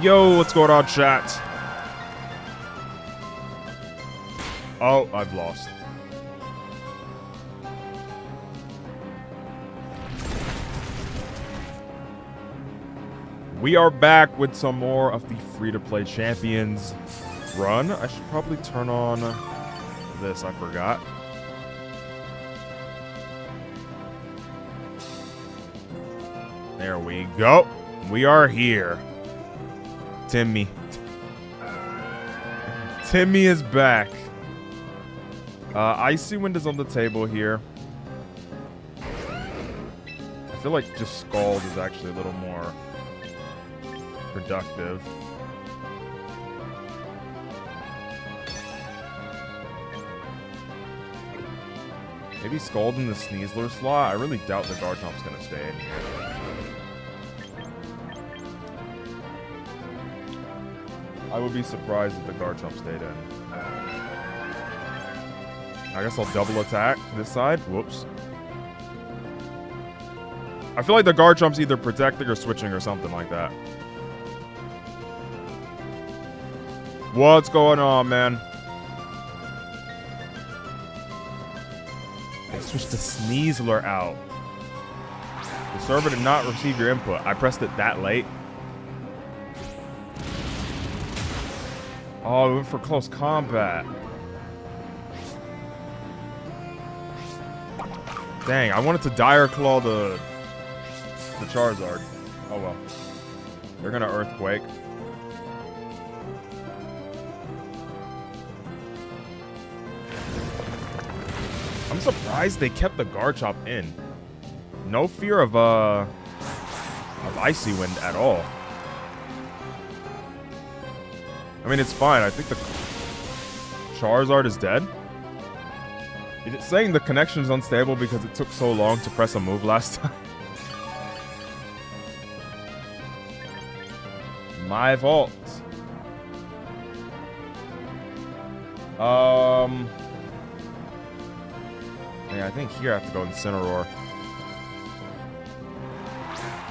Yo, what's going on, chat? Oh, I've lost. We are back with some more of the free-to-play champions run. I should probably turn on this. I forgot. There we go. We are here. Timmy. Timmy is back. Icy Wind is on the table here. I feel like just Scald is actually a little more productive. Maybe Scald in the Sneasler slot. I really doubt the Garchomp's gonna stay in here. I would be surprised if the Garchomp stayed in. I guess I'll double attack this side. Whoops. I feel like the Garchomp's either protecting or switching or something like that. What's going on, man? They switched the Sneasler out. The server did not receive your input. I pressed it that late. Oh, we went for close combat. Dang, I wanted to Dire Claw the Charizard. Oh well. They're gonna Earthquake. I'm surprised they kept the Garchomp in. No fear of Icy Wind at all. I mean, it's fine. I think the Charizard is dead. It's saying the connection is unstable because it took so long to press a move last time. My fault. Yeah, I think here I have to go Incineroar.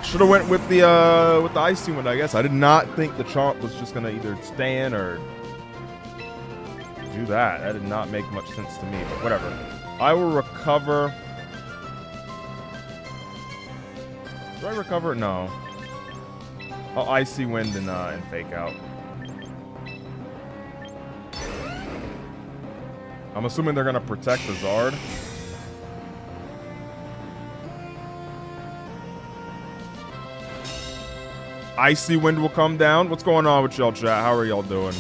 Should have went with the Icy Wind, I guess. I did not think the Chomp was just gonna either stay in or do that. That did not make much sense to me, but whatever. I will recover. Do I recover? No. I'll Icy Wind and Fake Out. I'm assuming they're gonna protect the Zard. Icy Wind will come down. What's going on with y'all, chat? How are y'all doing?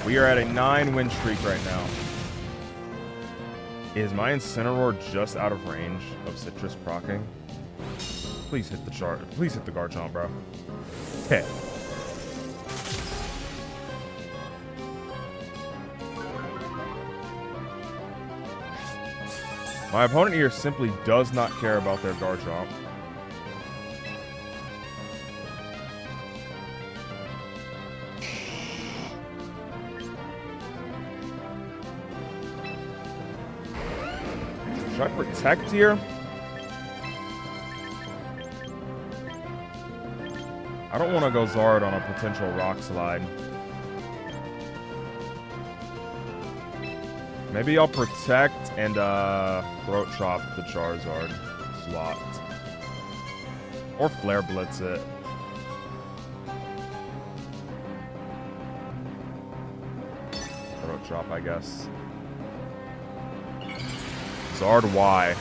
We are at a 9-win streak right now. Is my Incineroar just out of range of Citrus procking? Please hit the chart. Please hit the Garchomp, bro. Hit. My opponent here simply does not care about their Garchomp. Should I protect here? I don't want to go Zard on a potential Rock Slide. Maybe I'll protect and Throat Chop the Charizard slot. Or Flare Blitz it. Throat Chop, I guess. Zard Y.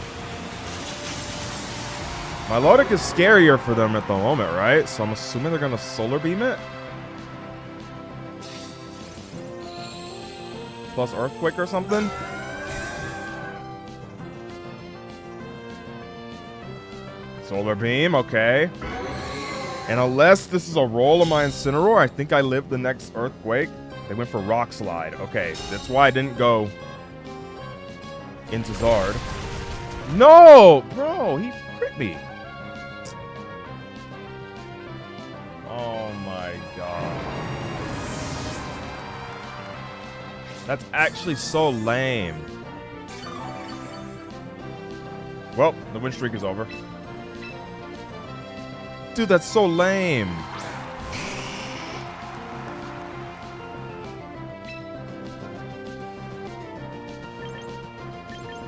Milotic is scarier for them at the moment, right? So I'm assuming they're going to Solar Beam it? Plus Earthquake or something? Solar Beam, okay. And unless this is a roll of my Incineroar, I think I live the next Earthquake. They went for Rock Slide. Okay, that's why I didn't go into Zard. No! Bro, he crit me. Oh my god. That's actually so lame. Well, the win streak is over. Dude, that's so lame.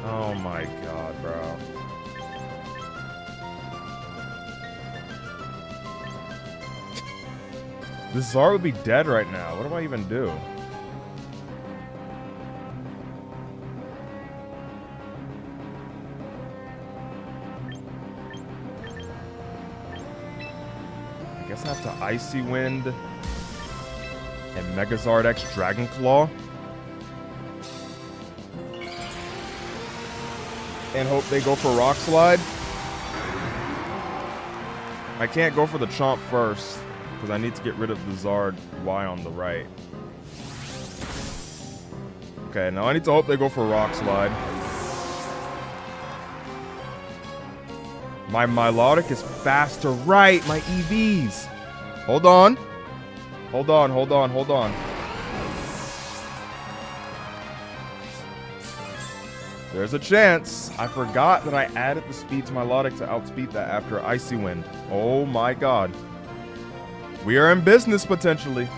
Oh my god, bro. This Zard would be dead right now. What do I even do? I guess I have to Icy Wind and Megazard X Dragon Claw. And hope they go for Rock Slide. I can't go for the Chomp first because I need to get rid of the Zard Y on the right. Okay, now I need to hope they go for Rock Slide. My Milotic is fast to right. My EVs. Hold on. Hold on, hold on, hold on. There's a chance. I forgot that I added the speed to Milotic to outspeed that after Icy Wind. Oh my god. We are in business potentially.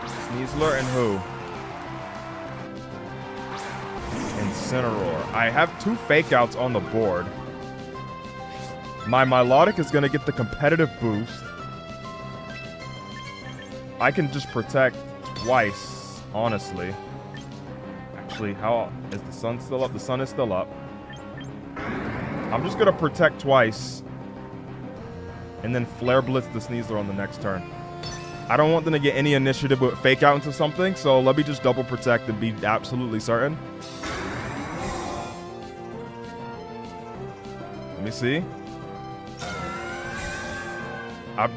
Sneasler and who? Incineroar. I have 2 fake outs on the board. My Milotic is going to get the competitive boost. I can just protect twice, honestly. Actually, how is the sun still up? The sun is still up. I'm just going to protect twice. And then Flare Blitz the Sneasler on the next turn. I don't want them to get any initiative with fake out into something, so let me just double protect and be absolutely certain. Let me see.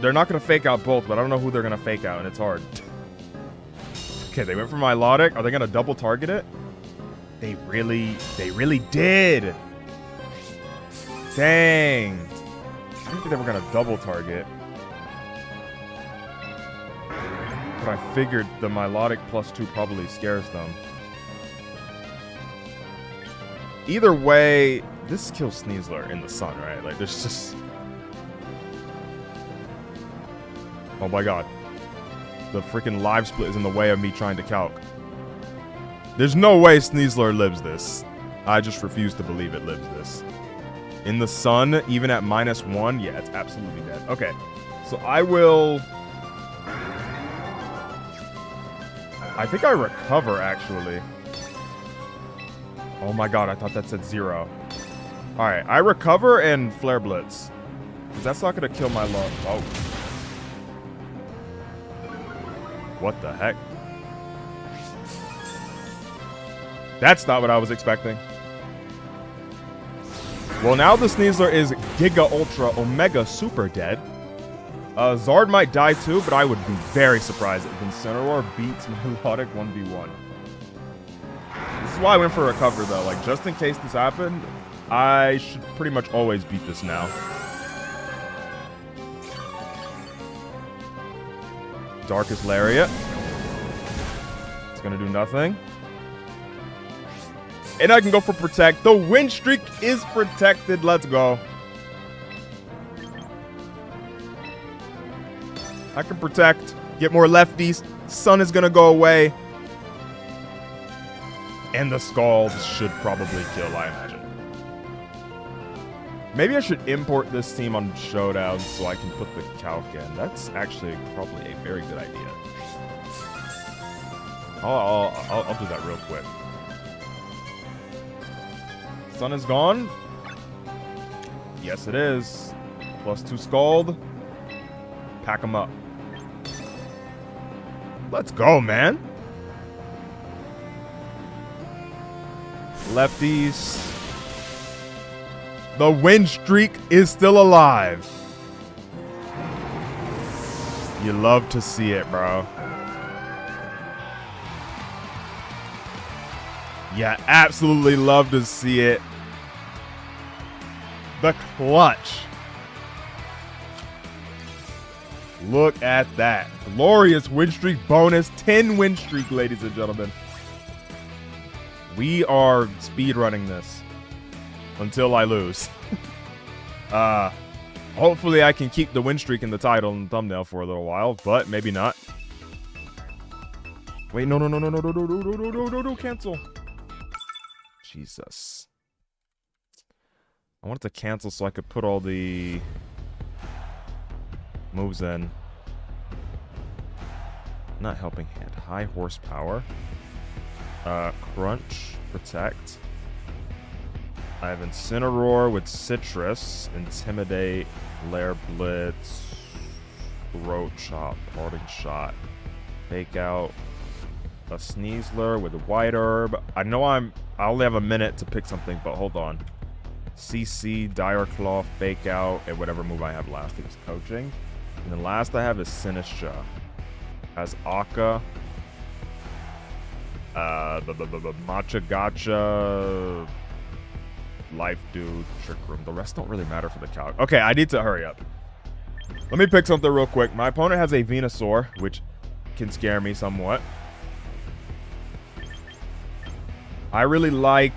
They're not going to fake out both, but I don't know who they're going to fake out, and it's hard. Okay, they went for Milotic. Are they going to double target it? They really did. Dang. I didn't think they were going to double target. But I figured the Milotic +2 probably scares them. Either way, this kills Sneasler in the sun, right? Like, there's just... Oh my god. The freaking live split is in the way of me trying to calc. There's no way Sneasler lives this. I just refuse to believe it lives this. In the sun, even at -1, yeah, it's absolutely dead. Okay, so I will... I think I recover, actually. Oh my god, I thought that said 0. Alright, I recover and Flare Blitz. Because that's not going to kill my love. Oh. What the heck? That's not what I was expecting. Well, now the Sneasler is Giga Ultra Omega Super dead. Zard might die too, but I would be very surprised if Incineroar beats Milotic 1v1. This is why I went for recover though. Like, just in case this happened, I should pretty much always beat this now. Darkest Lariat. It's gonna do nothing. And I can go for Protect. The win streak is protected. Let's go. I can Protect. Get more lefties. Sun is gonna go away. And the Scald should probably kill, I imagine. Maybe I should import this team on Showdown so I can put the calc in. That's actually probably a very good idea. I'll do that real quick. Sun is gone. Yes, it is. +2 Scald. Pack them up. Let's go, man. Lefties. The win streak is still alive. You love to see it, bro. Yeah, absolutely love to see it. The clutch. Look at that. Glorious win streak bonus. 10 win streak, ladies and gentlemen. We are speedrunning this until I lose. Hopefully I can keep the win streak in the title and thumbnail for a little while, but maybe not. Wait, no, cancel. Jesus. I wanted to cancel so I could put all the moves in. Not helping hand. High horsepower. Crunch. Protect. I have Incineroar with Citrus. Intimidate. Flare Blitz. Throat Chop. Parting Shot. Fake Out. A Sneasler with a White Herb. I know I only have a minute to pick something, but hold on. CC, Dire Claw, Fake Out, and whatever move I have last. I think it's Coaching. And then last I have is Sinistra. Has Akka. Matcha Gotcha. Life Dude, Trick Room. The rest don't really matter for the calc. Okay, I need to hurry up. Let me pick something real quick. My opponent has a Venusaur, which can scare me somewhat. I really like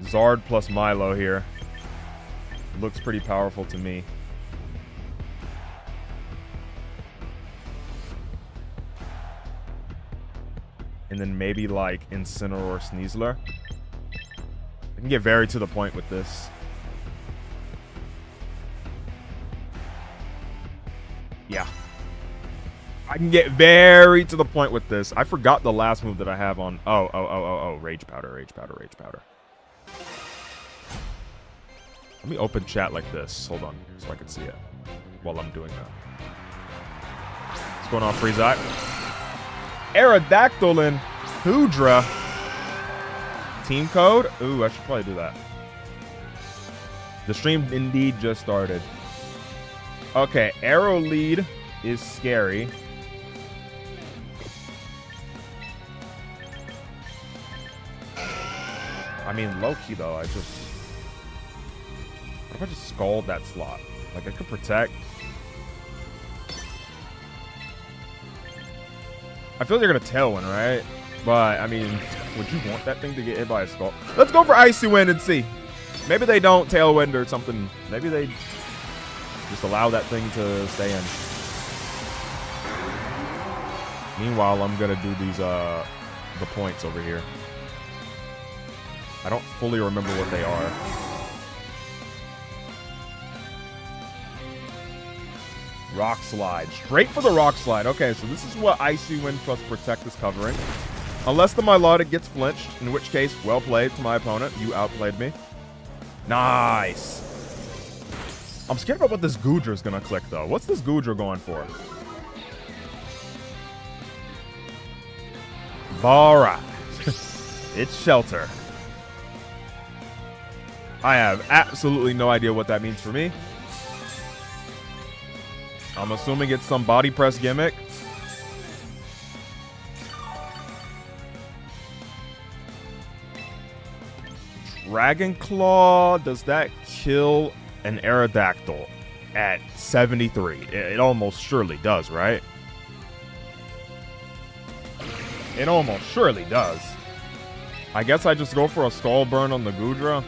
Zard plus Milo here. Looks pretty powerful to me. And then maybe like Incineroar or Sneasler. I can get very to the point with this. Yeah. I can get very to the point with this. I forgot the last move that I have on. Oh. Rage Powder, Rage Powder, Rage Powder. Let me open chat like this. Hold on, so I can see it while I'm doing that. What's going on, Freezite? Aerodactyl and Hoodra. Team code? Ooh, I should probably do that. The stream indeed just started. Okay, Arrow Lead is scary. I mean, low-key, though, what if I just Scald that slot? Like, I could Protect. I feel like they're going to Tailwind, right? But, I mean, would you want that thing to get hit by a Scald? Let's go for Icy Wind and see. Maybe they don't Tailwind or something. Maybe they just allow that thing to stay in. Meanwhile, I'm going to do these, the points over here. I don't fully remember what they are. Rock Slide. Straight for the Rock Slide. Okay, so this is what Icy Wind plus Protect is covering. Unless the Milotic gets flinched, in which case, well played to my opponent. You outplayed me. Nice. I'm scared about what this Goodra is going to click, though. What's this Goodra going for? Alright. It's Shelter. I have absolutely no idea what that means for me. I'm assuming it's some body press gimmick. Dragon Claw, does that kill an Aerodactyl at 73? It almost surely does, right? It almost surely does. I guess I just go for a Skull Burn on the Goodra.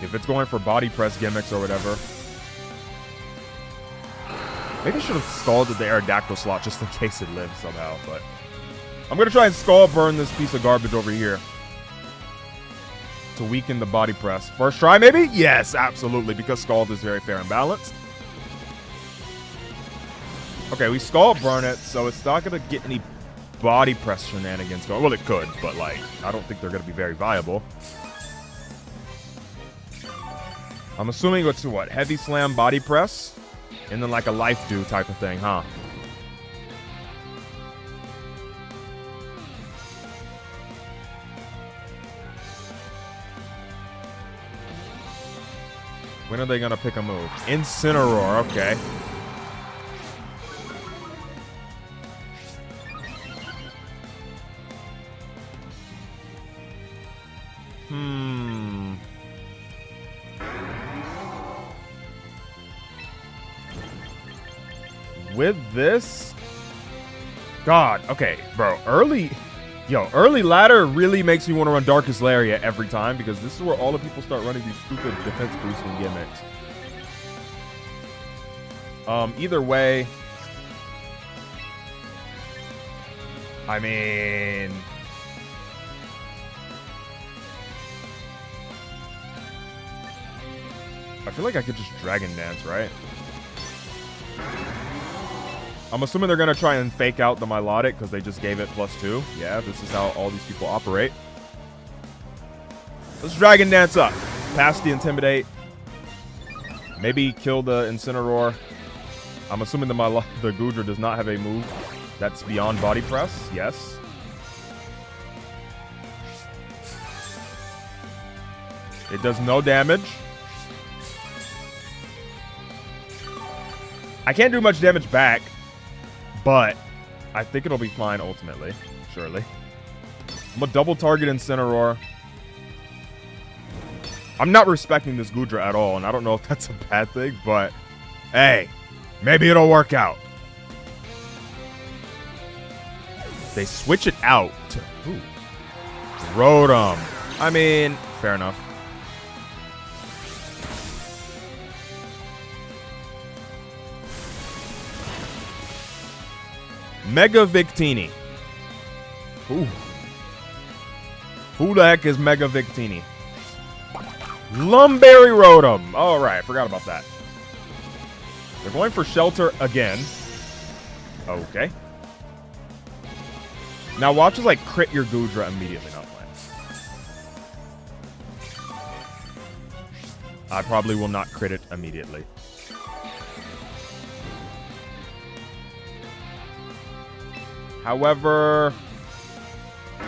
If it's going for body press gimmicks or whatever. Maybe I should have scalded the Aerodactyl slot just in case it lives somehow, but I'm going to try and Skull Burn this piece of garbage over here to weaken the body press. First try, maybe? Yes, absolutely, because Scald is very fair and balanced. Okay, we Skull Burn it, so it's not going to get any body press shenanigans going. Well, it could, but, like, I don't think they're going to be very viable. I'm assuming it's what? Heavy Slam, body press? And then like a Life Do type of thing, huh? When are they going to pick a move? Incineroar, okay. with this, God, okay, bro, early ladder really makes me want to run Darkest Lariat every time because this is where all the people start running these stupid defense boosting gimmicks. Either way, I mean, I feel like I could just Dragon Dance, right? I'm assuming they're going to try and fake out the Milotic because they just gave it +2. Yeah, this is how all these people operate. Let's Dragon Dance up. Pass the Intimidate. Maybe kill the Incineroar. I'm assuming the Goodra does not have a move that's beyond Body Press. Yes. It does no damage. I can't do much damage back, but I think it'll be fine ultimately, surely. I'm gonna double target Incineroar. I'm not respecting this Goodra at all, and I don't know if that's a bad thing, but hey, maybe it'll work out. They switch it out to who? Rotom. I mean, fair enough. Mega Victini. Ooh. Who the heck is Mega Victini? Lumberry Rotom. All right, I forgot about that. They're going for Shelter again. Okay. Now watch as I crit your Goodra immediately. Not playing. I probably will not crit it immediately. However, I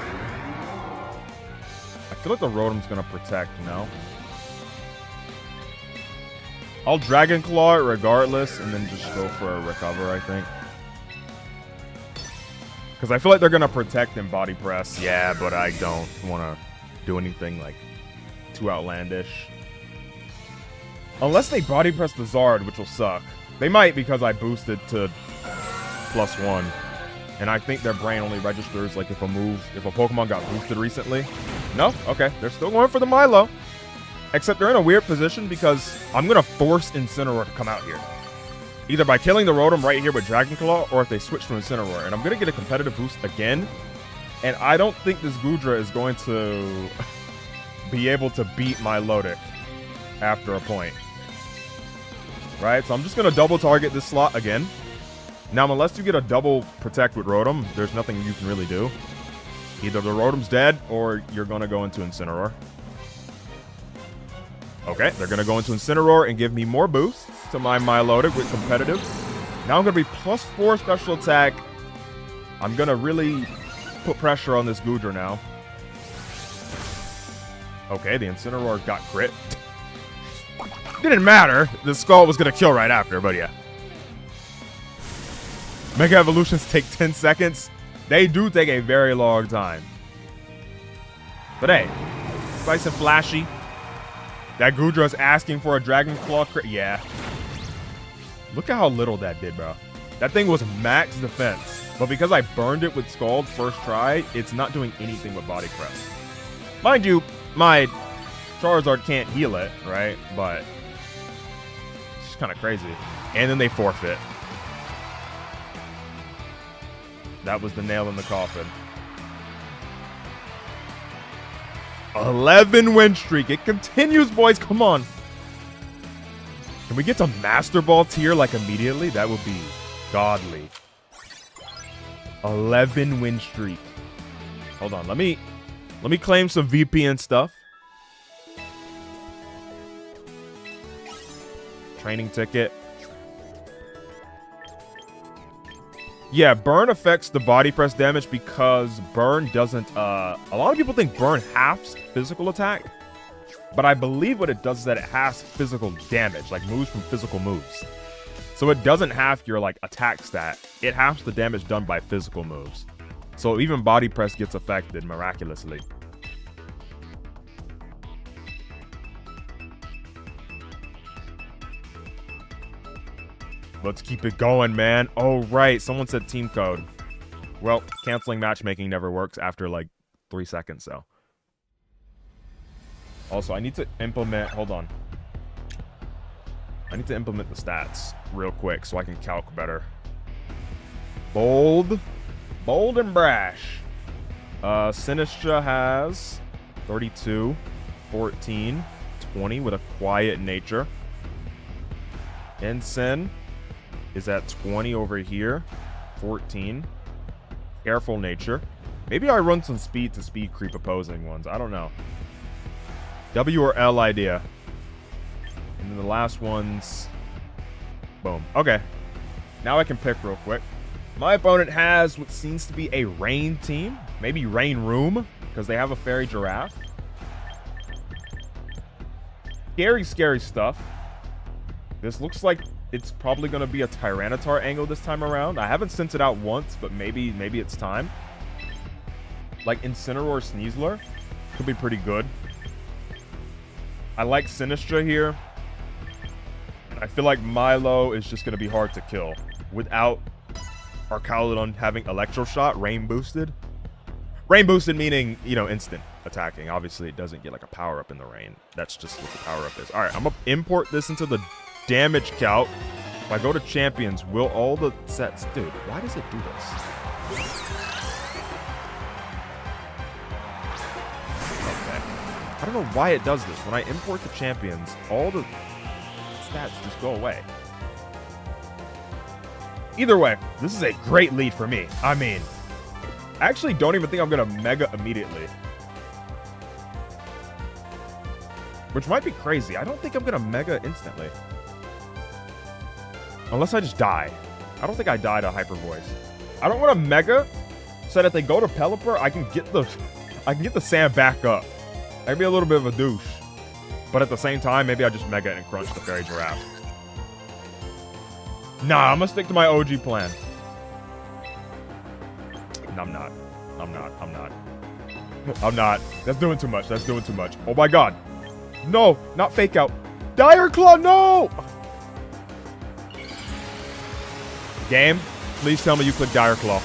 feel like the Rotom's going to protect, you know? I'll Dragon Claw it regardless and then just go for a recover, I think. Because I feel like they're going to protect and Body Press. Yeah, but I don't want to do anything, like, too outlandish. Unless they Body Press the Zard, which will suck. They might because I boosted to +1. And I think their brain only registers, like, if a Pokemon got boosted recently. No? Okay. They're still going for the Milo. Except they're in a weird position because I'm going to force Incineroar to come out here. Either by killing the Rotom right here with Dragon Claw, or if they switch to Incineroar. And I'm going to get a competitive boost again. And I don't think this Goodra is going to be able to beat Milotic after a point. Right? So I'm just going to double target this slot again. Now, unless you get a double protect with Rotom, there's nothing you can really do. Either the Rotom's dead, or you're going to go into Incineroar. Okay, they're going to go into Incineroar and give me more boosts to my Milotic with competitive. Now I'm going to be +4 special attack. I'm going to really put pressure on this Goodra now. Okay, the Incineroar got crit. Didn't matter. The Skull was going to kill right after, but yeah. Mega Evolutions take 10 seconds. They do take a very long time. But hey, it's nice and flashy. That Goodra is asking for a Dragon Claw crit. Yeah. Look at how little that did, bro. That thing was max defense. But because I burned it with Scald first try, it's not doing anything with Body Press. Mind you, my Charizard can't heal it, right? But it's just kind of crazy. And then they forfeit. That was the nail in the coffin. 11 win streak. It continues, boys. Come on. Can we get to Master Ball tier like immediately? That would be godly. 11 win streak. Hold on. Let me claim some VPN stuff. Training ticket. Yeah, burn affects the body press damage because burn doesn't, a lot of people think burn halves physical attack, but I believe what it does is that it halves physical damage, like moves from physical moves. So it doesn't halve your, like, attack stat. It halves the damage done by physical moves. So even body press gets affected miraculously. Let's keep it going, man. Oh, right. Someone said team code. Well, canceling matchmaking never works after like 3 seconds, so. Also, I need to implement... Hold on. I need to implement the stats real quick so I can calc better. Bold. Bold and brash. Sinistra has 32, 14, 20 with a quiet nature. Ensign is at 20 over here. 14. Careful nature. Maybe I run some speed to speed creep opposing ones. I don't know. W or L idea. And then the last one's... Boom. Okay. Now I can pick real quick. My opponent has what seems to be a rain team. Maybe rain room. Because they have a fairy giraffe. Scary, scary stuff. This looks like it's probably going to be a Tyranitar angle this time around. I haven't sent it out once, but maybe it's time. Like Incineroar Sneasler. Could be pretty good. I like Sinistra here. I feel like Milo is just going to be hard to kill. Without Arcaludon having Electro Shot, Rain Boosted. Rain Boosted meaning, you know, instant attacking. Obviously, it doesn't get like a power-up in the rain. That's just what the power-up is. Alright, I'm going to import this into the damage calc. If I go to champions, will all the sets... Dude, why does it do this? I don't know why it does this. When I import the champions, all the stats just go away. Either way, this is a great lead for me. I mean, I actually don't even think I'm going to Mega immediately. Which might be crazy. I don't think I'm going to Mega instantly. Unless I just die. I don't think I die to Hyper Voice. I don't want to Mega so that if they go to Pelipper, I can get the Sand back up. I'd be a little bit of a douche. But at the same time, maybe I just Mega and crunch the Fairy Giraffe. Nah, I'm gonna stick to my OG plan. No, I'm not. I'm not. I'm not. I'm not. That's doing too much. That's doing too much. Oh my god. No, not Fake Out. Dire Claw, no! Game, please tell me you click Dire Claw.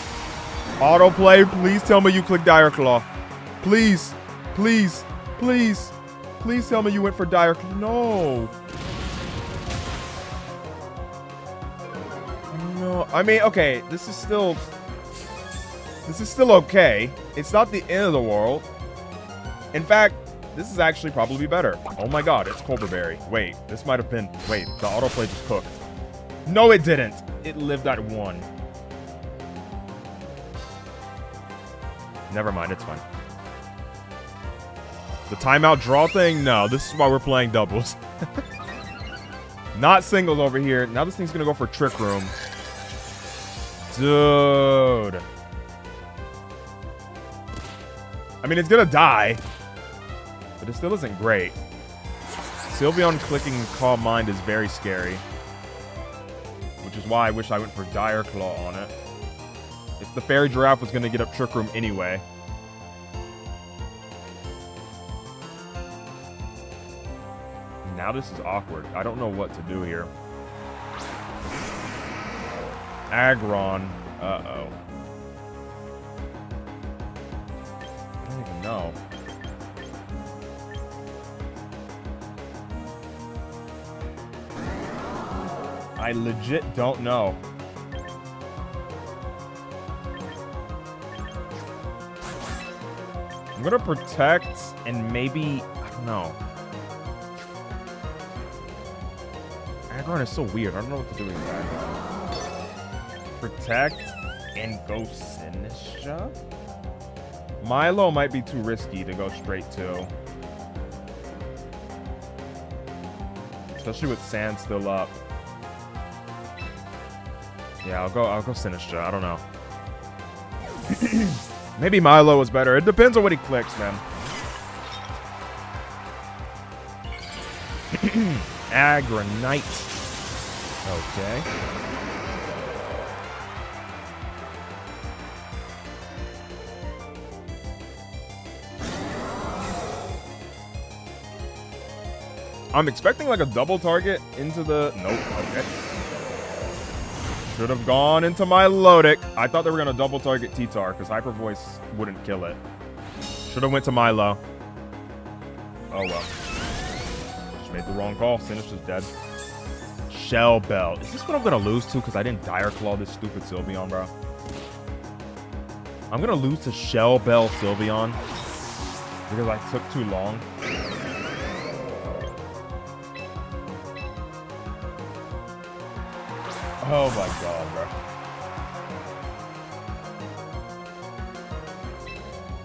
Autoplay, please tell me you click Dire Claw. Please. Please. Please. Please tell me you went for Dire Claw. No. No. I mean, okay. This is still okay. It's not the end of the world. In fact, this is actually probably better. Oh my god, it's Cobra Berry. Wait, this might have been... Wait, the autoplay just cooked. No, it didn't. It lived at 1. Never mind, it's fine. The timeout draw thing? No, this is why we're playing doubles. Not singles over here. Now this thing's gonna go for Trick Room. Dude. I mean, it's gonna die. But it still isn't great. Sylveon clicking Calm Mind is very scary. Which is why I wish I went for Dire Claw on it. If the Fairy Giraffe was gonna get up Trick Room anyway. Now this is awkward. I don't know what to do here. Aggron. Uh-oh. I don't even know. I legit don't know. I'm gonna protect and maybe... I don't know. Aggron is so weird. I don't know what to do with Aggron. Protect and go Sinistra? Milo might be too risky to go straight to. Especially with Sand still up. Yeah, I'll go Sinistra. I don't know. Maybe Milo was better. It depends on what he clicks, man. Aggronite. Okay. I'm expecting like a double target into the... Nope. Okay. Should have gone into my Milotic. I thought they were going to double target T-Tar because Hyper Voice wouldn't kill it. Should have went to Milo. Oh well. Just made the wrong call. Sinister's dead. Shell Bell. Is this what I'm going to lose to because I didn't Dire Claw this stupid Sylveon, bro? I'm going to lose to Shell Bell Sylveon because I took too long. Oh my god, bro.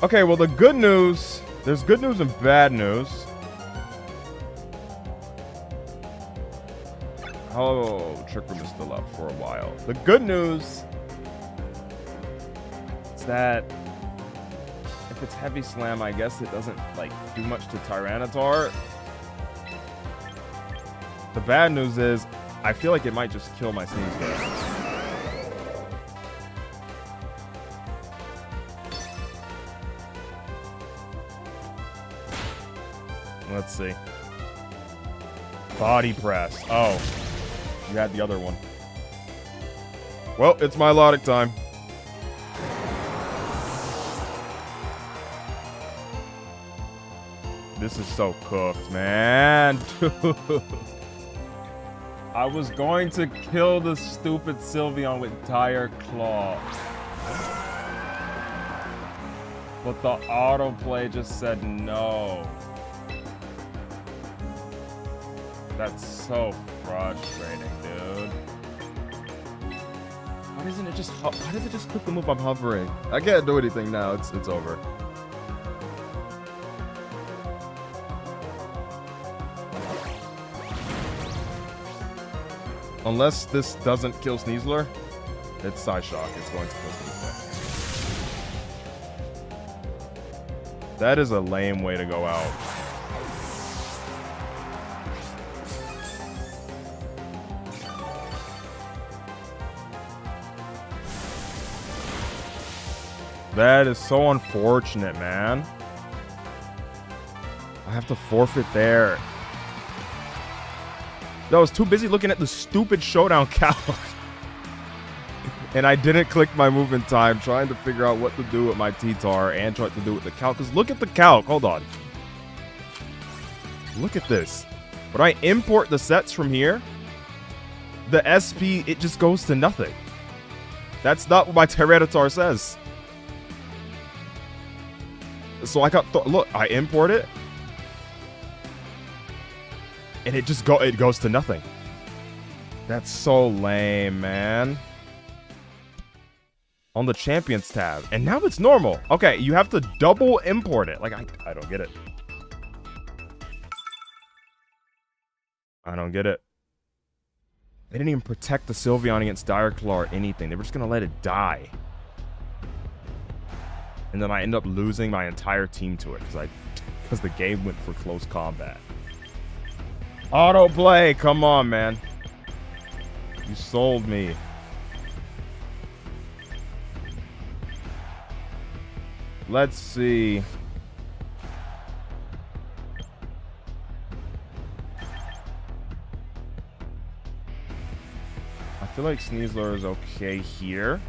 Okay, well, the good news... There's good news and bad news. Oh, Trick Room is still up for a while. The good news is that if it's Heavy Slam, I guess it doesn't, like, do much to Tyranitar. The bad news is I feel like it might just kill my Sneasler. Let's see. Body Press. Oh. You had the other one. Well, it's Milotic time. This is so cooked, man. I was going to kill the stupid Sylveon with Dire Claw. But the autoplay just said no. That's so frustrating, dude. Why doesn't it just click the move I'm hovering? I can't do anything now. It's over. Unless this doesn't kill Sneasler, it's Psyshock. It's going to kill Sneasler. That is a lame way to go out. That is so unfortunate, man. I have to forfeit there. I was too busy looking at the stupid Showdown calc. And I didn't click my move in time, trying to figure out what to do with my T-Tar and try to do with the calc. Because look at the calc. Hold on. Look at this. When I import the sets from here, the SP, it just goes to nothing. That's not what my Tyranitar says. So I got, look, I import it. And it just goes to nothing. That's so lame, man. On the Champions tab. And now it's normal. Okay, you have to double import it. Like, I don't get it. I don't get it. They didn't even protect the Sylveon against Dire Claw or anything. They were just going to let it die. And then I end up losing my entire team to it because the game went for close combat. Autoplay, come on, man. You sold me. Let's see. I feel like Sneasler is okay here.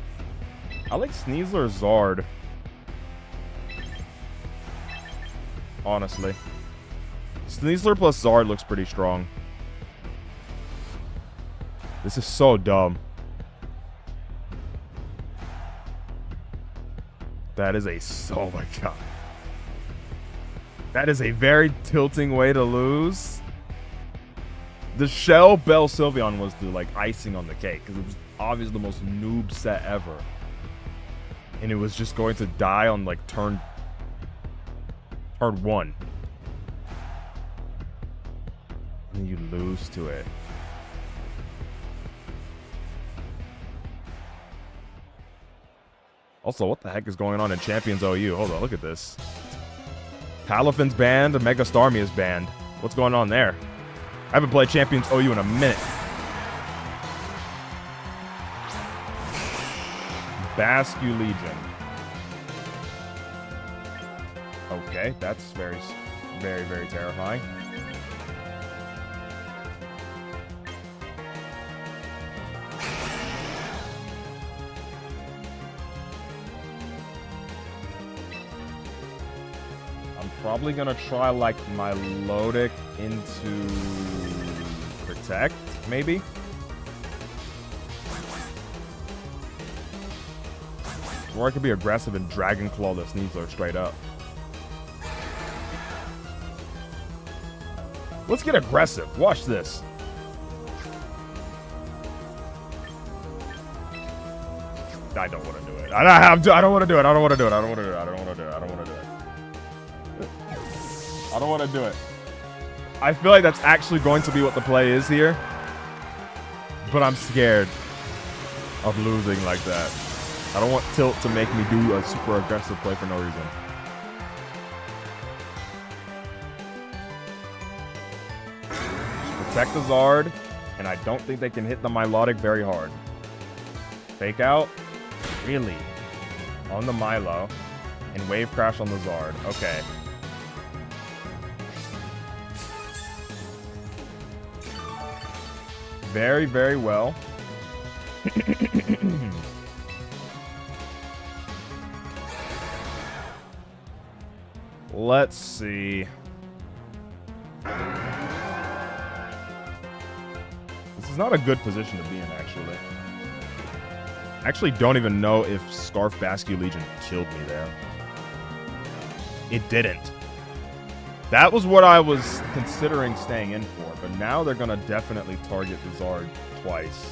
I like Sneasler Zard. Honestly. Sneasler plus Zard looks pretty strong. This is so dumb. That is oh my god. That is a very tilting way to lose. The Shell Bell Sylveon was the like icing on the cake because it was obviously the most noob set ever. And it was just going to die on like turn 1. And you lose to it. Also, what the heck is going on in Champions OU? Hold on, look at this. Palafin's banned, Mega Starmie is banned. What's going on there? I haven't played Champions OU in a minute. Bascu Legion. Okay, that's very, very, very terrifying. Probably gonna try like Milotic into Protect, maybe. Or I could be aggressive and Dragon Claw the Sneasler straight up. Let's get aggressive. Watch this. I don't want to do it. I don't want to do it. I don't want to do it. I don't want to do it. I don't want to do it. I don't want to do it. I don't want to do it. I feel like that's actually going to be what the play is here. But I'm scared of losing like that. I don't want Tilt to make me do a super aggressive play for no reason. Protect the Zard, and I don't think they can hit the Milotic very hard. Fake out. Really? On the Milo. And Wave Crash on the Zard. Okay. Very, very well. Let's see. This is not a good position to be in, actually. I actually don't even know if Scarf Bascu Legion killed me there. It didn't. That was what I was considering staying in for, but now they're going to definitely target the Zard twice.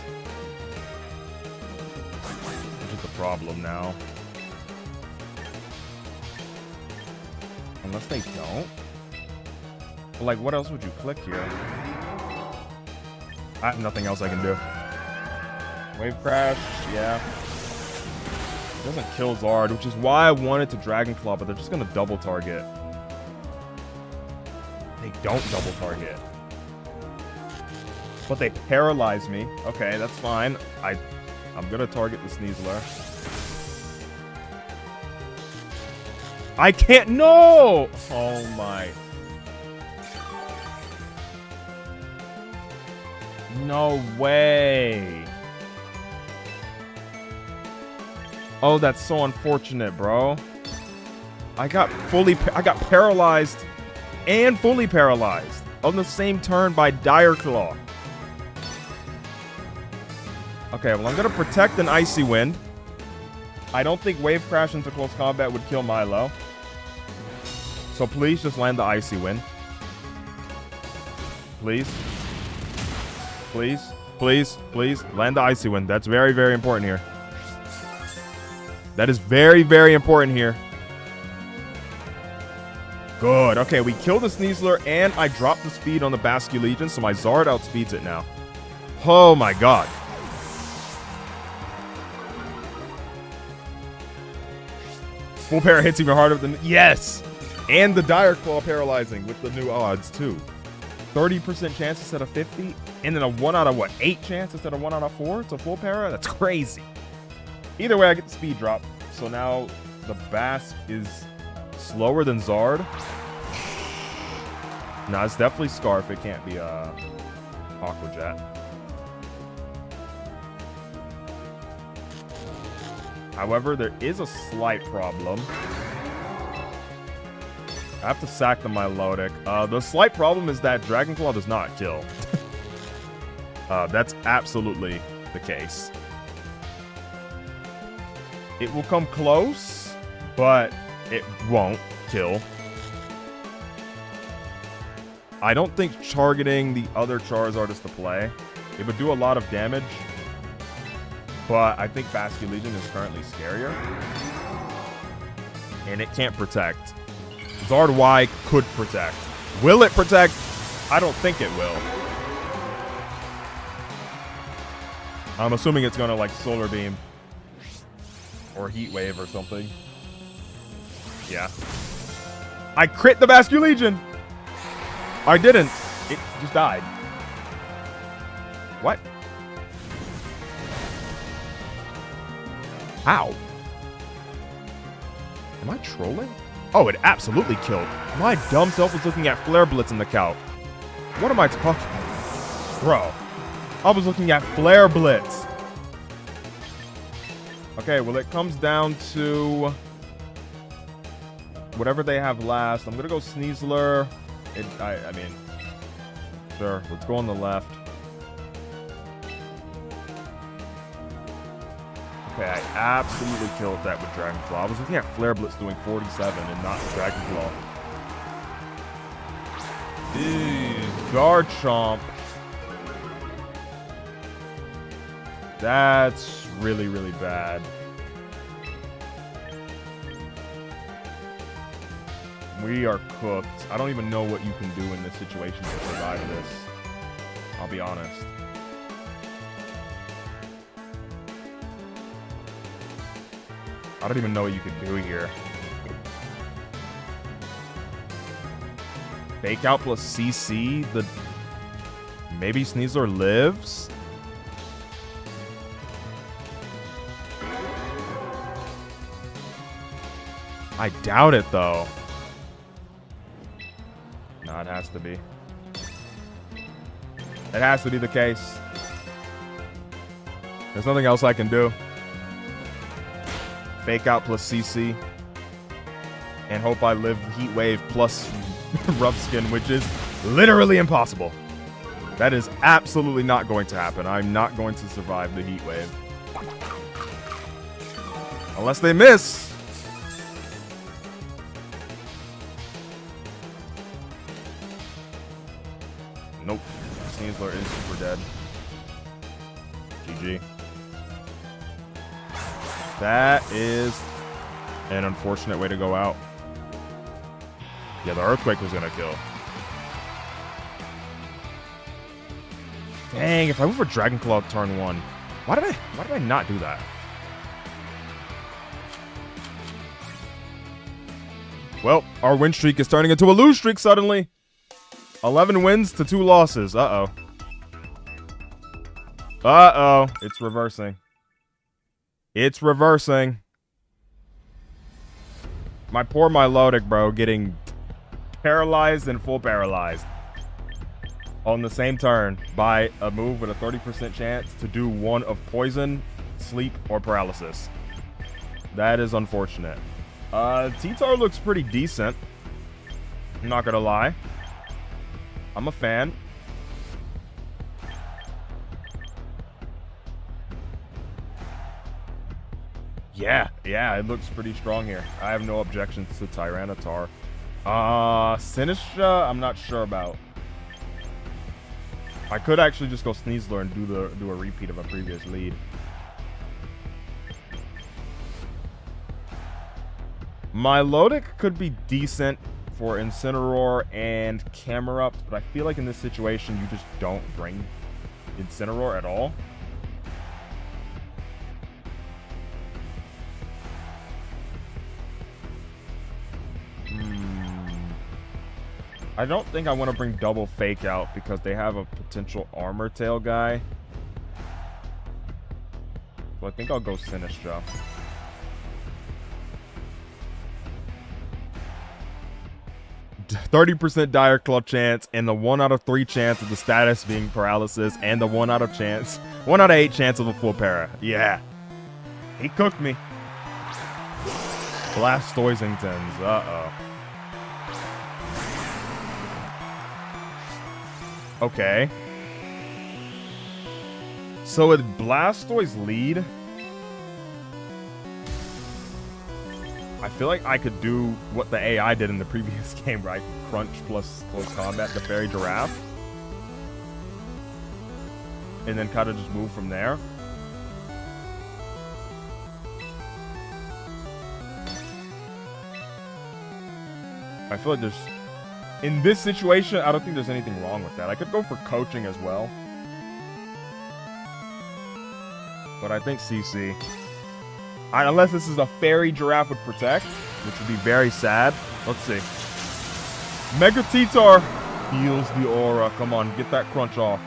Which is the problem now. Unless they don't. But like, what else would you click here? I have nothing else I can do. Wave Crash, yeah. It doesn't kill Zard, which is why I wanted to Dragon Claw, but they're just going to double target. They don't double target. But they paralyze me. Okay, that's fine. I'm going to target the Sneasler. I can't. No! Oh, my. No way. Oh, that's so unfortunate, bro. I got paralyzed and fully paralyzed on the same turn by Dire Claw. Okay, well, I'm going to protect an Icy Wind. I don't think Wave Crash into close combat would kill Milo. So please just land the Icy Wind. Please. Please. Please. Please. Land the Icy Wind. That's very, very important here. That is very, very important here. Good. Okay, we kill the Sneasler, and I drop the speed on the Bascu Legion, so my Zard outspeeds it now. Oh, my God. Full para hits even harder than... Yes! And the Dire Claw paralyzing with the new odds, too. 30% chance instead of 50, and then a 1 out of, what, 8 chance instead of 1 out of 4 to full para? That's crazy. Either way, I get the speed drop. So now the Basque is slower than Zard. No, it's definitely Scarf. It can't be Aqua Jet. However, there is a slight problem. I have to sack the Milotic. The slight problem is that Dragon Claw does not kill. That's absolutely the case. It will come close, but it won't kill. I don't think targeting the other Charizard is the play. It would do a lot of damage, but I think Bascu Legion is currently scarier. And it can't protect. Zard Y could protect. Will it protect? I don't think it will. I'm assuming it's going to like Solar Beam. Or Heat Wave or something. Yeah. I crit the Bascu Legion. I didn't. It just died. What? How? Am I trolling? Oh, it absolutely killed. My dumb self was looking at Flare Blitz in the couch. What am I talking about? Bro. I was looking at Flare Blitz. Okay, well, it comes down to whatever they have last. I'm gonna go Sneasler. I mean, sure. Let's go on the left. Okay, I absolutely killed that with Dragon Claw. I was looking at Flare Blitz doing 47 and not Dragon Claw. Guard Chomp. That's really, really bad. We are cooked. I don't even know what you can do in this situation to survive this. I'll be honest. I don't even know what you could do here. Fake out plus CC. Maybe Sneasler lives. I doubt it though. No, it has to be. It has to be the case. There's nothing else I can do. Fake out plus CC. And hope I live Heat Wave plus Rough Skin, which is literally impossible. That is absolutely not going to happen. I'm not going to survive the Heat Wave. Unless they miss. Nope. Sneasler is super dead. GG. That is an unfortunate way to go out. Yeah, the Earthquake was gonna kill. Dang, if I went for Dragon Claw turn 1, why did I not do that? Well, our win streak is turning into a lose streak suddenly. 11 wins to 2 losses. Uh-oh. Uh-oh. It's reversing. It's reversing. My poor Milotic, bro, getting paralyzed and full paralyzed on the same turn by a move with a 30% chance to do one of poison, sleep, or paralysis. That is unfortunate. T-Tar looks pretty decent. I'm not gonna lie. I'm a fan. Yeah, it looks pretty strong here. I have no objections to Tyranitar. Sinistra, I'm not sure about. I could actually just go Sneasler and do a repeat of a previous lead. Milotic could be decent for Incineroar and Camerupt, but I feel like in this situation you just don't bring Incineroar at all. I don't think I want to bring double Fake Out because they have a potential Armor Tail guy. So I think I'll go Sinistra. %30 Dire Claw chance, and the 1 out of 3 chance of the status being paralysis, and the 1 out of 8 chance of a full para. Yeah. He cooked me. Blastoisingtons. Uh-oh. Okay. So with Blastoise lead, I feel like I could do what the AI did in the previous game, where I could crunch plus close combat the Fairy Giraffe. And then kind of just move from there. I feel like there's... In this situation, I don't think there's anything wrong with that. I could go for coaching as well. But I think CC. Unless this is a Fairy Giraffe with Protect, which would be very sad. Let's see. Mega T-Tar heals the aura. Come on, get that crunch off.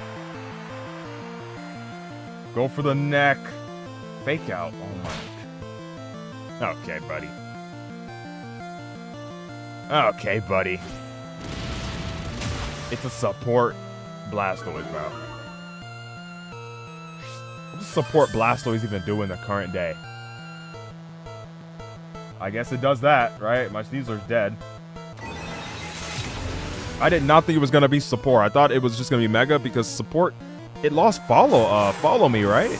Go for the neck. Fake Out. Oh my. Okay, buddy. Okay, buddy. It's a support Blastoise, bro. What does support Blastoise even do in the current day? I guess it does that, right? My Steezler's dead. I did not think it was going to be support. I thought it was just going to be Mega because support, it lost follow me, right?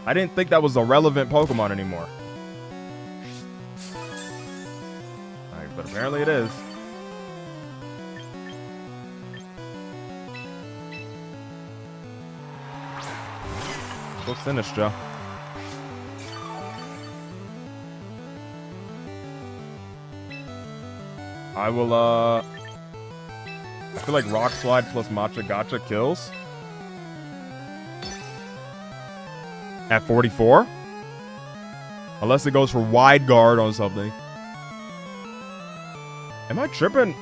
I didn't think that was a relevant Pokemon anymore. Alright, but apparently it is. Go Sinistcha. I will, I feel like Rock Slide plus Matcha Gotcha kills. At 44? Unless it goes for Wide Guard on something. Am I tripping?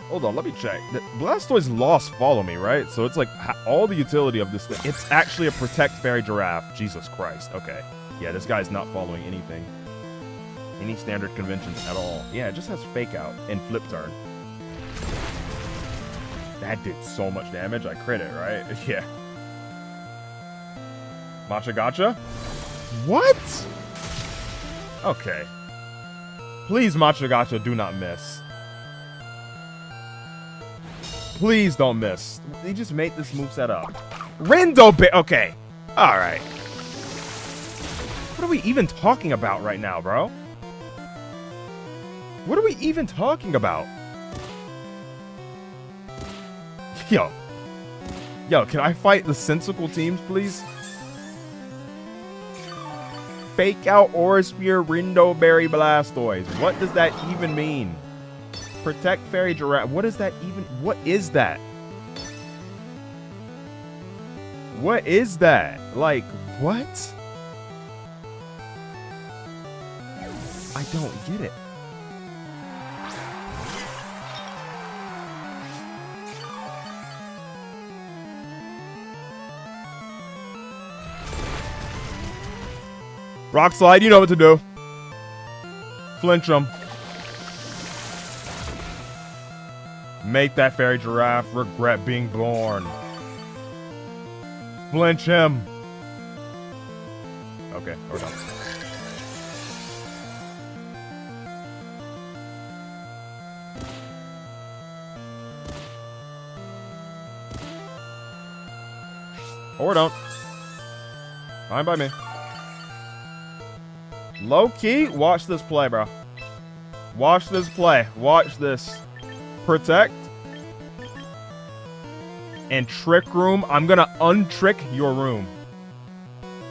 Hold on, let me check. Blastoise lost Follow Me, right? So it's like all the utility of this thing. It's actually a Protect Fairy Giraffe. Jesus Christ. Okay. Yeah, this guy's not following anything. Any standard conventions at all. Yeah, it just has Fake Out and Flip Turn. That did so much damage. I crit it, right? Yeah. Matcha Gotcha? What? Okay. Please, Matcha Gotcha, do not miss. Please don't miss. They just made this moveset up. Rindo Bear. Okay. Alright. What are we even talking about right now, bro? What are we even talking about? Yo. Yo, can I fight the Sensical teams, please? Fake Out Aurasphere, Rindo Berry, Blastoise. What does that even mean? Protect Fairy Giraffe. What is that even? What is that? What is that? Like, what? I don't get it. Rock Slide, you know what to do. Flinch him. Make that Fairy Giraffe regret being born. Flinch him. Okay, we're done. Or don't. Fine by me. Low key, watch this play, bro. Watch this play. Watch this. Protect. And Trick Room. I'm gonna untrick your room.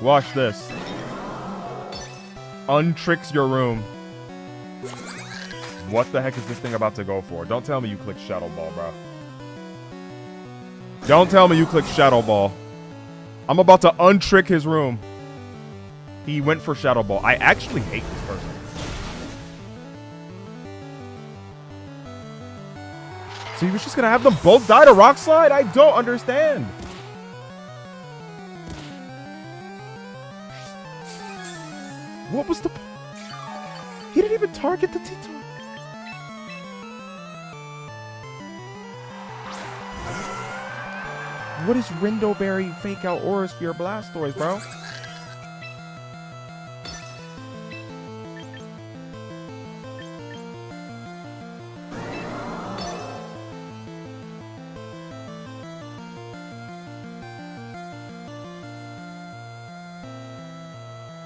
Watch this. Untricks your room. What the heck is this thing about to go for? Don't tell me you clicked Shadow Ball, bro. Don't tell me you clicked Shadow Ball. I'm about to untrick his room. He went for Shadow Ball. I actually hate this person. So he was just gonna have them both die to Rock Slide? I don't understand. What was the... He didn't even target the T-Tar. What is Rindo Berry, Fake Out Aurasphere, Blastoise, bro?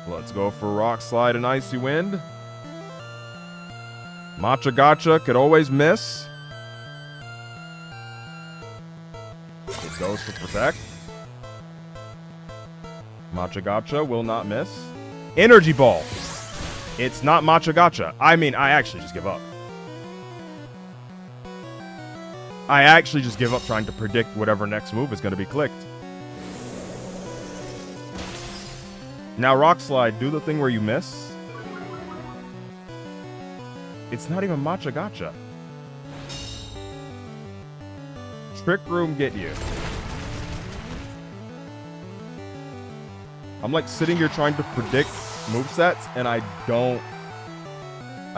Let's go for Rock Slide and Icy Wind. Matcha Gotcha could always miss. It goes for Protect. Matcha Gotcha will not miss. Energy Ball. It's not Matcha Gotcha. I mean, I actually just give up. I actually just give up trying to predict whatever next move is going to be clicked. Now, Rock Slide, do the thing where you miss. It's not even Matcha Gotcha. Trick Room get you. I'm like sitting here trying to predict movesets, and I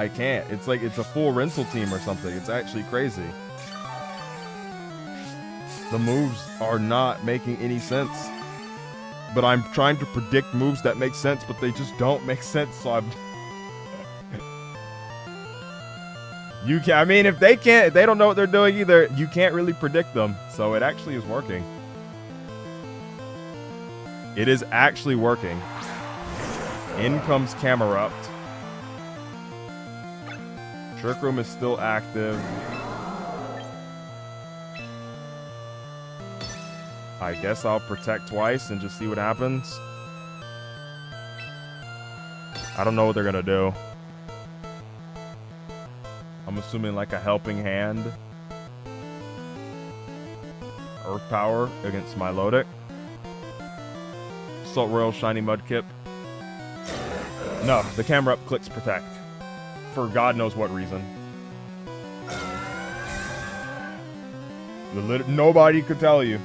can't. It's like it's a full rental team or something. It's actually crazy. The moves are not making any sense. but I'm trying to predict moves that make sense, but they just don't make sense, so I'm... I mean, if they don't know what they're doing either, you can't really predict them, so it actually is working. It is actually working. In comes Camerupt. Trick Room is still active. I guess I'll protect twice and just see what happens. I don't know what they're gonna do. I'm assuming like a helping hand. Earth Power against Milotic. Assault Royal Shiny Mudkip. No, the camera up clicks protect. For God knows what reason. Nobody could tell you.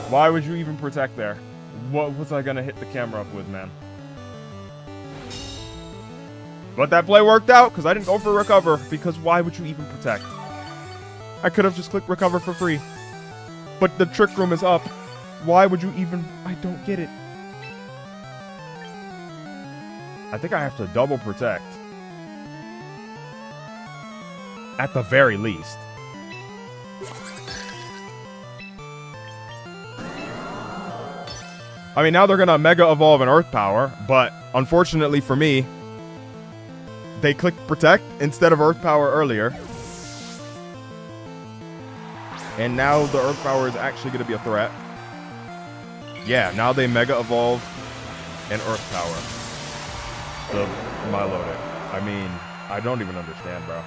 Why would you even protect there? What was I gonna hit the camera up with, man? But that play worked out because I didn't go for recover. Because why would you even protect? I could have just clicked recover for free. But the Trick Room is up. Why would you even... I don't get it. I think I have to double protect. At the very least. I mean, now they're going to Mega Evolve an Earth Power, but unfortunately for me, they clicked Protect instead of Earth Power earlier. And now the Earth Power is actually going to be a threat. Yeah, now they Mega Evolve an Earth Power. The Milotic. I mean, I don't even understand, bro.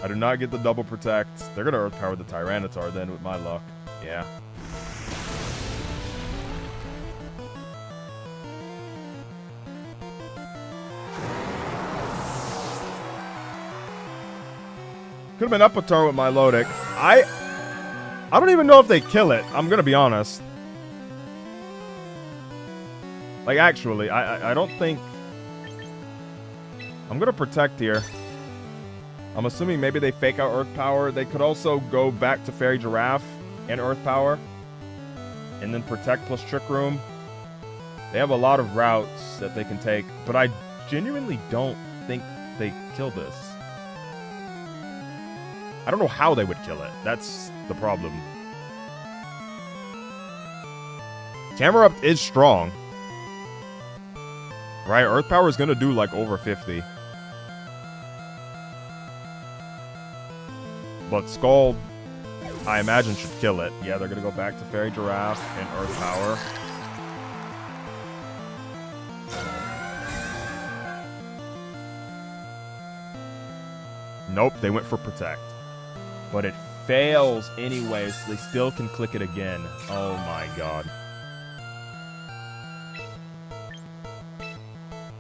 I do not get the double protect. They're going to Earth Power the Tyranitar then with my luck. Yeah. Could have been up a turn with Milotic. I don't even know if they kill it. I'm gonna be honest. Like, actually, I don't think... I'm gonna protect here. I'm assuming maybe they fake out Earth Power. They could also go back to Fairy Giraffe and Earth Power. And then protect plus Trick Room. They have a lot of routes that they can take. But I genuinely don't think they kill this. I don't know how they would kill it. That's the problem. Camerupt is strong. Right? Earth Power is going to do like over 50. But Scald, I imagine, should kill it. Yeah, they're going to go back to Fairy Giraffe and Earth Power. Nope, they went for Protect. But it fails anyway, so they still can click it again. Oh my god.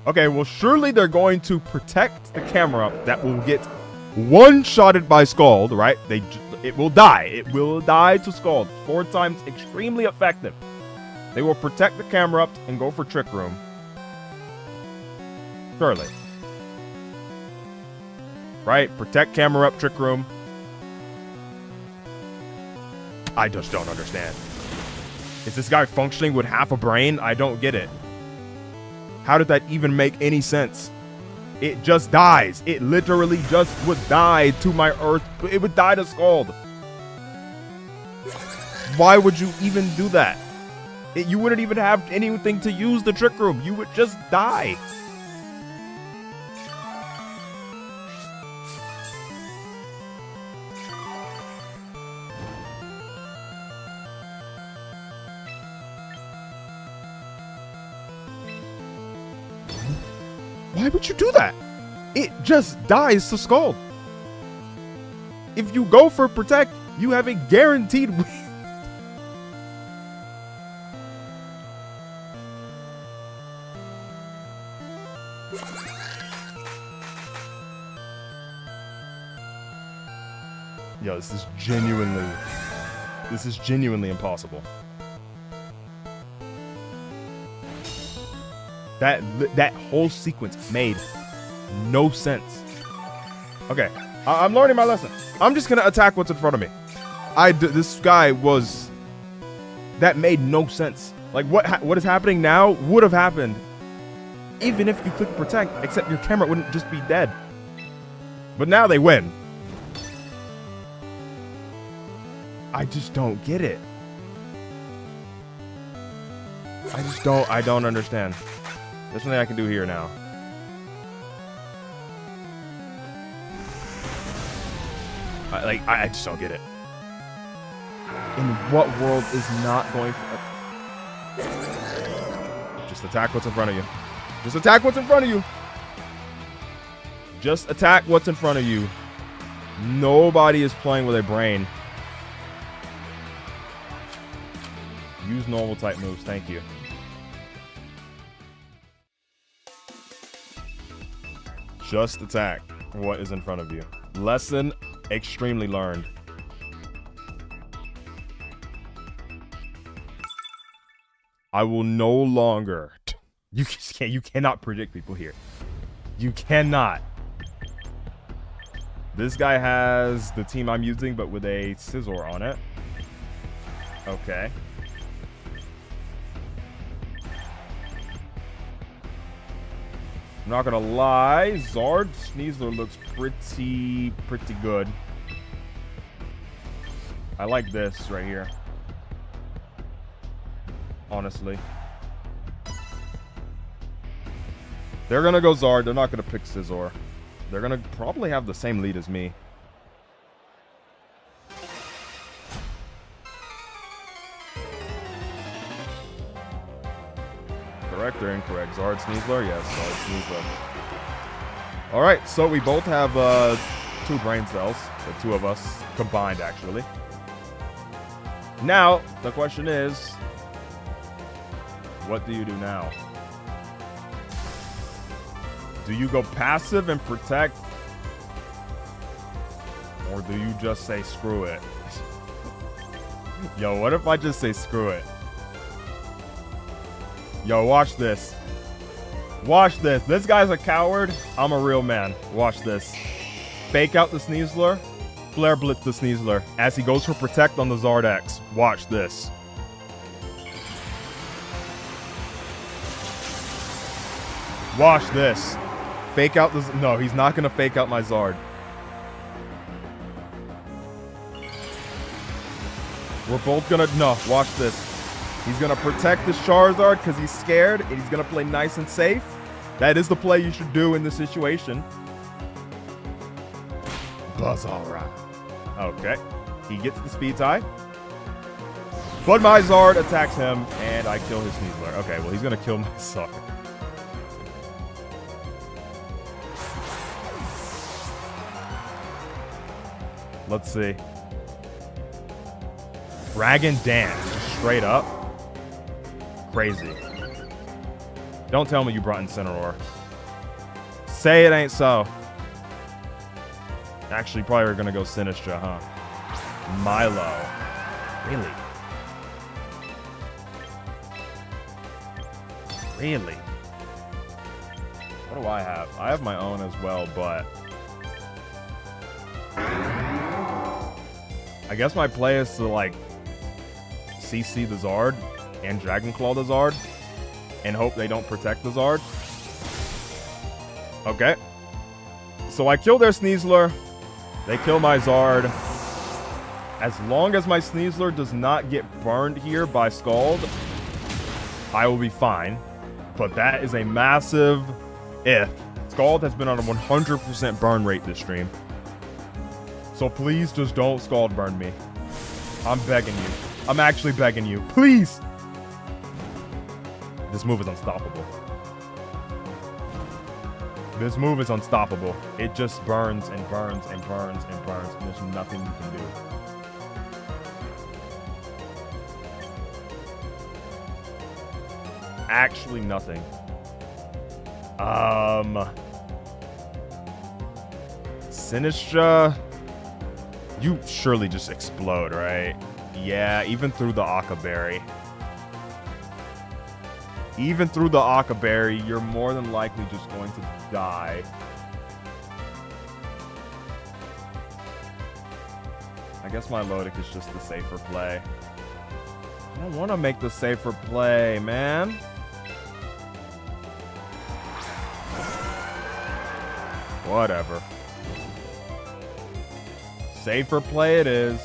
Okay, well, surely they're going to protect the camera that will get one-shotted by Scald, right? It will die. It will die to Scald. 4 times extremely effective. They will protect the camera up and go for Trick Room. Surely. Right? Protect camera up, Trick Room. I just don't understand. Is this guy functioning with half a brain? I don't get it. How did that even make any sense? It just dies. It literally just would die to my Earth. It would die to Scald. Why would you even do that? You wouldn't even have anything to use the Trick Room. You would just die. Why would you do that? It just dies to Scald. If you go for Protect, you have a guaranteed win. Yo, this is genuinely impossible. That whole sequence made no sense. Okay, I'm learning my lesson. I'm just gonna attack what's in front of me. This guy was... That made no sense. Like, what is happening now would have happened even if you click protect, except your camera wouldn't just be dead. But now they win. I just don't get it. I don't understand. There's something I can do here now. I just don't get it. In what world is not going for... Just attack what's in front of you. Just attack what's in front of you. Just attack what's in front of you. Nobody is playing with a brain. Use normal type moves. Thank you. Just attack what is in front of you. Lesson extremely learned. I will no longer... You cannot predict people here. You cannot. This guy has the team I'm using, but with a scissor on it. Okay. I'm not gonna lie, Zard Sneasler looks pretty good. I like this right here. Honestly. They're gonna go Zard, they're not gonna pick Scizor. They're gonna probably have the same lead as me. Correct or incorrect? Zard Sneasler? Yes, Zard Sneasler. Alright, so we both have 2 brain cells. The 2 of us combined, actually. Now, the question is, what do you do now? Do you go passive and protect? Or do you just say screw it? Yo, what if I just say screw it? Yo, watch this. Watch this. This guy's a coward. I'm a real man. Watch this. Fake out the Sneasler. Flare Blitz the Sneasler as he goes for protect on the Zardax. Watch this. Watch this. Fake out the... No, he's not going to fake out my Zard. We're both going to... No, watch this. He's going to protect this Charizard because he's scared, and he's going to play nice and safe. That is the play you should do in this situation. Buzz, all right. Okay. He gets the speed tie. But my Zard attacks him, and I kill his Sneasler. Okay, well, he's going to kill my Zard. Let's see. Dragon Dance, just straight up. Crazy. Don't tell me you brought Incineroar. Say it ain't so. Actually, probably we're gonna go Sinistra, huh? Milo. Really? Really? What do I have? I have my own as well, but... I guess my play is to, like, CC the Zard and Dragon Claw the Zard and hope they don't protect the Zard. Okay. So I kill their Sneasler. They kill my Zard. As long as my Sneasler does not get burned here by Scald, I will be fine. But that is a massive if. Scald has been on a 100% burn rate this stream. So please just don't Scald burn me. I'm begging you. I'm actually begging you. Please! This move is unstoppable. This move is unstoppable. It just burns and burns and burns and burns, and there's nothing you can do. Actually nothing. Sinistra... You surely just explode, right? Yeah, even through the Akka Berry. Even through the Akka Berry, you're more than likely just going to die. I I guess Milotic is just the safer play. I don't want to make the safer play, man. Whatever. Safer play it is.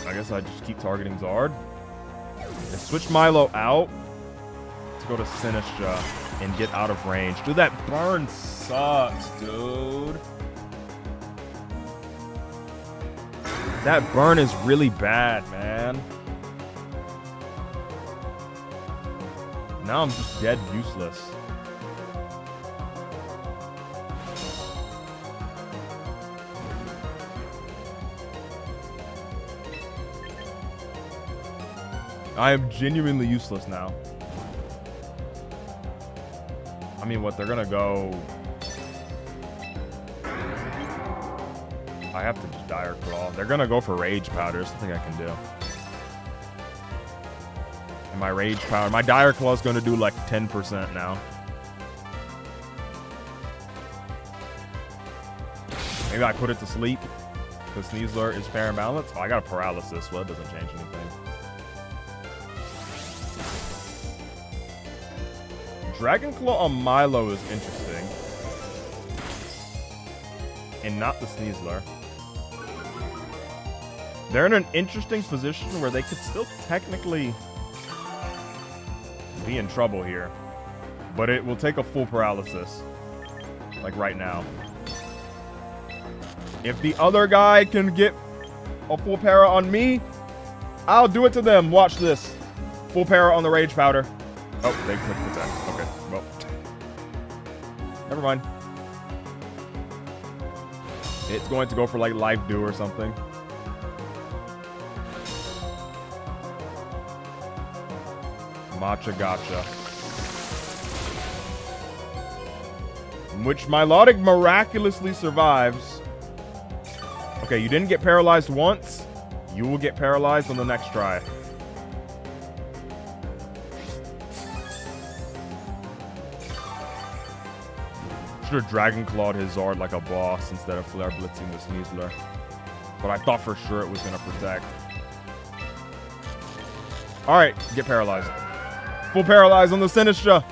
I guess I just keep targeting Zard. And switch Milo out to go to Sinistra and get out of range. Dude, that burn sucks, dude. That burn is really bad, man. Now I'm just dead useless. I am genuinely useless now. I mean, what, they're gonna go... I have to just Dire Claw. They're gonna go for Rage Powder. There's nothing I can do. And my Rage Powder... My Dire Claw is gonna do like 10% now. Maybe I put it to sleep. Because Sneasler is fair and balanced. Oh, I got a Paralysis. Well, it doesn't change anything. Dragon Claw on Milo is interesting. And not the Sneasler. They're in an interesting position where they could still technically be in trouble here. But it will take a full Paralysis. Like right now. If the other guy can get a full para on me, I'll do it to them. Watch this. Full para on the Rage Powder. Oh, they clicked protect. Okay, well. Never mind. It's going to go for like Life Dew or something. Matcha Gotcha. Which Milotic miraculously survives. Okay, you didn't get paralyzed once. You will get paralyzed on the next try. Should have Dragon Clawed his Zard like a boss instead of Flare Blitzing the Sneasler. But I thought for sure it was going to protect. Alright, get paralyzed. Full paralyze on the Sinistra.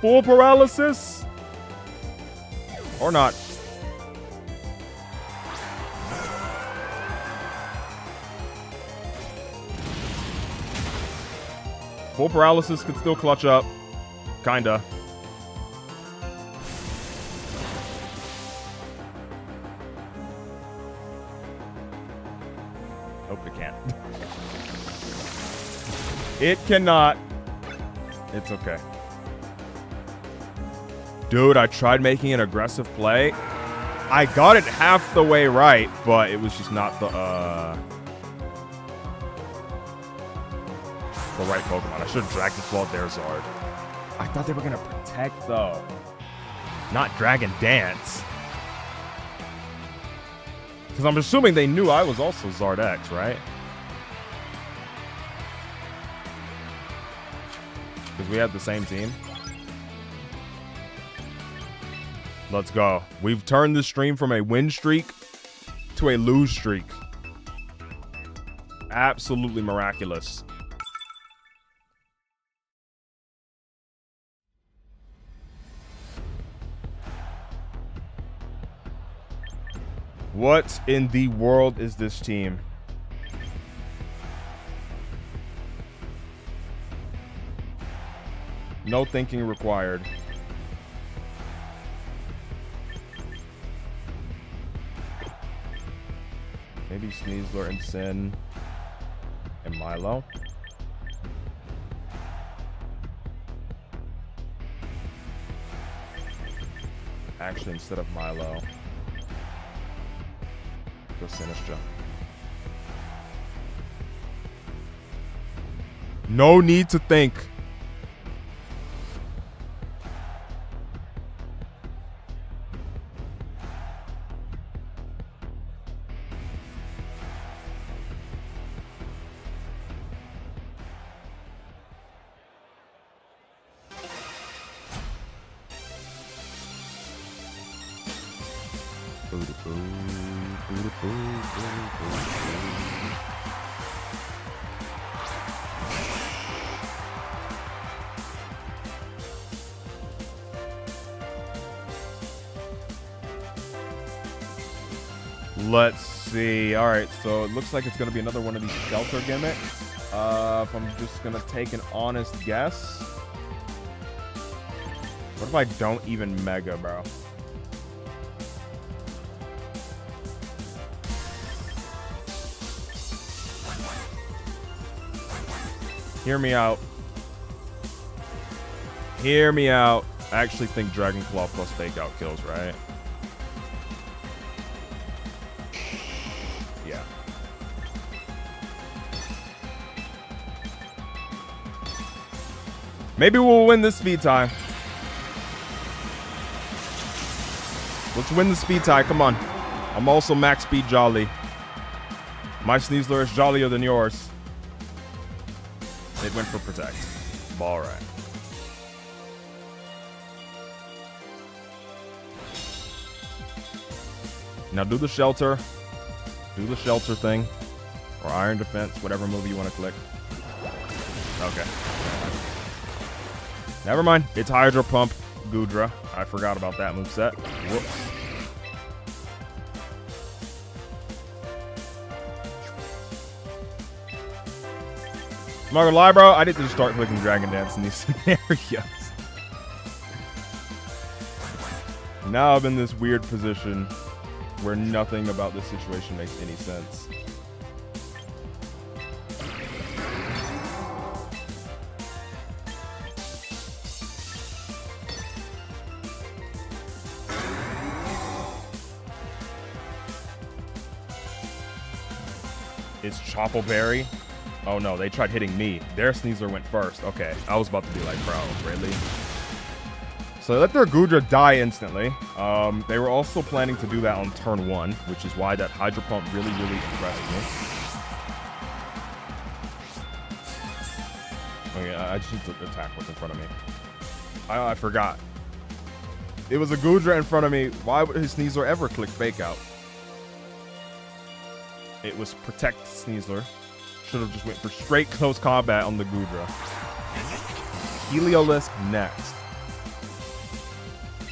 Full paralysis. Or not. Full paralysis could still clutch up. Kinda. Nope, it can't. It cannot. It's okay. Dude, I tried making an aggressive play. I got it half the way right, but it was just not the right Pokemon. I should have Dragon Clawed their Zard. I thought they were going to protect, though. Not Dragon Dance. Because I'm assuming they knew I was also Zard X, right? Because we had the same team. Let's go. We've turned this stream from a win streak to a lose streak. Absolutely miraculous. What in the world is this team? No thinking required. Maybe Sneasler and Sin and Milo. Actually, instead of Milo, go Sinistra. No need to think. Let's see. All right, so it looks like it's going to be another one of these shelter gimmicks. If I'm just going to take an honest guess. What if I don't even mega, bro? Hear me out. Hear me out. I actually think Dragon Claw plus fake out kills, right? Yeah. Maybe we'll win this speed tie. Let's win the speed tie. Come on. I'm also max speed jolly. My Sneasler is jollier than yours. It went for protect. All right. Now do the shelter. Do the shelter thing. Or iron defense, whatever move you want to click. Okay. Never mind. It's Hydro Pump Goodra. I forgot about that moveset. Whoops. I'm not gonna lie, bro. I need to just start clicking Dragon Dance in these scenarios. Now I'm in this weird position where nothing about this situation makes any sense. It's Choppleberry. Oh no, they tried hitting me. Their Sneasler went first. Okay, I was about to be like, bro, really? So they let their Goodra die instantly. They were also planning to do that on turn 1, which is why that Hydro Pump really, really impressed me. Okay, I just need to attack what's in front of me. I forgot. It was a Goodra in front of me. Why would his Sneasler ever click Fake Out? It was Protect Sneasler. Should have just went for straight close combat on the Goodra. Heliolisk next.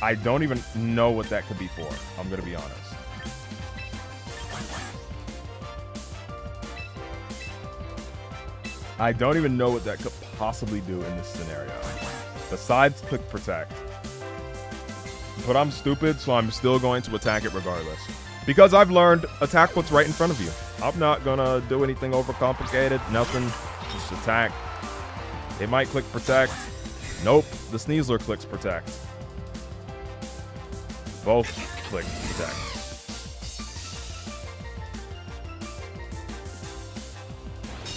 I don't even know what that could be for. I'm going to be honest. I don't even know what that could possibly do in this scenario. Besides click Protect. But I'm stupid, so I'm still going to attack it regardless. Because I've learned, attack what's right in front of you. I'm not going to do anything overcomplicated. Nothing. Just attack. They might click Protect. Nope. The Sneasler clicks Protect. Both click Protect.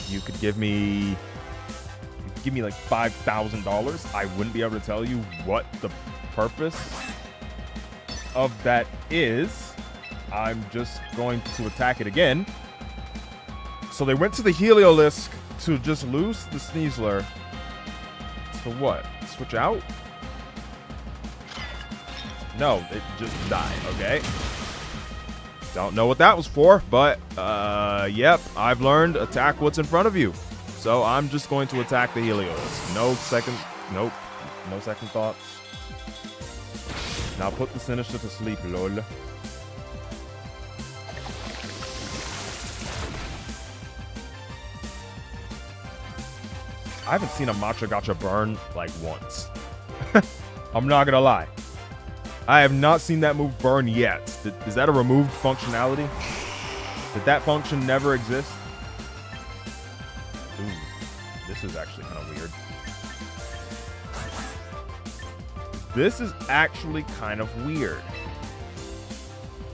You could give me like $5,000. I wouldn't be able to tell you what the purpose of that is. I'm just going to attack it again. So they went to the Heliolisk to just lose the Sneasler. To what? Switch out? No, it just died, okay? Don't know what that was for, but, yep, I've learned attack what's in front of you. So I'm just going to attack the Heliolisk. No second thoughts. Now put the Sinister to sleep, lol. I haven't seen a Matcha Gotcha burn like once. I'm not gonna lie. I have not seen that move burn yet. Is that a removed functionality? Did that function never exist? Ooh, this is actually kind of weird. This is actually kind of weird.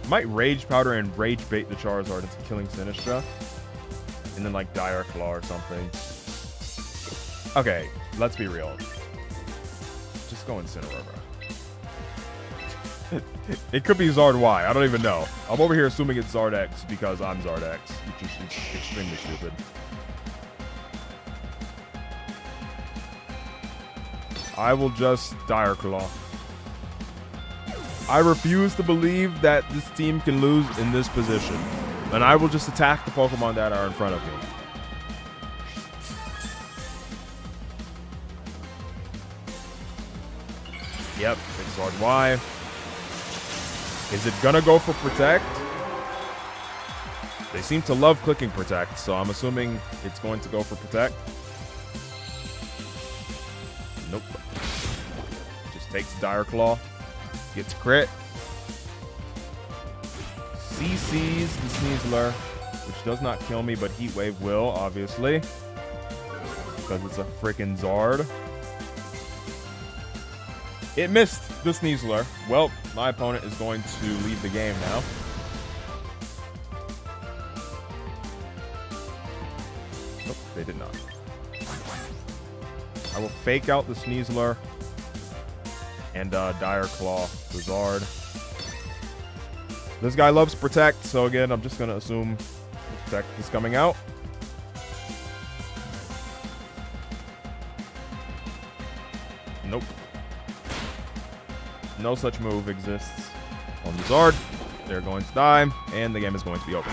Might Rage Powder and Rage Bait the Charizard into killing Sinistra. And then like Dire Claw or something. Okay, let's be real. Just go Incineroar, bro. It could be Zard Y. I don't even know. I'm over here assuming it's Zard X because I'm Zard X, which is extremely stupid. I will just Dire Claw. I refuse to believe that this team can lose in this position. And I will just attack the Pokemon that are in front of me. Yep, Exard Y. Is it gonna go for Protect? They seem to love clicking Protect, so I'm assuming it's going to go for Protect. Nope. Just takes Dire Claw. Gets crit. CC's the Sneasler, which does not kill me, but Heat Wave will, obviously. Because it's a freaking Zard. It missed the Sneasler. Well, my opponent is going to leave the game now. Nope, they did not. I will fake out the Sneasler and Dire Claw the Zard. This guy loves Protect, so again, I'm just going to assume Protect is coming out. Nope. No such move exists on the Zard. They're going to die, and the game is going to be over.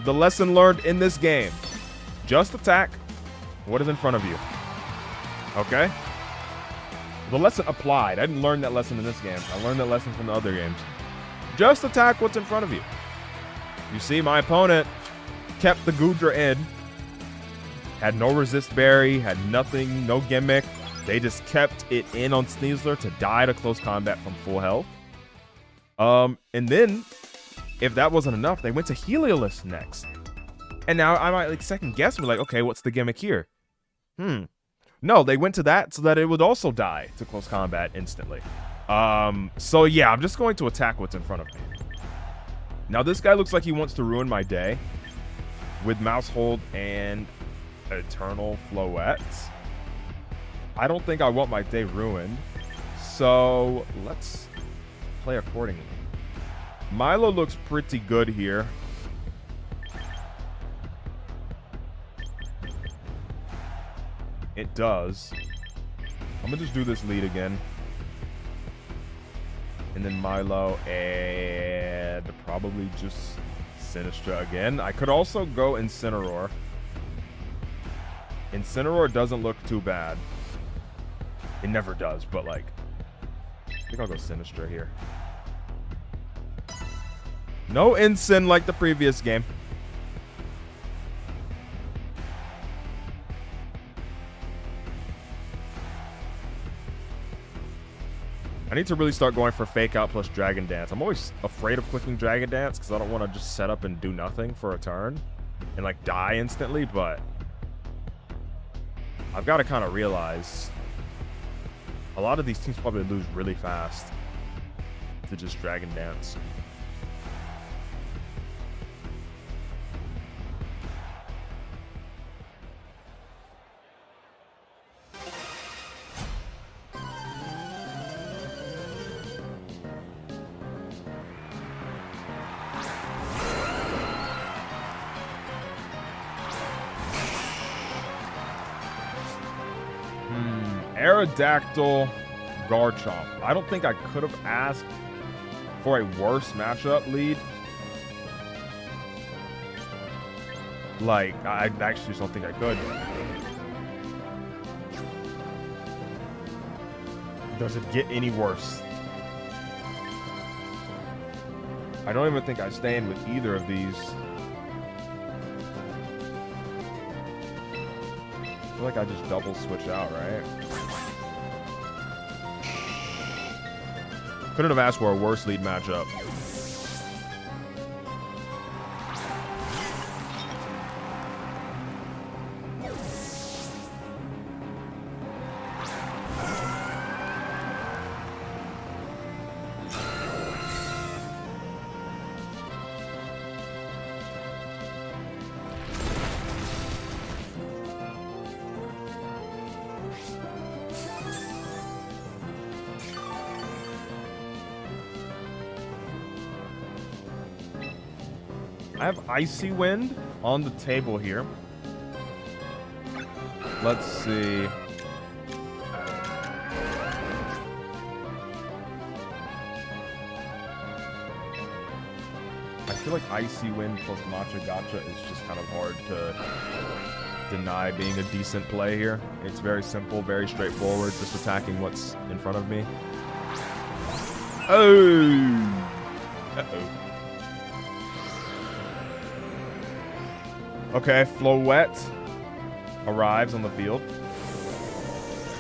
The lesson learned in this game: just attack what is in front of you. Okay? The lesson applied. I didn't learn that lesson in this game. I learned that lesson from the other games. Just attack what's in front of you. You see, my opponent kept the Goodra in. Had no resist berry, had nothing, no gimmick. They just kept it in on Sneasler to die to close combat from full health. And then, if that wasn't enough, they went to Heliolisk next. And now I might like second guess and be like, okay, what's the gimmick here? No, they went to that so that it would also die to close combat instantly. So yeah, I'm just going to attack what's in front of me. Now this guy looks like he wants to ruin my day with Mouse Hold and Eternal Floette. I don't think I want my day ruined, so let's play accordingly. Milo looks pretty good here. It does. I'm gonna just do this lead again. And then Milo and probably just Sinistra again. I could also go Incineroar. Incineroar doesn't look too bad. It never does, but like, I think I'll go Sinistra here. No Incin like the previous game. I need to really start going for Fake Out plus Dragon Dance. I'm always afraid of clicking Dragon Dance because I don't want to just set up and do nothing for a turn and like die instantly, but I've got to kind of realize a lot of these teams probably lose really fast to just Dragon Dance. Aerodactyl, Garchomp. I don't think I could have asked for a worse matchup lead. Like, I actually just don't think I could. Does it get any worse? I don't even think I stand with either of these. I feel like I just double switch out, right? Couldn't have asked for a worse lead matchup. I have Icy Wind on the table here. Let's see. I feel like Icy Wind plus Matcha Gotcha is just kind of hard to deny being a decent play here. It's very simple, very straightforward, just attacking what's in front of me. Oh! Uh-oh. Okay, Floette arrives on the field.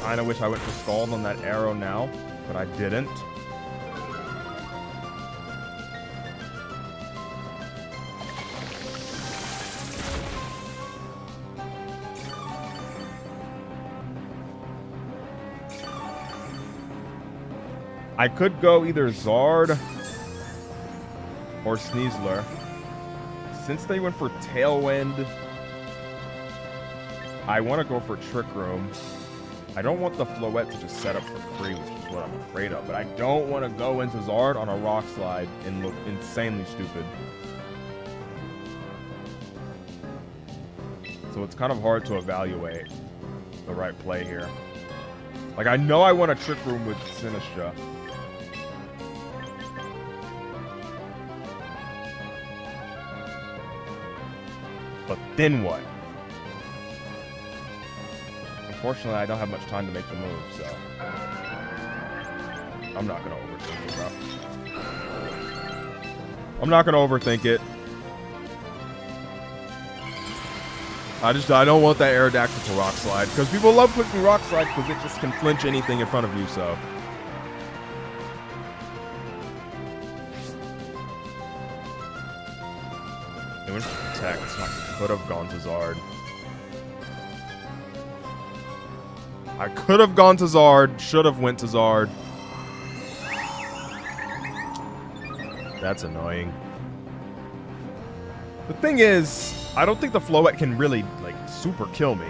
Kinda wish I went for Scald on that arrow now, but I didn't. I could go either Zard or Sneasler. Since they went for Tailwind, I want to go for Trick Room. I don't want the Floette to just set up for free, which is what I'm afraid of. But I don't want to go into Zard on a Rock Slide and look insanely stupid. So it's kind of hard to evaluate the right play here. Like, I know I want a Trick Room with Sinistra. But then what? Unfortunately, I don't have much time to make the move, so I'm not gonna overthink it, bro. I'm not gonna overthink it. I don't want that Aerodactyl to Rock Slide, because people love clicking Rock Slide because it just can flinch anything in front of you, so. It was Protect, so I could have gone to Zard. I could have gone to Zard, should have went to Zard. That's annoying. The thing is, I don't think the Floette can really, like, super kill me.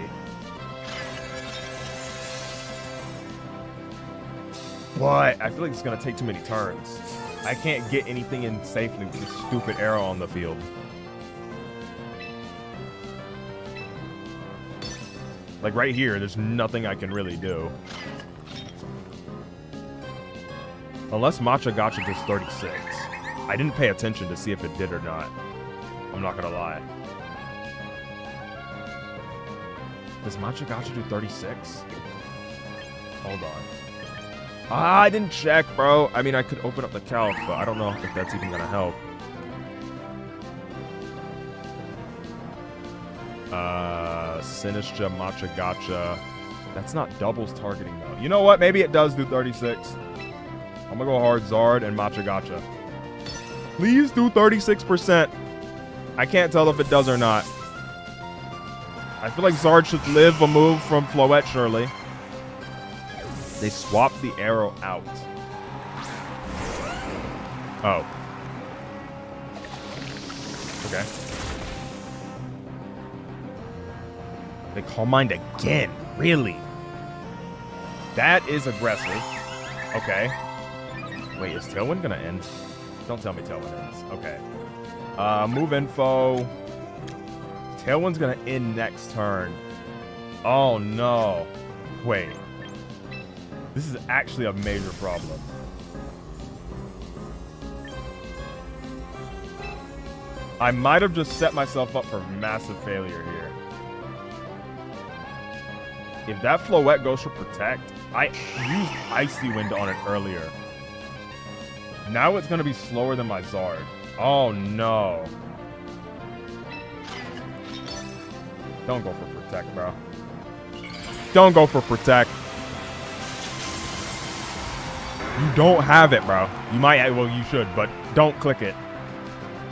But I feel like it's going to take too many turns. I can't get anything in safely with this stupid arrow on the field. Like, right here, there's nothing I can really do. Unless Matcha Gotcha gets 36. I didn't pay attention to see if it did or not. I'm not gonna lie. Does Matcha Gotcha do 36? Hold on. Ah, I didn't check, bro. I mean, I could open up the calc, but I don't know if that's even gonna help. Sinistra, Matcha Gotcha. That's not doubles targeting, though. You know what? Maybe it does do 36. I'm gonna go hard Zard and Matcha Gotcha. Please do 36%. I can't tell if it does or not. I feel like Zard should live a move from Floette, surely. They swapped the arrow out. Oh. Okay. They Calm Mind again. Really? That is aggressive. Okay. Wait, is Tailwind gonna end? Don't tell me Tailwind ends. Okay. Move info. Tailwind's gonna end next turn. Oh no. Wait. This is actually a major problem. I might have just set myself up for massive failure here. If that Floette goes for Protect, I used Icy Wind on it earlier. Now it's going to be slower than my Zard. Oh, no. Don't go for Protect, bro. Don't go for Protect. You don't have it, bro. You might, well, you should, but don't click it.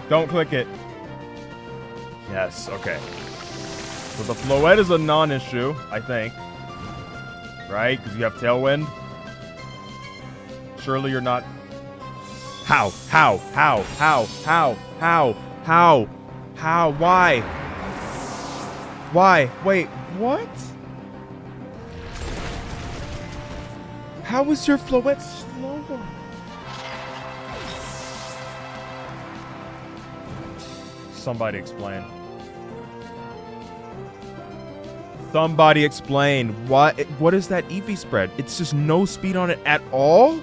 Don't click it. Yes, okay. So the Floette is a non-issue, I think. Right? Because you have Tailwind. Surely you're not... How? How? How? How? How? How? How? How? Why? Why? Wait, what? How is your Floette slower? Somebody explain. Somebody explain what is that Eevee spread? It's just no speed on it at all?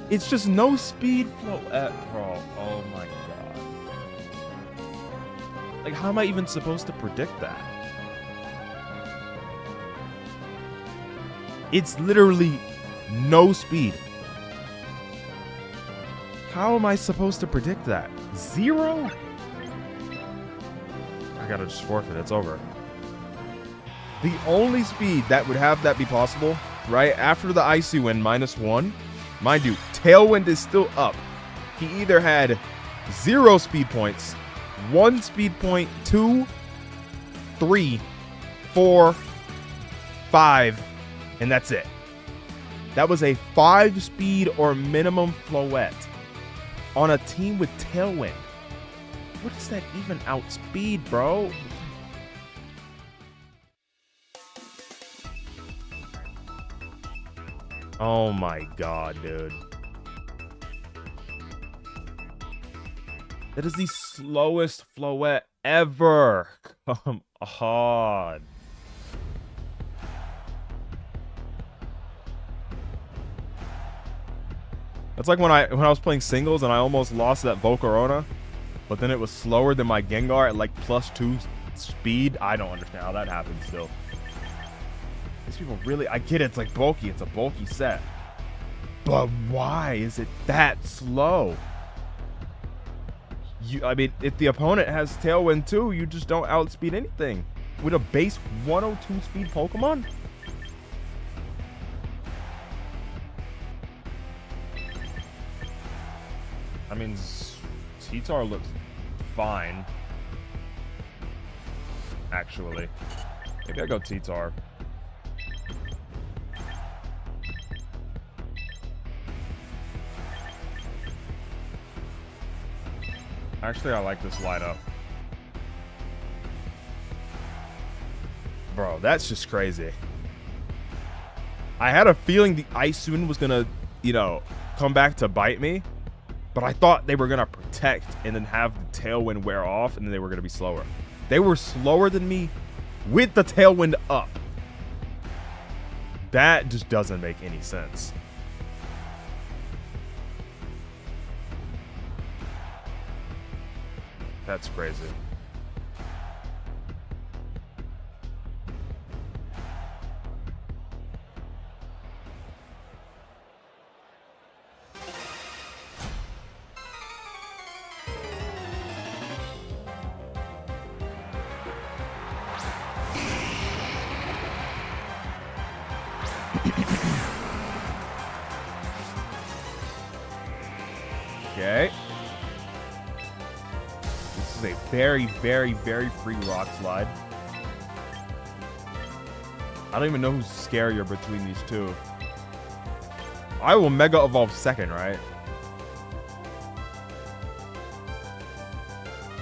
It's just no speed flow at bro. Oh my god. Like, how am I even supposed to predict that? It's literally no speed. How am I supposed to predict that? 0? I gotta just forfeit. It's over. The only speed that would have that be possible, right after the Icy Wind -1, mind you, Tailwind is still up. He either had 0 speed points, 1 speed point, 2, 3, 4, 5, and that's it. That was a 5 speed or minimum Floette on a team with Tailwind. What does that even outspeed, bro? Oh my god, dude. That is the slowest Floette ever. Come on. That's like when I was playing singles and I almost lost that Volcarona, but then it was slower than my Gengar at like +2 speed. I don't understand how that happened still. These people really, I get it, it's like bulky, it's a bulky set. But why is it that slow? I mean, if the opponent has Tailwind too, you just don't outspeed anything. With a base 102 speed Pokemon? I mean, T-Tar looks fine. Actually. Maybe I go T-Tar. Actually, I like this lineup. Bro, that's just crazy. I had a feeling the Ice Wind was gonna, you know, come back to bite me. But I thought they were gonna protect and then have the Tailwind wear off and then they were gonna be slower. They were slower than me with the Tailwind up. That just doesn't make any sense. That's crazy. Okay. This is a very, very, very free rock slide. I don't even know who's scarier between these two. I will Mega Evolve second, right?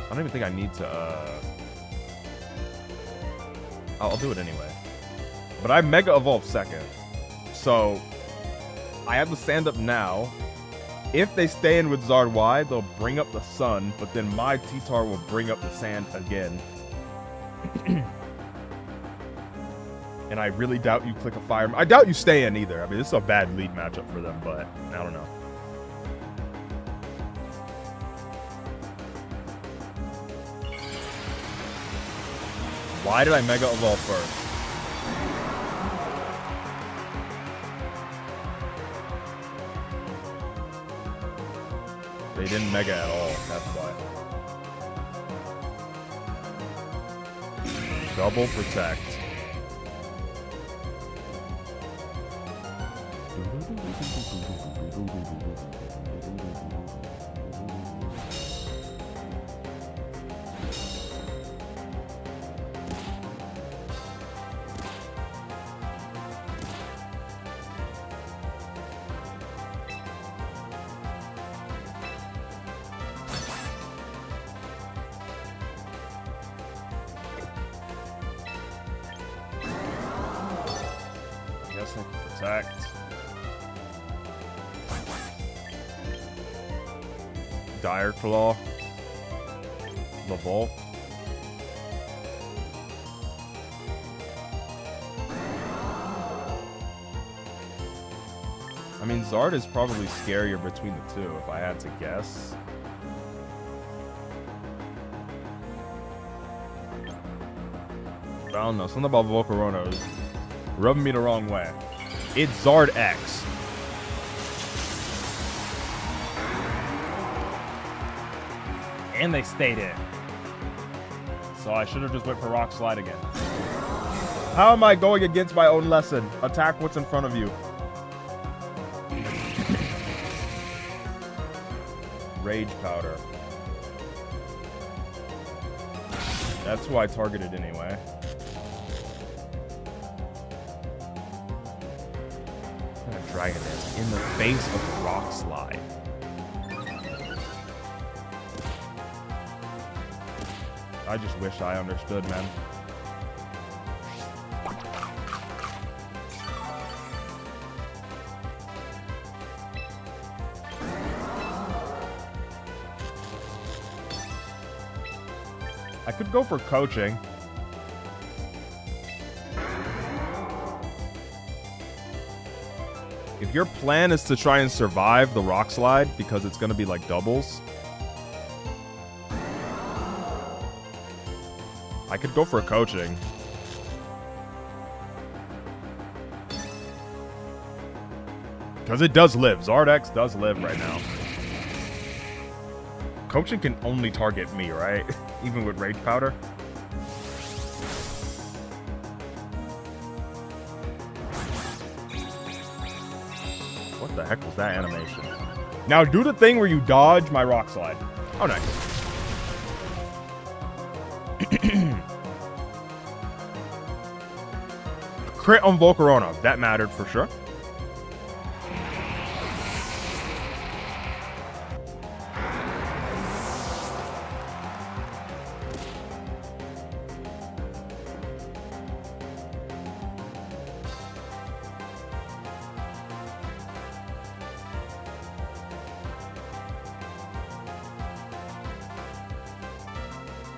I don't even think I need to, I'll do it anyway. But I Mega Evolve second. So, I have to stand up now. If they stay in with Zard Y, they'll bring up the sun, but then my T-Tar will bring up the sand again. And I really doubt you click a fire. I doubt you stay in either. I mean, this is a bad lead matchup for them, but I don't know. Why did I Mega Evolve first? They didn't Mega at all, that's why. Double Protect. Guess I can protect. Dire Claw. The Volk. I mean, Zard is probably scarier between the two, if I had to guess. I don't know. Something about Volcarona is rubbing me the wrong way. It's Zard X. And they stayed in. So I should have just went for Rock Slide again. How am I going against my own lesson? Attack what's in front of you. Rage Powder. That's who I targeted anyway. I'm gonna Dragon Dance in the face of Rock Slide. I just wish I understood, man. I could go for coaching. If your plan is to try and survive the Rock Slide, because it's going to be like doubles, I could go for coaching. Because it does live. Zardex does live right now. Coaching can only target me, right? Even with Rage Powder. What the heck was that animation? Now do the thing where you dodge my Rock Slide. Oh, nice. Crit on Volcarona. That mattered for sure.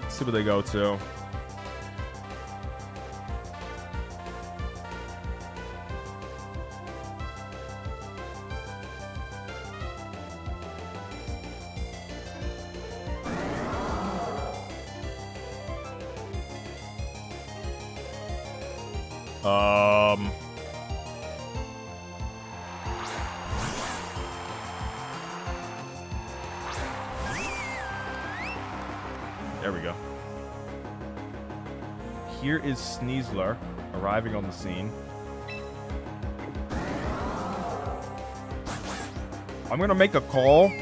Let's see what they go to. There we go. Here is Sneasler arriving on the scene. I'm going to make a call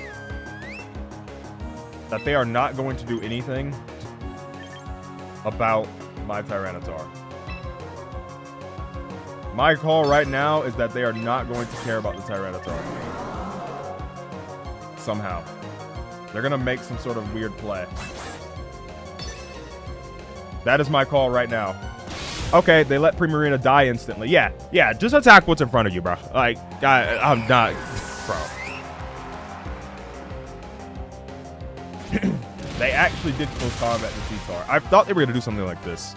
that they are not going to do anything about my Tyranitar. My call right now is that they are not going to care about the Tyranitar. Somehow. They're going to make some sort of weird play. That is my call right now. Okay, they let Primarina die instantly. Yeah, just attack what's in front of you, bro. Like, I'm not... Bro. They actually did close combat to T-Tar. I thought they were going to do something like this.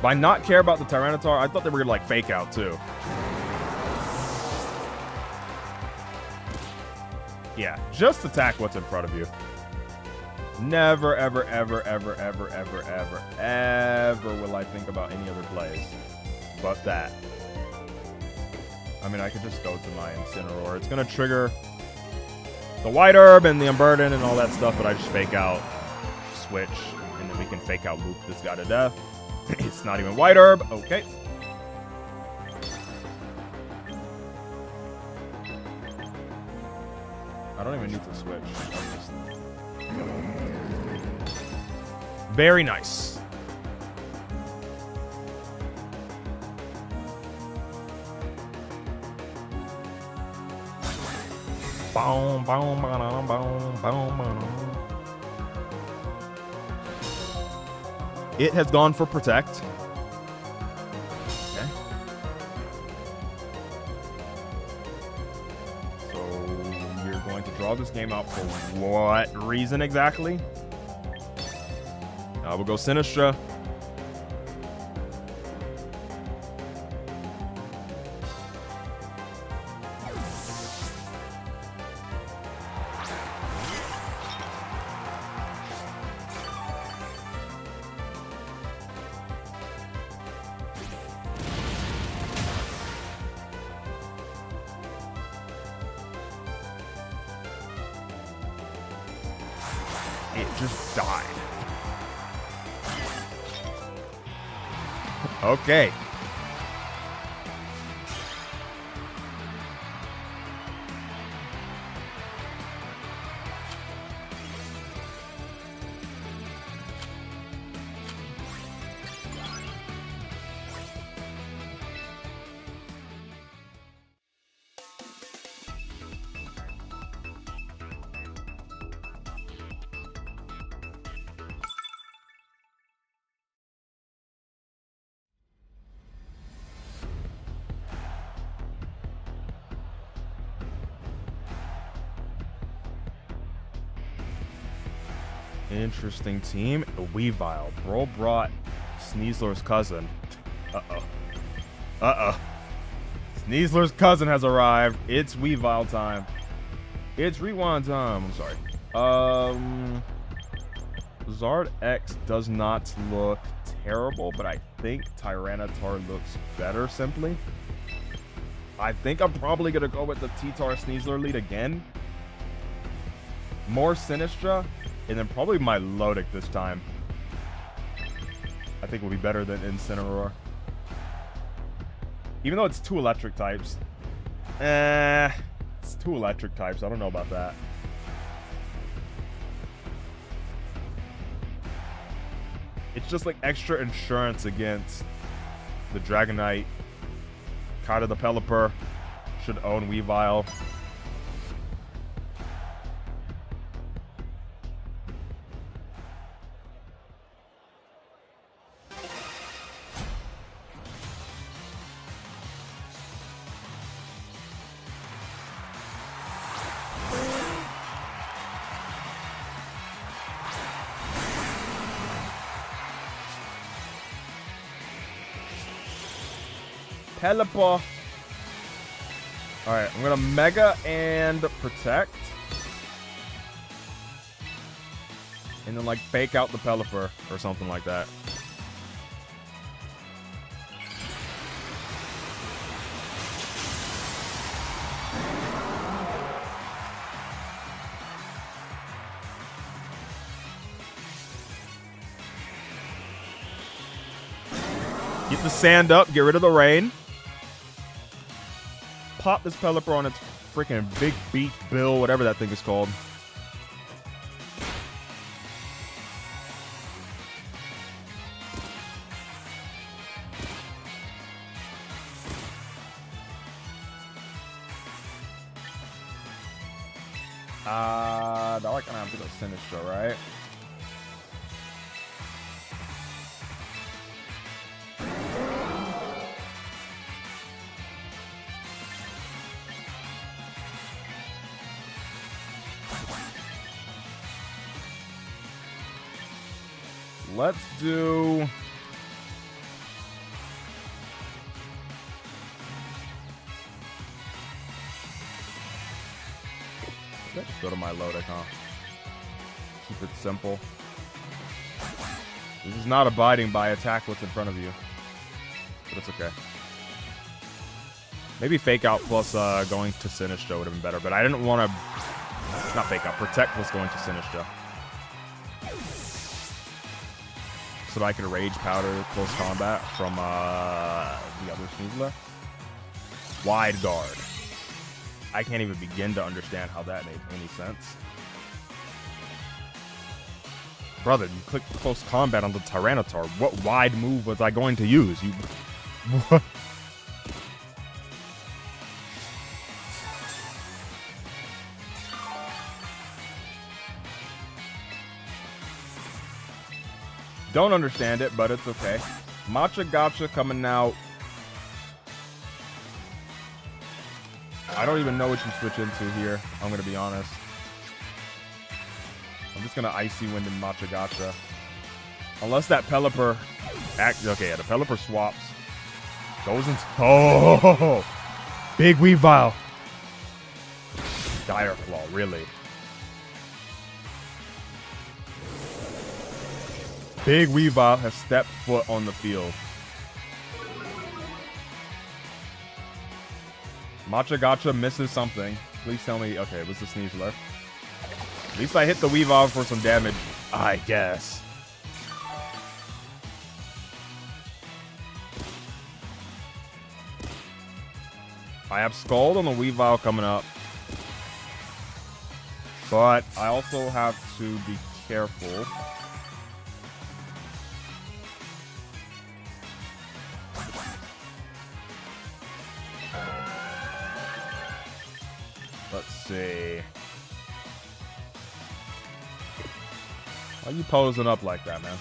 By not care about the Tyranitar, I thought they were going to, like, fake out, too. Yeah, just attack what's in front of you. Never, ever, ever, ever, ever, ever, ever, ever will I think about any other plays but that. I mean, I could just go to my Incineroar. It's going to trigger the White Herb and the Unburden and all that stuff, but I just fake out, switch, and then we can fake out loop this guy to death. It's not even White Herb. Okay. I don't even need to switch. Very nice. Boom, boom, boom, boom, boom. It has gone for Protect. Okay. So you're going to draw this game out for what reason exactly? We'll go Sinistra. It just died. Okay. Interesting team. Weavile. Bro brought Sneasler's cousin. Uh-oh. Uh-oh. Sneasler's cousin has arrived. It's Weavile time. It's rewind time. I'm sorry. Zard X does not look terrible, but I think Tyranitar looks better simply. I think I'm probably going to go with the T-Tar Sneasler lead again. More Sinistra. And then probably Milotic this time. I think will be better than Incineroar. Even though it's 2 electric types. It's 2 electric types. I don't know about that. It's just like extra insurance against the Dragonite. Kaita the Pelipper should own Weavile. Pelipper. Alright, I'm gonna Mega and Protect. And then, like, fake out the Pelipper or something like that. Get the sand up, get rid of the rain. Pop this Pelipper on its freaking big beak bill, whatever that thing is called. Now I kind of have to go Sinistra, right? Let's do... Let's go to Milotic, huh? Keep it simple. This is not abiding by attack what's in front of you. But it's okay. Maybe Fake Out plus going to Sinistra would have been better, but I didn't want to... Not Fake Out. Protect plus going to Sinistra. So that I could Rage Powder close combat from the other Sneasler. Wide Guard. I can't even begin to understand how that made any sense. Brother, you clicked close combat on the Tyranitar. What wide move was I going to use? You... What? Don't understand it, but it's okay. Matcha Gotcha coming out. I don't even know what you switch into here. I'm going to be honest. I'm just going to Icy Wind and Matcha Gotcha. Unless that Pelipper... Okay, yeah, the Pelipper swaps. Goes into... Oh! Big Weavile. Dire Claw, really. Big Weavile has stepped foot on the field. Matcha Gotcha misses something. Please tell me... Okay, it was the Sneasler. At least I hit the Weavile for some damage, I guess. I have Scald on the Weavile coming up. But I also have to be careful. Let's see. Why are you posing up like that, man?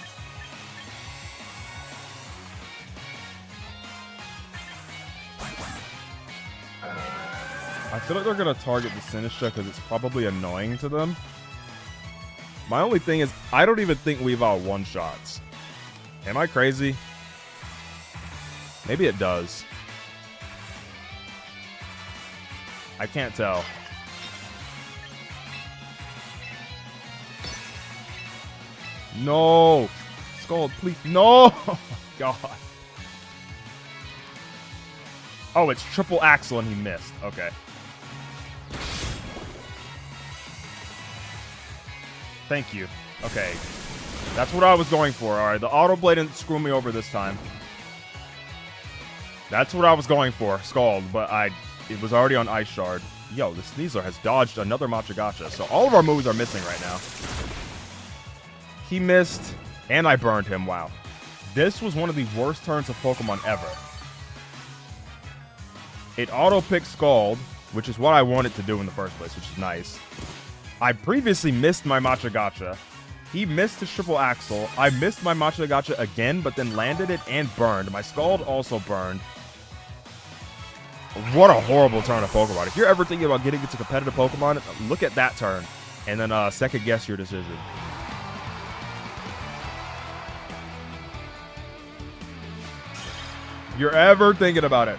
I feel like they're going to target the Sinistra because it's probably annoying to them. My only thing is, I don't even think Weavile one-shots. Am I crazy? Maybe it does. I can't tell. No! Scald, please. No! Oh, my God. Oh, it's triple Axle and he missed. Okay. Thank you. Okay. That's what I was going for. All right, the Auto Blade didn't screw me over this time. That's what I was going for. Scald, but it was already on Ice Shard. Yo, the Sneasler has dodged another Matcha Gotcha. So all of our moves are missing right now. He missed, and I burned him. Wow. This was one of the worst turns of Pokemon ever. It auto-picked Scald, which is what I wanted to do in the first place, which is nice. I previously missed my Matcha Gotcha. He missed his triple Axle. I missed my Matcha Gotcha again, but then landed it and burned. My Scald also burned. What a horrible turn of Pokemon. If you're ever thinking about getting into competitive Pokemon, look at that turn. And then second guess your decision. If you're ever thinking about it,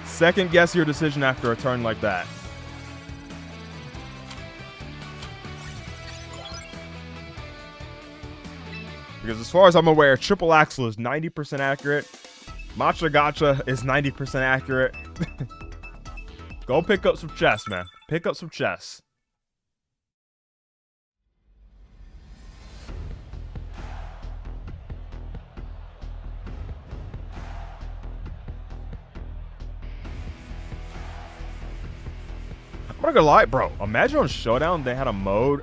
second guess your decision after a turn like that. Because as far as I'm aware, triple Axle is 90% accurate. Matcha Gotcha is 90% accurate. Go pick up some chess, man. Pick up some chess. I'm not gonna lie, bro. Imagine on Showdown they had a mode.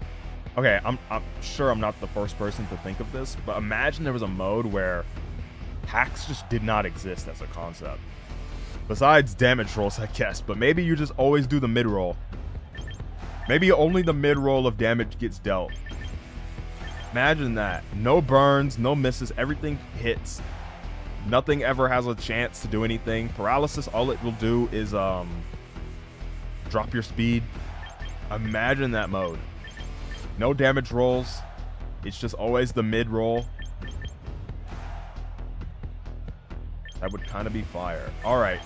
Okay, I'm sure I'm not the first person to think of this, but imagine there was a mode where hacks just did not exist as a concept. Besides damage rolls, I guess, but maybe you just always do the mid-roll. Maybe only the mid-roll of damage gets dealt. Imagine that. No burns, no misses, everything hits. Nothing ever has a chance to do anything. Paralysis, all it will do is drop your speed. Imagine that mode. No damage rolls. It's just always the mid-roll. That would kind of be fire. All right.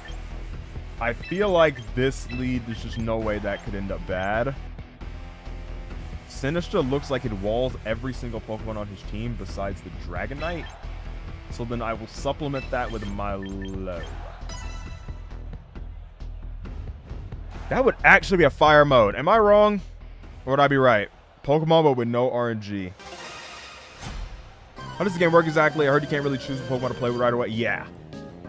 I feel like this lead, there's just no way that could end up bad. Sinistra looks like it walls every single Pokemon on his team besides the Dragonite. So then I will supplement that with Milo. That would actually be a fire mode. Am I wrong? Or would I be right? Pokemon, but with no RNG. How does the game work exactly? I heard you can't really choose a Pokemon to play with right away. Yeah.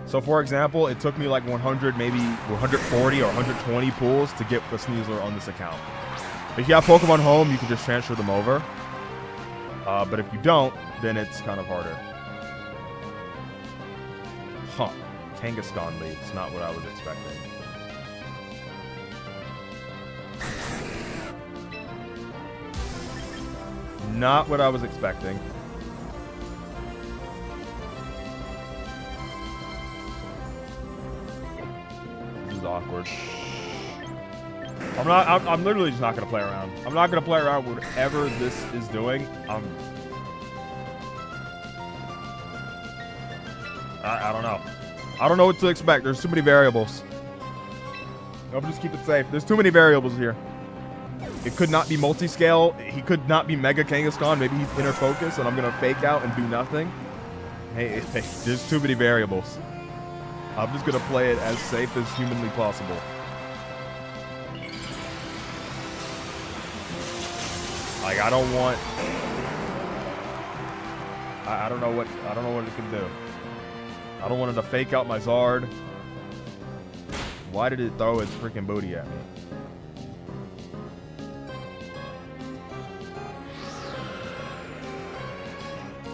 So, for example, it took me like 100, maybe 140 or 120 pulls to get the Sneasler on this account. If you have Pokemon Home, you can just transfer them over. But if you don't, then it's kind of harder. Huh. Kangaskhan leads. Not what I was expecting. Not what I was expecting. This is awkward. I'm literally just not gonna play around. I'm not gonna play around with whatever this is doing. I don't know. I don't know what to expect. There's too many variables. I'll just keep it safe. There's too many variables here. It could not be multi-scale. He could not be Mega Kangaskhan. Maybe he's inner focus, and I'm going to fake out and do nothing. Hey, there's too many variables. I'm just going to play it as safe as humanly possible. Like, I don't want... I don't know what it can do. I don't want it to fake out my Zard. Why did it throw its freaking booty at me?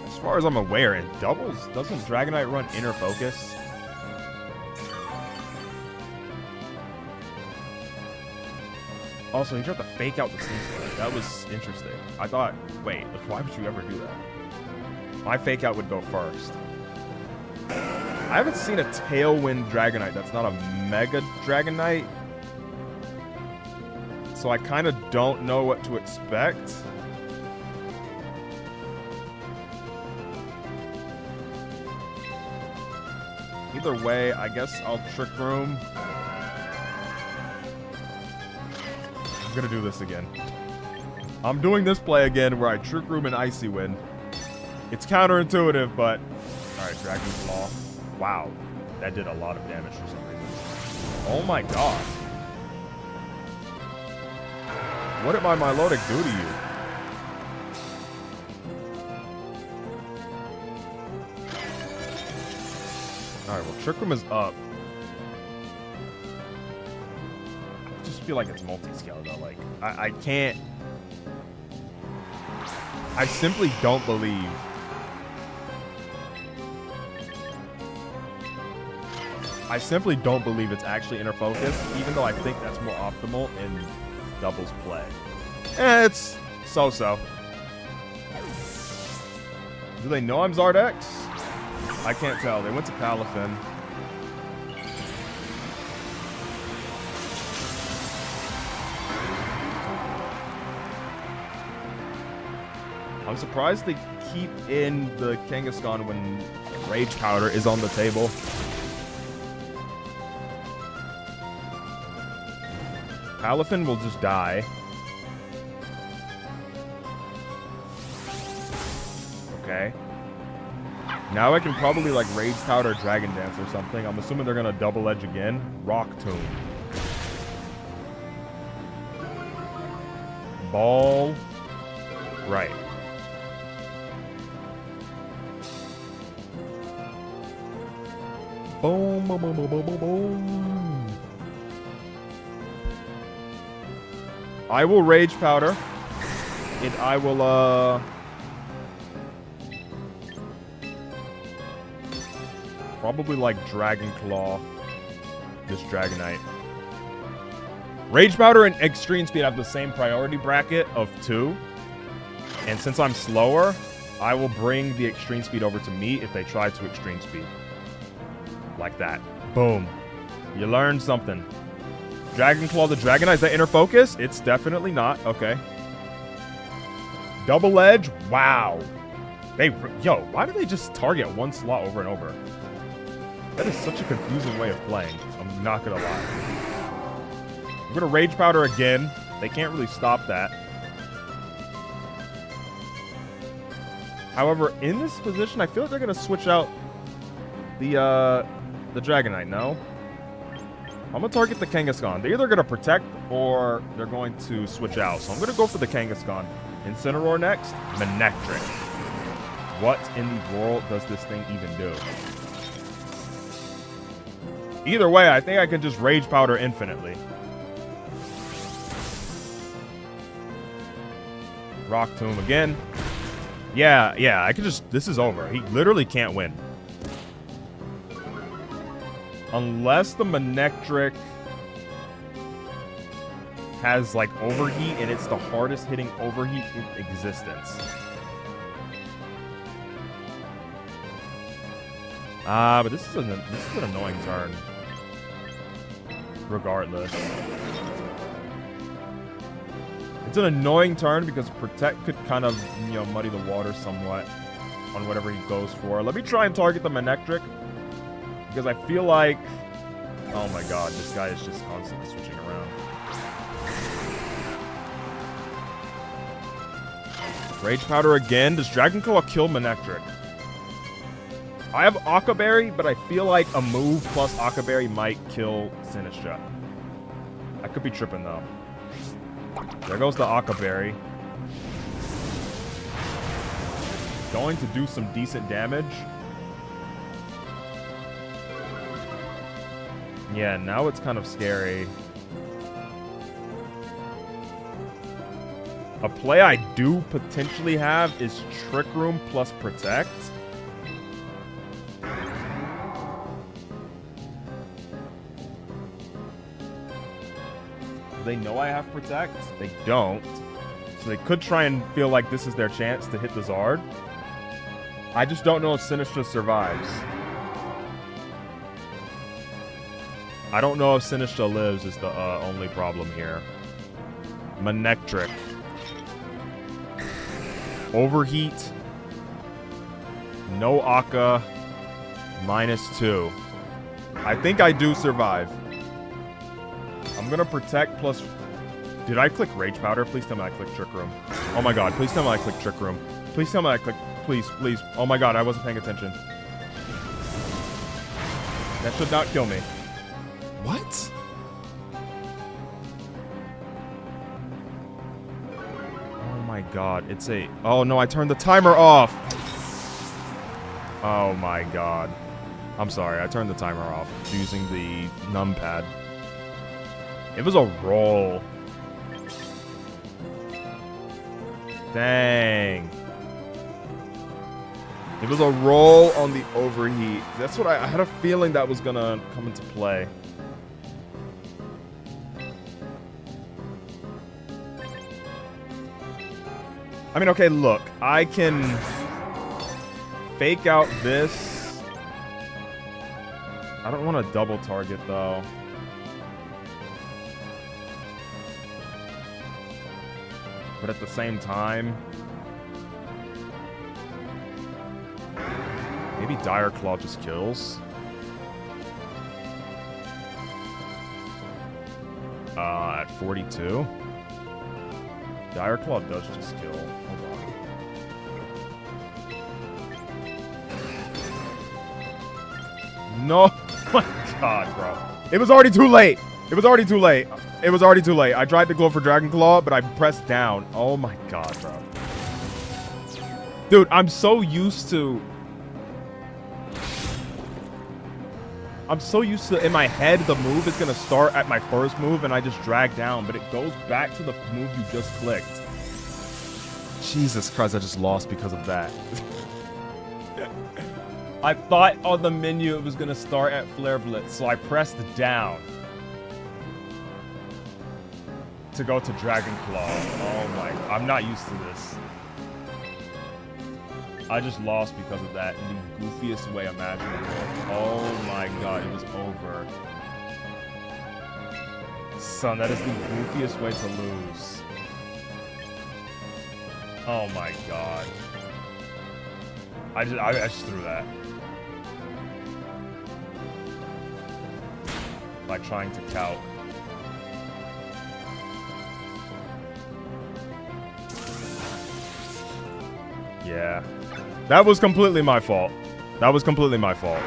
As far as I'm aware, it doubles. Doesn't Dragonite run inner focus? Also, he tried to fake out the Sneasler. That was interesting. I thought, wait, why would you ever do that? My fake out would go first. I haven't seen a Tailwind Dragonite that's not a Mega Dragonite. So I kind of don't know what to expect. Either way, I guess I'll Trick Room. I'm gonna do this again. I'm doing this play again where I Trick Room and Icy Wind. It's counterintuitive, but... Alright, Dragon Claw. Wow. That did a lot of damage for some reason. Oh my god. What did my Milotic do to you? Alright, well, Trick Room is up. I just feel like it's multi-scale, though. Like, I can't... I simply don't believe... I simply don't believe it's actually inner focus, even though I think that's more optimal in doubles play. It's so-so. Do they know I'm Zardex? I can't tell. They went to Palafin. I'm surprised they keep in the Kangaskhan when Rage Powder is on the table. Palafin will just die. Okay. Now I can probably like Rage Powder Dragon Dance or something. I'm assuming they're gonna double edge again. Rock Tomb. Ball. Right. Boom, boom, boom, boom, boom, boom, boom. I will Rage Powder. And I will, probably like Dragon Claw this Dragonite. Rage Powder and Extreme Speed have the same priority bracket of 2. And since I'm slower, I will bring the Extreme Speed over to me if they try to Extreme Speed. Like that. Boom. You learned something. Dragon Claw the Dragonite, is that inner focus? It's definitely not. Okay. Double Edge? Wow. Yo, why do they just target one slot over and over? That is such a confusing way of playing. I'm not gonna lie. We're gonna Rage Powder again. They can't really stop that. However, in this position, I feel like they're gonna switch out the Dragonite, no? I'm gonna target the Kangaskhan. They're either gonna protect or they're going to switch out. So I'm gonna go for the Kangaskhan. Incineroar next. Manectric. What in the world does this thing even do? Either way, I think I can just Rage Powder infinitely. Rock Tomb again. Yeah, I could just... This is over. He literally can't win. Unless the Manectric has, like, Overheat, and it's the hardest hitting Overheat in existence. But this is an annoying turn. Regardless. It's an annoying turn because Protect could kind of, muddy the water somewhat on whatever he goes for. Let me try and target the Manectric. Because I feel like... Oh my god, this guy is just constantly switching around. Rage Powder again. Does Dragon Claw kill Manectric? I have Aqua Berry, but I feel like a move plus Aqua Berry might kill Sinistra. I could be tripping though. There goes the Aqua Berry. Going to do some decent damage. Yeah, now it's kind of scary. A play I do potentially have is Trick Room plus Protect. Do they know I have Protect? They don't. So they could try and feel like this is their chance to hit the Zard. I just don't know if Sinistra survives. I don't know if Sinistra lives is the only problem here. Manectric. Overheat. No Akka. -2. I think I do survive. I'm gonna protect plus... Did I click Rage Powder? Please tell me I clicked Trick Room. Oh my god, please tell me I clicked Trick Room. Please tell me I clicked... Please, please. Oh my god, I wasn't paying attention. That should not kill me. What? Oh my god, it's a... Oh no, I turned the timer off! Oh my god. I'm sorry, I turned the timer off using the numpad. It was a roll. Dang. It was a roll on the overheat. That's what I had a feeling that was gonna come into play. I mean, okay, look. I can fake out this. I don't want to double target, though. But at the same time... Maybe Dire Claw just kills. At 42. Dire Claw does just kill. Hold on. No! Oh my god, bro. It was already too late. It was already too late. It was already too late. I tried to go for Dragon Claw, but I pressed down. Oh my god, bro. Dude, I'm so used to... in my head, the move is going to start at my first move and I just drag down, but it goes back to the move you just clicked. Jesus Christ, I just lost because of that. I thought on the menu it was going to start at Flare Blitz, so I pressed down to go to Dragon Claw. Oh my, I'm not used to this. I just lost because of that in the goofiest way imaginable. Oh my god, it was over. Son, that is the goofiest way to lose. Oh my god. I just threw that. Like trying to calc. Yeah. That was completely my fault. That was completely my fault.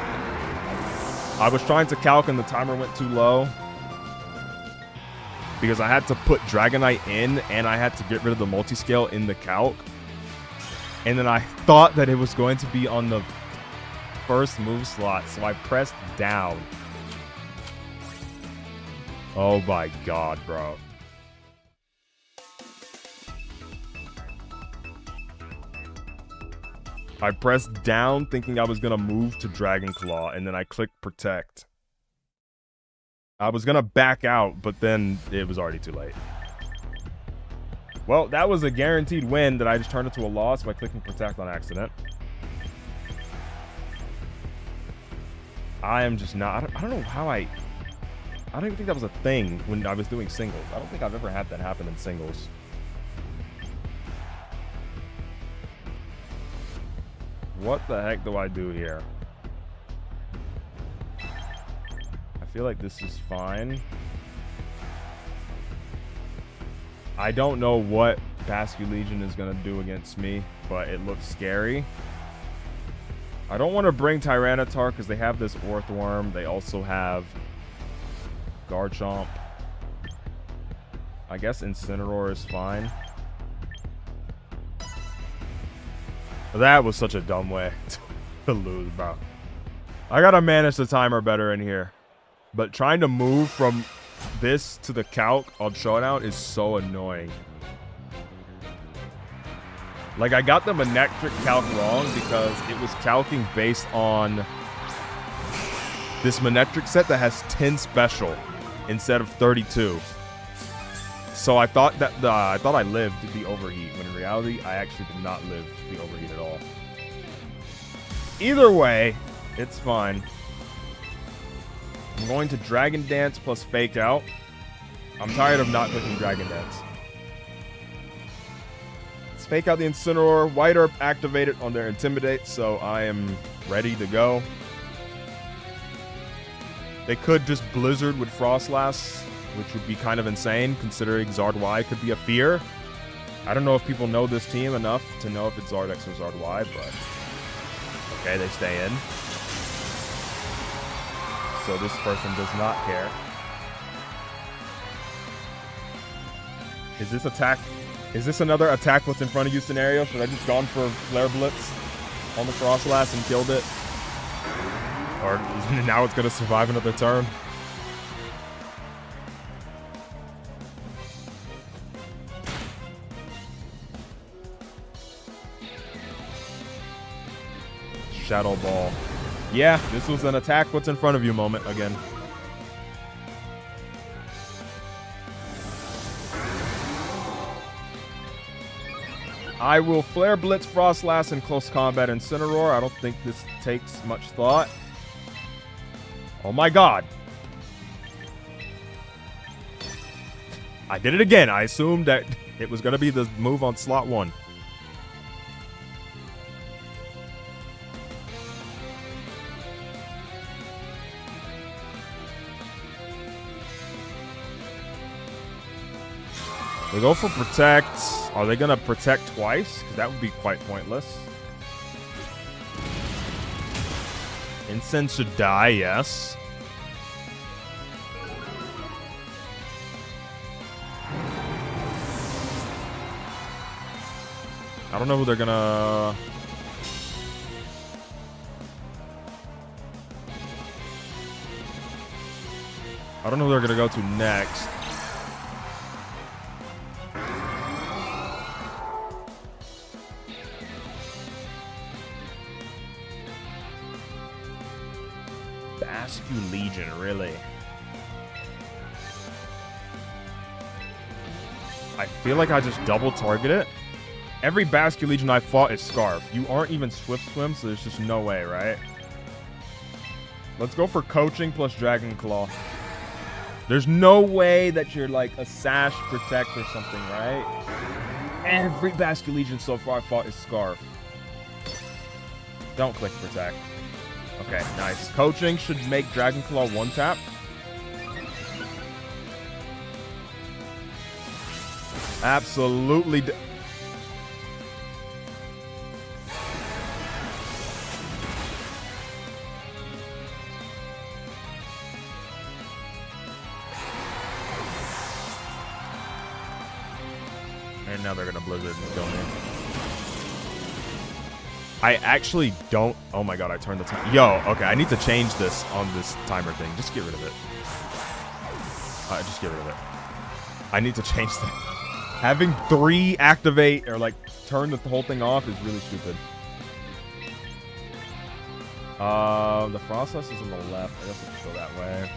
I was trying to calc and the timer went too low. Because I had to put Dragonite in and I had to get rid of the multiscale in the calc. And then I thought that it was going to be on the first move slot, so I pressed down. Oh my god, bro. I pressed down thinking I was going to move to Dragon Claw, and then I clicked Protect. I was going to back out, but then it was already too late. Well, that was a guaranteed win that I just turned into a loss by clicking Protect on accident. I am just not... I don't know how I don't even think that was a thing when I was doing singles. I don't think I've ever had that happen in singles. What the heck do I do here? feel like this is fine. I don't know what Basque Legion is going to do against me, but it looks scary. I don't want to bring Tyranitar because they have this Orthworm. They also have Garchomp. I guess Incineroar is fine. That was such a dumb way to lose, bro. I gotta manage the timer better in here. But trying to move from this to the calc on Showdown is so annoying. Like, I got the Manectric calc wrong because it was calcing based on this Manectric set that has 10 special instead of 32. So I thought that I lived the overheat, when in reality, I actually did not live the overheat at all. Either way, it's fine. I'm going to Dragon Dance plus Fake Out. I'm tired of not clicking Dragon Dance. Let's Fake Out the Incineroar. White Herb activated on their Intimidate, so I am ready to go. They could just Blizzard with Frostlass, which would be kind of insane, considering Zard Y could be a fear. I don't know if people know this team enough to know if it's Zard X or Zard Y, but... Okay, they stay in. So this person does not care. Is this attack? Is this another attack what's in front of you scenario? Should I just gone for Flare Blitz on the Frostlass and killed it? Or now it's going to survive another turn? Shadow Ball. Yeah, this was an attack what's in front of you moment again. I will Flare Blitz Frostlass in close combat Incineroar. I don't think this takes much thought. Oh my god. I did it again. I assumed that it was going to be the move on slot 1. They go for Protect. Are they going to Protect twice? Because that would be quite pointless. Incense should die, yes. I don't know who they're going to... I don't know who they're going to go to next. Legion, really. I feel like I just double target it. Every Basque Legion I fought is Scarf. You aren't even Swift Swim, so there's just no way, right? Let's go for Coaching plus Dragon Claw. There's no way that you're like a Sash Protect or something, right? Every Basque Legion so far I fought is Scarf. Don't click Protect. Okay, nice. Coaching should make Dragon Claw 1-tap. Absolutely. And now they're going to Blizzard and kill me. I actually don't... Oh my god, I turned the time... Yo, okay, I need to change this on this timer thing. Just get rid of it. Just get rid of it. I need to change that. Having 3 activate or, like, turn the whole thing off is really stupid. The Frostlass is on the left. I guess I should go that way.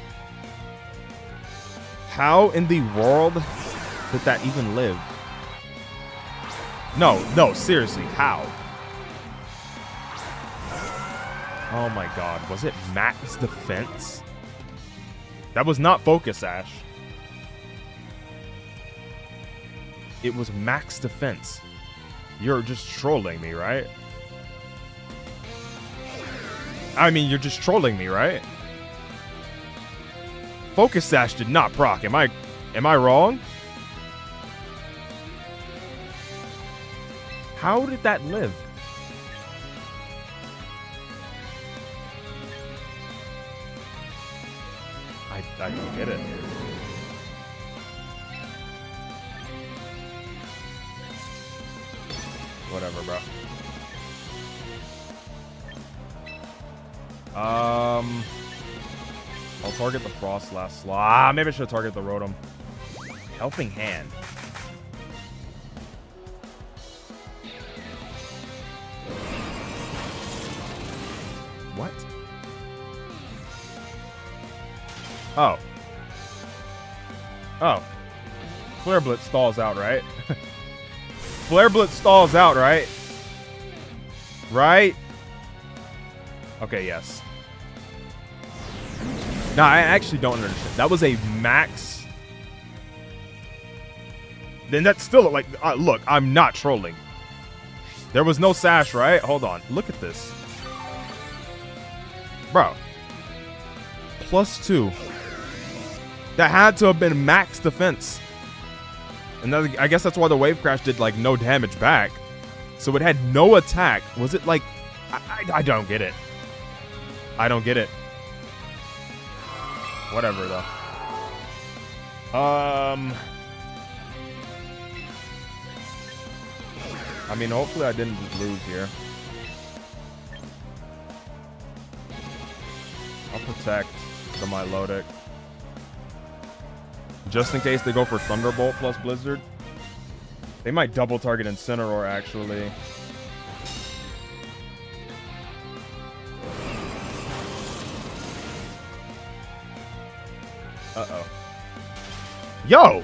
How in the world did that even live? No, seriously, how? Oh my god, was it max defense? That was not Focus Sash. It was max defense. You're just trolling me, right? I mean, you're just trolling me, right? Focus Sash did not proc. Am I wrong? How did that live? I don't get it. Whatever, bro. I'll target the Frost last slot. Maybe I should target the Rotom. Helping Hand. What? Oh. Oh. Flare Blitz stalls out, right? Flare Blitz stalls out, right? Right? Okay, yes. No, I actually don't understand. That was a max. Then that's still like, look, I'm not trolling. There was no sash, right? Hold on. Look at this. Bro. +2. That had to have been max defense. And that, I guess that's why the Wave Crash did like no damage back. So it had no attack. Was it like... I don't get it. I don't get it. Whatever, though. I mean, hopefully I didn't just lose here. I'll protect the Milotic. Just in case they go for Thunderbolt plus Blizzard. They might double target Incineroar, actually. Uh-oh. Yo!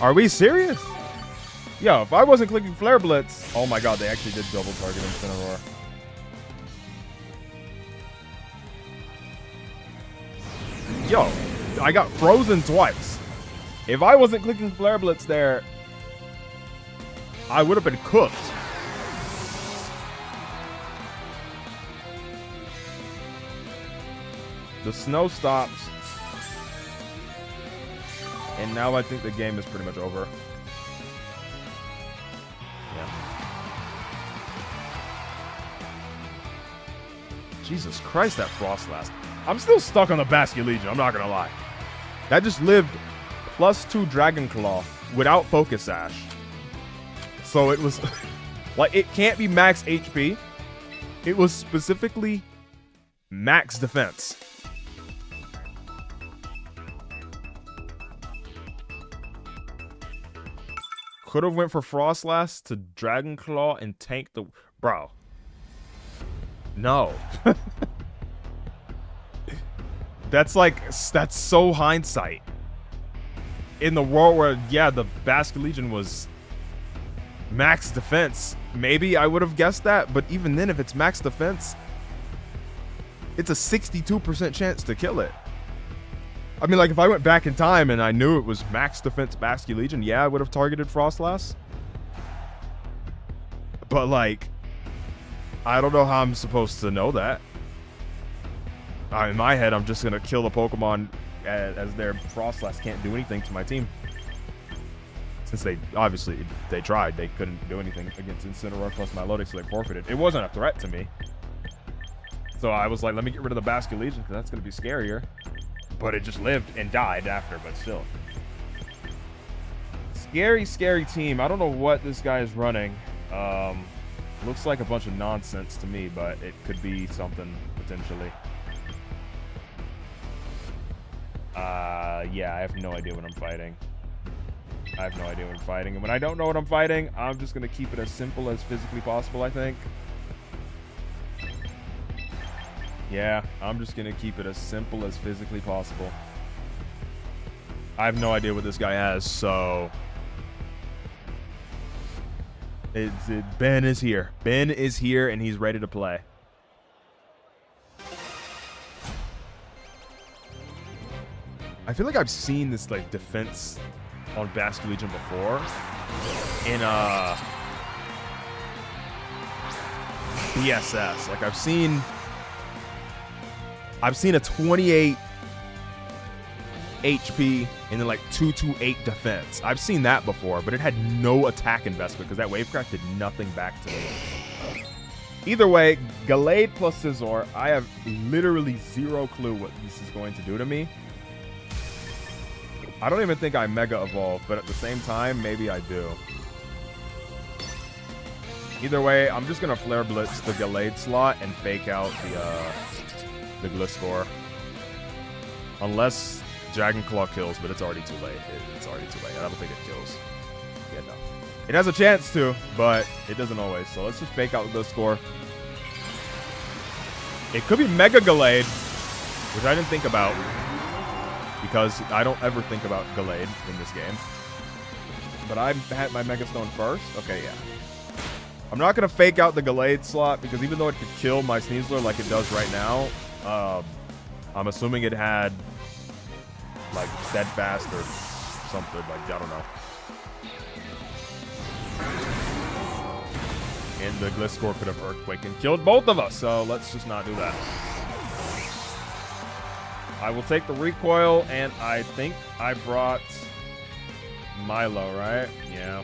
Are we serious? Yo, if I wasn't clicking Flare Blitz... Oh my god, they actually did double target Incineroar. Yo, I got frozen twice. If I wasn't clicking Flare Blitz there, I would have been cooked. The snow stops. And now I think the game is pretty much over. Yeah. Jesus Christ, that Frostlass. I'm still stuck on the Basculegion, I'm not gonna lie. That just lived +2 Dragon Claw without Focus Sash. So it was like, it can't be max HP. It was specifically max defense. Could have went for Frostlass to Dragon Claw and tank the... Bro. No. That's so hindsight. In the world where, yeah, the Basculegion was max defense, maybe I would have guessed that, but even then, if it's max defense, it's a 62% chance to kill it. I mean, like, if I went back in time and I knew it was max defense Basculegion, yeah, I would have targeted Frostlass. But, like, I don't know how I'm supposed to know that. In my head, I'm just going to kill the Pokemon as their Frostlass can't do anything to my team. Since they, obviously, they tried. They couldn't do anything against Incineroar plus Milotic, so they forfeited. It wasn't a threat to me. So I was like, let me get rid of the Basculegion, because that's going to be scarier. But it just lived and died after, but still. Scary, scary team. I don't know what this guy is running. Looks like a bunch of nonsense to me, but it could be something, potentially. Yeah, I have no idea what I'm fighting. I have no idea what I'm fighting. And when I don't know what I'm fighting, I'm just going to keep it as simple as physically possible, I think. Yeah, I'm just going to keep it as simple as physically possible. I have no idea what this guy has, so... Ben is here. Ben is here, and he's ready to play. I feel like I've seen this, like, defense on Basculegion before. In, BSS. Like, I've seen I've seen a 28 HP and then like 228 defense. I've seen that before, but it had no attack investment because that Wavecraft did nothing back to me. Either way, Gallade plus Scizor, I have literally zero clue what this is going to do to me. I don't even think I Mega Evolve, but at the same time, maybe I do. Either way, I'm just going to Flare Blitz the Gallade slot and fake out the Gliscor. Unless Dragon Claw kills, but it's already too late. It's already too late. I don't think it kills. Yeah, no. It has a chance to, but it doesn't always. So let's just fake out the Gliscor. It could be Mega Gallade, which I didn't think about. Because I don't ever think about Gallade in this game. But I had my Mega Stone first. Okay, yeah. I'm not going to fake out the Gallade slot because even though it could kill my Sneasler like it does right now, I'm assuming it had like Steadfast or something. Like, I don't know. And the Gliscor could have Earthquake and killed both of us. So let's just not do that. I will take the recoil, and I think I brought Milo, right? Yeah.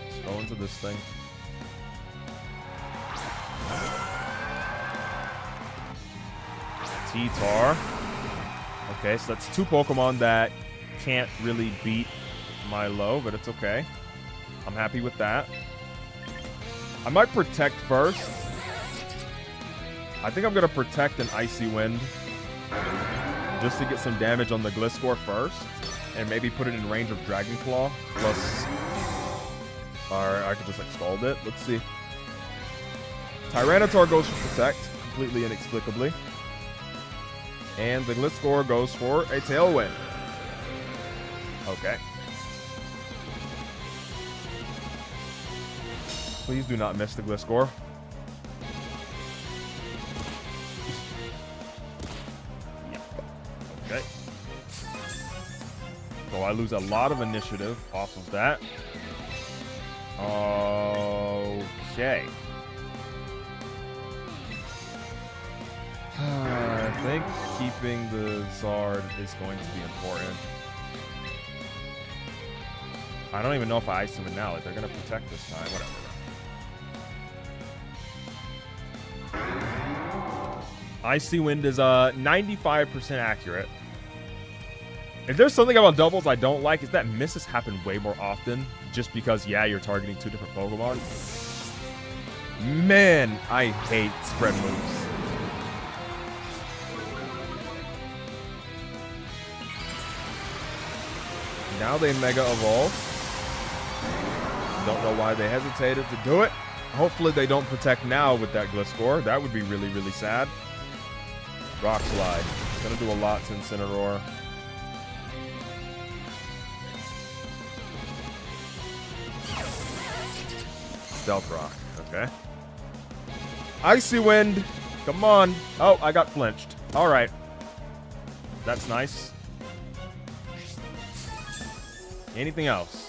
Let's go into this thing. T-Tar. Okay, so that's two Pokemon that can't really beat Milo, but it's okay. I'm happy with that. I might Protect first. I think I'm going to Protect an Icy Wind. Just to get some damage on the Gliscor first. And maybe put it in range of Dragon Claw. Plus... Or I could just like Scald it. Let's see. Tyranitar goes for Protect. Completely inexplicably. And the Gliscor goes for a Tailwind. Okay. Please do not miss the Gliscor. Okay. So I lose a lot of initiative off of that. Okay. I think keeping the Zard is going to be important. I don't even know if I ice them now. Like, they're going to Protect this time. Whatever. Icy Wind is 95% accurate. If there's something about doubles I don't like, is that misses happen way more often. Just because, yeah, you're targeting two different Pokemon. Man, I hate spread moves. Now they Mega Evolve. Don't know why they hesitated to do it. Hopefully they don't Protect now with that Gliscor. That would be really, really sad. Rock Slide. It's going to do a lot to Incineroar. Stealth Rock. Okay. Icy Wind. Come on. Oh, I got flinched. All right. That's nice. Anything else?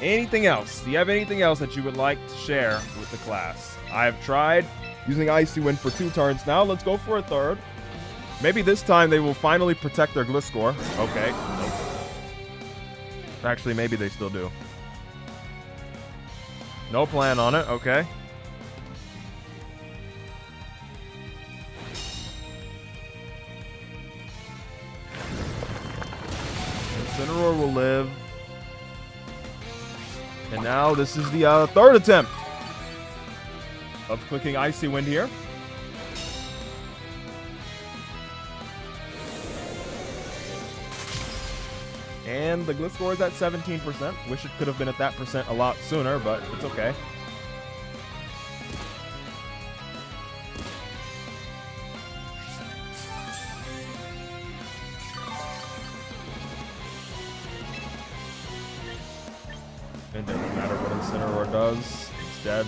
Anything else? Do you have anything else that you would like to share with the class? I have tried using Icy Wind for 2 turns now. Let's go for a third. Maybe this time they will finally Protect their Gliscor. Okay. Nope. Actually, maybe they still do. No plan on it. Okay. Incineroar will live. And now this is the third attempt of clicking Icy Wind here. And the Gliscor is at 17%. Wish it could have been at that percent a lot sooner, but it's okay. It doesn't matter what Incineroar does. It's dead.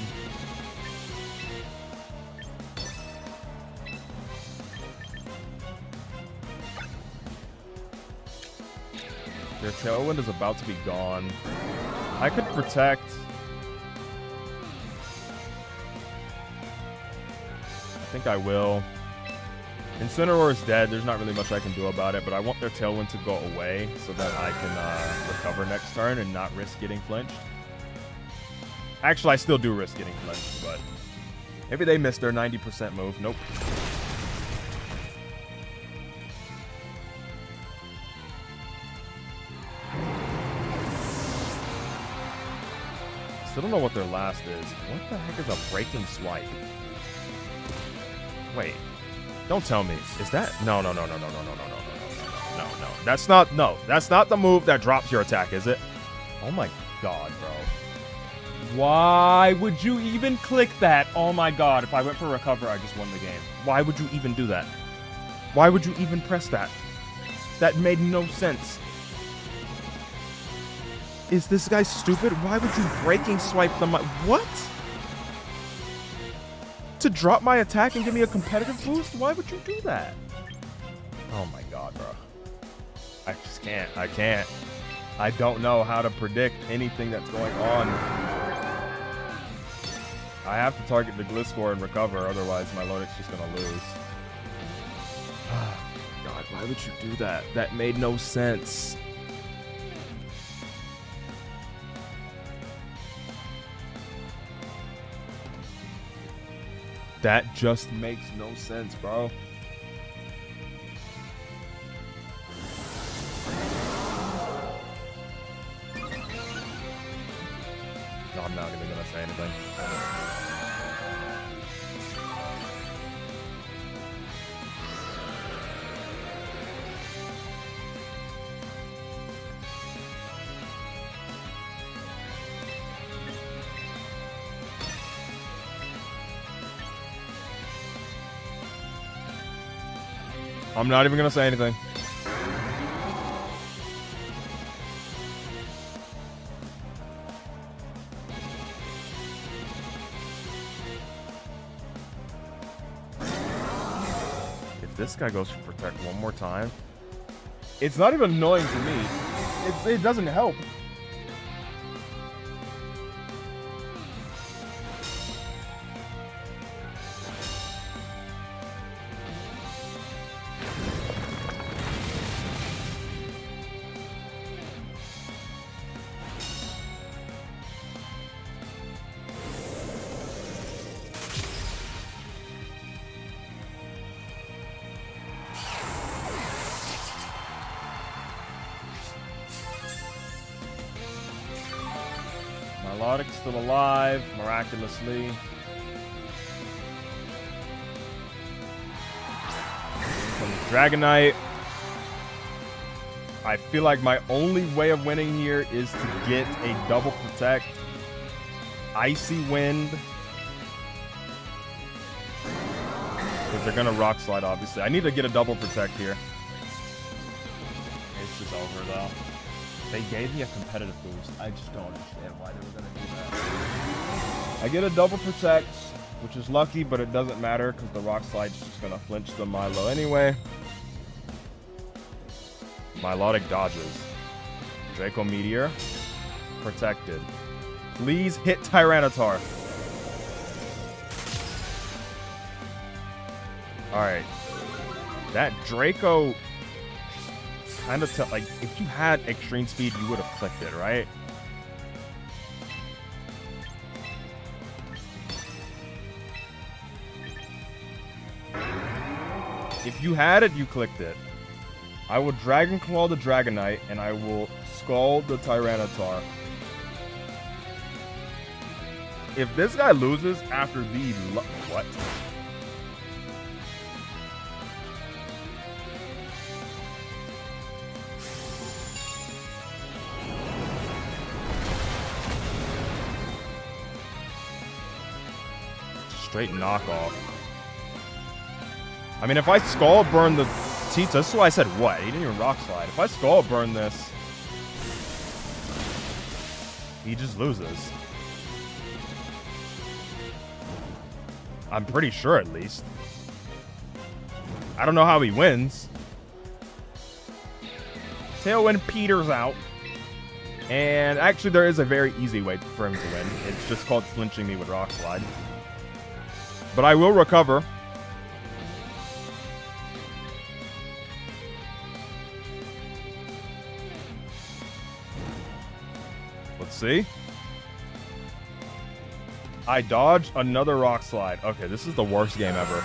Their Tailwind is about to be gone. I could Protect. I think I will. Incineroar is dead. There's not really much I can do about it, but I want their Tailwind to go away so that I can recover next turn and not risk getting flinched. Actually, I still do risk getting flinched, but maybe they missed their 90% move. Nope. Still don't know what their last is. What the heck is a breaking swipe? Wait. Don't tell me. Is that? No. That's not the move that drops your attack, is it? Oh my god, bro. Why would you even click that? Oh my god, if I went for recover, I just won the game. Why would you even do that? Why would you even press that? That made no sense. Is this guy stupid? Why would you breaking swipe the what? To drop my attack and give me a competitive boost? Why would you do that? Oh my god, bro. I just can't. I can't. I don't know how to predict anything that's going on. I have to target the Gliscor and recover, otherwise Milotic's just gonna lose. God, why would you do that? That made no sense. That just makes no sense, bro. No, I'm not even gonna say anything. I'm not even gonna say anything. If this guy goes for protect one more time, it's not even annoying to me. It doesn't help. Milotic's still alive, miraculously. From Dragonite. I feel like my only way of winning here is to get a double protect. Icy Wind. Because they're going to Rock Slide, obviously. I need to get a double protect here. It's just over, though. They gave me a competitive boost. I just don't understand why they were going to do that. I get a double protect, which is lucky, but it doesn't matter because the Rock Slide's just going to flinch the Milo anyway. Milotic dodges. Draco Meteor. Protected. Please hit Tyranitar. Alright. That Draco... kind of like, if you had extreme speed, you would have clicked it, right? If you had it, you clicked it. I will Dragon Claw the Dragonite, and I will Scald the Tyranitar. If this guy loses after the... What? Straight knockoff. I mean, if I Skull Burn the Tita, this is why I said what? He didn't even Rock Slide. If I Skull Burn this, he just loses. I'm pretty sure, at least. I don't know how he wins. Tailwind peters out. And actually, there is a very easy way for him to win. It's just called flinching me with Rock Slide. But I will recover. See? I dodged another rock slide. Okay, this is the worst game ever.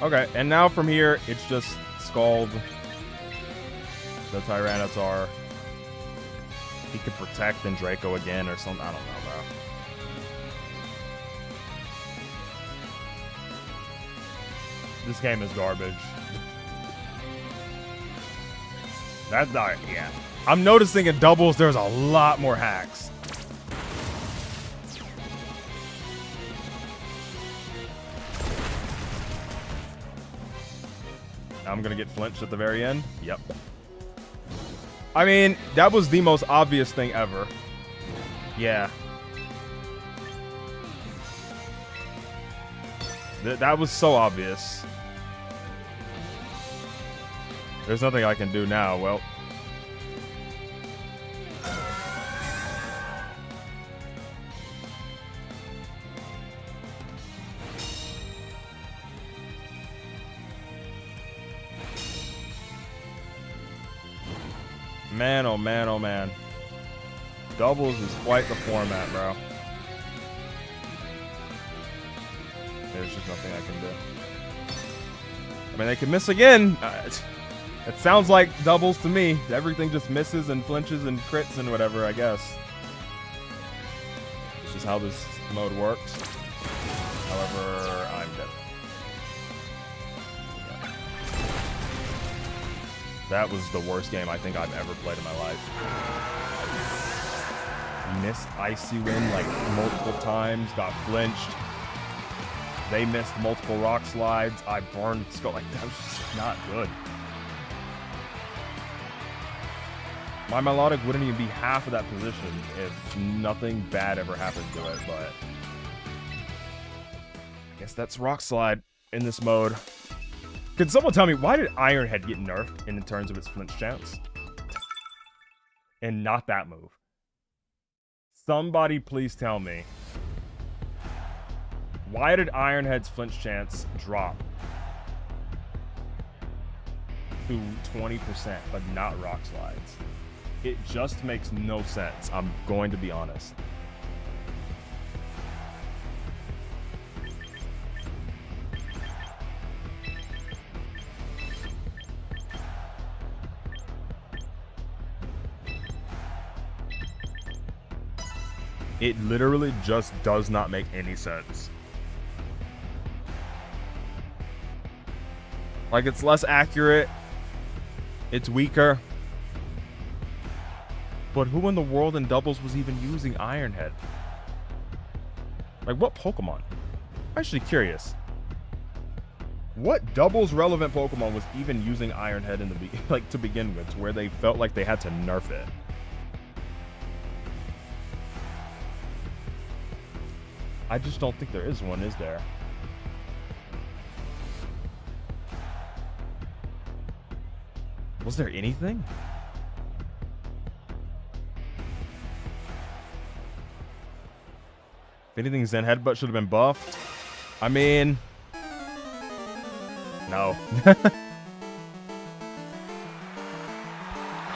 Okay, and now from here, it's just Scald, the Tyranitar. He could protect and Draco again or something. I don't know, bro. This game is garbage. That's not, yeah. I'm noticing in doubles, there's a lot more hacks. I'm gonna get flinched at the very end. Yep. I mean, that was the most obvious thing ever. Yeah. That was so obvious. There's nothing I can do now. Well. Man, oh man, oh man. Doubles is quite the format, bro. There's just nothing I can do. I mean, they can miss again. It sounds like doubles to me. Everything just misses and flinches and crits and whatever, I guess. This is how this mode works. However, I'm dead. Yeah. That was the worst game I think I've ever played in my life. Missed Icy Wind like multiple times, got flinched. They missed multiple rock slides. I burned Skull. Like, that was just not good. My Milotic wouldn't even be half of that position if nothing bad ever happened to it, but I guess that's rock slide in this mode. Can someone tell me, why did Iron Head get nerfed in terms of its flinch chance? And not that move. Somebody please tell me. Why did Iron Head's flinch chance drop to 20%, but not rock slides? It just makes no sense. I'm going to be honest. It literally just does not make any sense. Like, it's less accurate. It's weaker. But who in the world in doubles was even using Iron Head? Like, what Pokemon? I'm actually curious. What doubles relevant Pokemon was even using Iron Head in the to begin with, to where they felt like they had to nerf it? I just don't think there is one, is there? Was there anything? If anything, Zen Headbutt should have been buffed. I mean... no.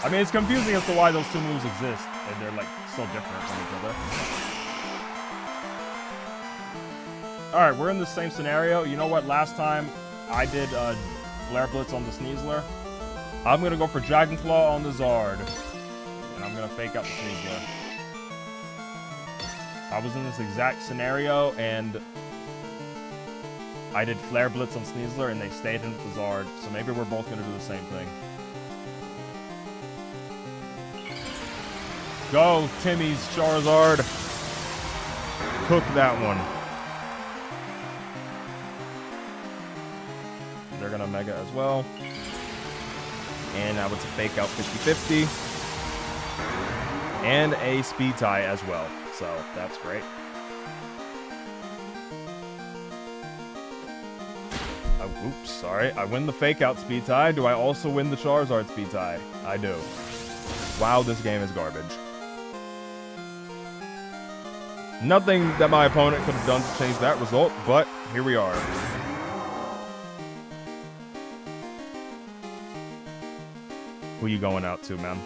I mean, it's confusing as to why those two moves exist, and they're, like, so different from each other. Alright, we're in the same scenario. You know what? Last time, I did Flare Blitz on the Sneasler. I'm going to go for Dragon Claw on the Zard. And I'm going to fake out the Sneasler. I was in this exact scenario, and I did Flare Blitz on Sneasler, and they stayed in with the Zard. So maybe we're both going to do the same thing. Go, Timmy's Charizard. Cook that one. They're going to Mega as well. And now it's a fake out 50-50. And a speed tie as well. So that's great. Oops, sorry. I win the fake out speed tie. Do I also win the Charizard speed tie? I do. Wow, this game is garbage. Nothing that my opponent could have done to change that result, but here we are. Who you going out to, man?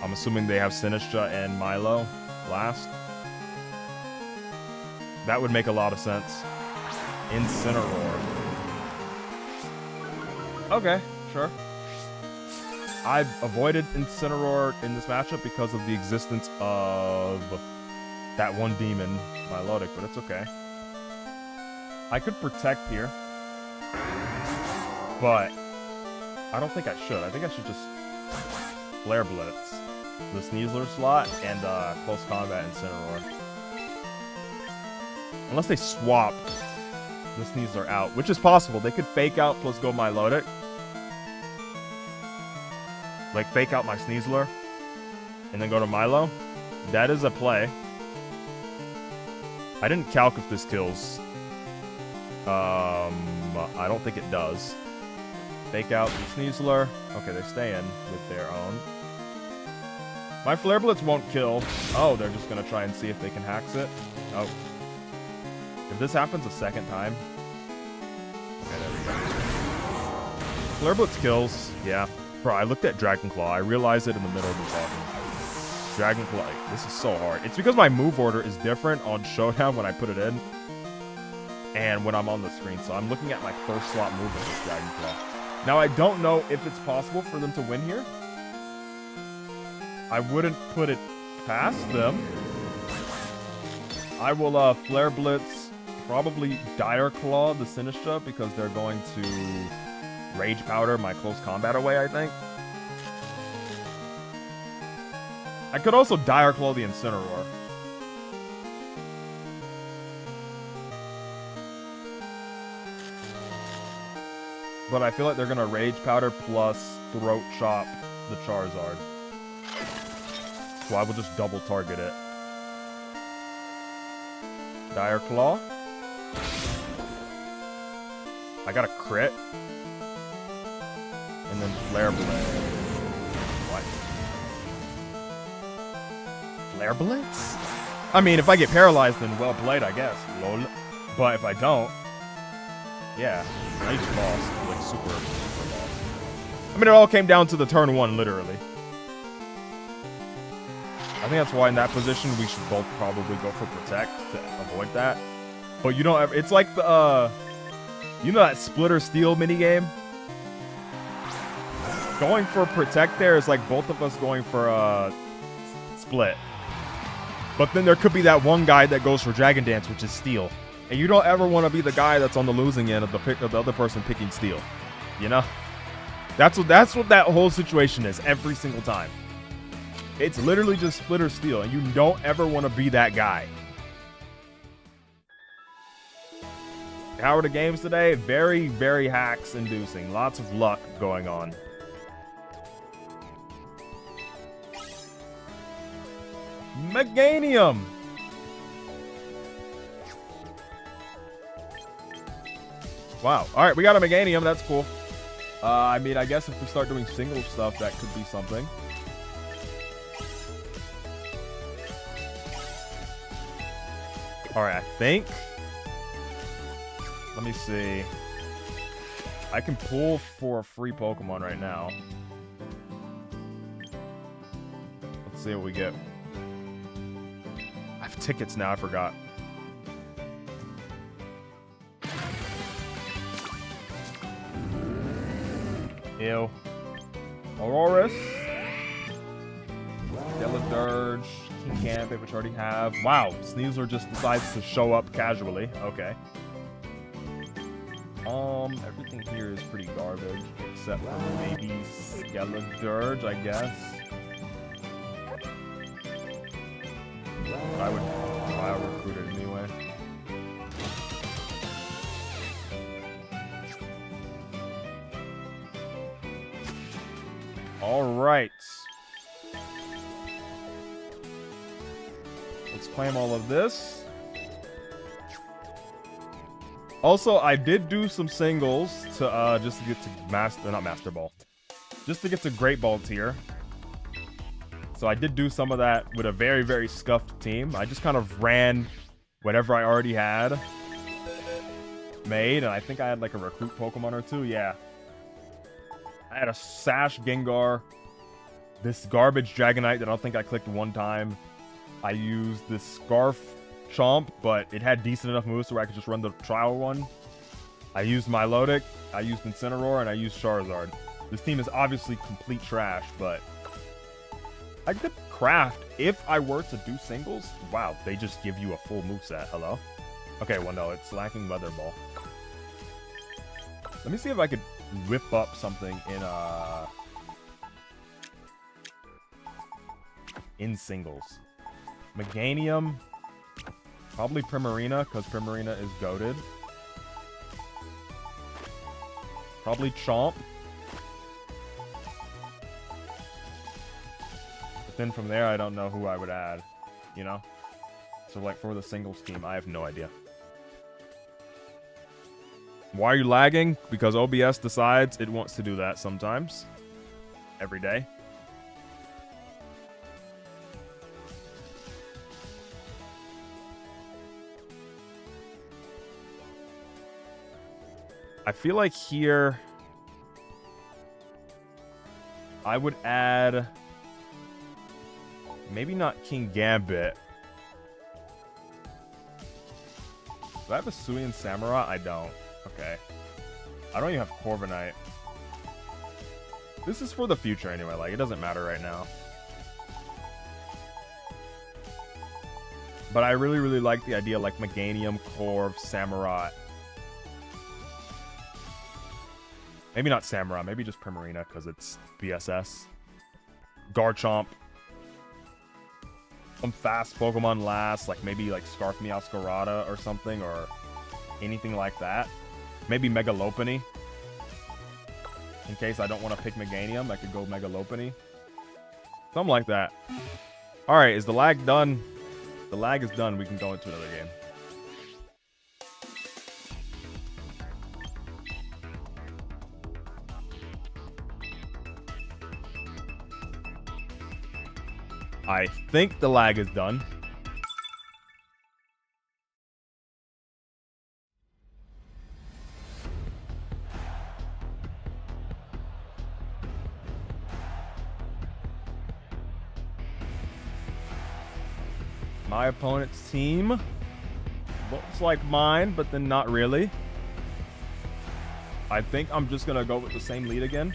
I'm assuming they have Sinistra and Milo last. That would make a lot of sense. Incineroar. Okay, sure. I've avoided Incineroar in this matchup because of the existence of that one demon, Milotic, but it's okay. I could protect here, but I don't think I should. I think I should just Flare Blitz the Sneasler slot and close combat Incineroar. Unless they swap the Sneasler out, which is possible. They could fake out plus go Milotic. Like fake out my Sneasler and then go to Milo. That is a play. I didn't calc if this kills. I don't think it does. Fake out the Sneasler. Okay, they stay in with their own. My Flare Blitz won't kill. Oh, they're just gonna try and see if they can hax it. Oh. If this happens a second time. Okay, there we go. Flare Blitz kills. Yeah. Bro, I looked at Dragon Claw. I realized it in the middle of the talking. Dragon Claw. Like, this is so hard. It's because my move order is different on Showdown when I put it in. And when I'm on the screen. So I'm looking at my first slot move of this Dragon Claw. Now, I don't know if it's possible for them to win here. I wouldn't put it past them. I will Flare Blitz, probably Dire Claw the Sinistra because they're going to Rage Powder my close combat away, I think. I could also Dire Claw the Incineroar. But I feel like they're going to Rage Powder plus Throat Chop the Charizard. So I will just double target it. Dire Claw. I got a crit. And then Flare Blitz. What? Flare Blitz? I mean, if I get paralyzed, then well played, I guess. Lol. But if I don't, yeah, I just lost. Like, super lost. I mean, it all came down to the turn one, literally. I think that's why in that position we should both probably go for Protect to avoid that. But you don't ever... It's like the, you know that Splitter Steel minigame? Going for Protect there is like both of us going for Split. But then there could be that one guy that goes for Dragon Dance, which is Steel. And you don't ever want to be the guy that's on the losing end of the other person picking Steel. You know? That's what that whole situation is every single time. It's literally just Splitter Steel, and you don't ever want to be that guy. How are the games today? Very, very hacks-inducing. Lots of luck going on. Meganium! Wow. Alright, we got a Meganium. That's cool. I mean, I guess if we start doing single stuff, that could be something. Alright, I think. Let me see. I can pull for a free Pokemon right now. Let's see what we get. I have tickets now, I forgot. Ew. Aurorus. Deladirge. King Camp, which I already have. Wow, Sneasler just decides to show up casually. Okay. Everything here is pretty garbage, except for maybe Skeledirge, I guess. I would recruit it anyway. All right. Let's claim all of this. Also, I did do some singles to just to get to not Master Ball, just to get to Great Ball tier. So I did do some of that with a very, very scuffed team. I just kind of ran whatever I already had made, and I think I had like a recruit Pokemon or two. Yeah. I had a Sash Gengar, this garbage Dragonite that I don't think I clicked one time. I used this Scarf Chomp, but it had decent enough moves where I could just run the trial one. I used Milotic, I used Incineroar, and I used Charizard. This team is obviously complete trash, but I could craft if I were to do singles. Wow, they just give you a full moveset. Hello? Okay, well, no, it's lacking Weather Ball. Let me see if I could whip up something in singles. Meganium. Probably Primarina, because Primarina is goated. Probably Chomp. But then from there, I don't know who I would add, you know? So, like, for the singles team, I have no idea. Why are you lagging? Because OBS decides it wants to do that sometimes. Every day. I feel like here I would add maybe not King Gambit. Do I have a Suian Samurai? I don't. Okay. I don't even have Corviknight. This is for the future anyway. Like, it doesn't matter right now. But I really, really like the idea like Meganium, Corv, Samurai. Maybe not Samurai. Maybe just Primarina because it's BSS. Garchomp. Some fast Pokemon last. Like maybe like Scarf Meowscarada or something. Or anything like that. Maybe Mega Lopunny. In case I don't want to pick Meganium, I could go Mega Lopunny. Something like that. Alright, is the lag done? The lag is done. We can go into another game. I think the lag is done. My opponent's team looks like mine, but then not really. I think I'm just going to go with the same lead again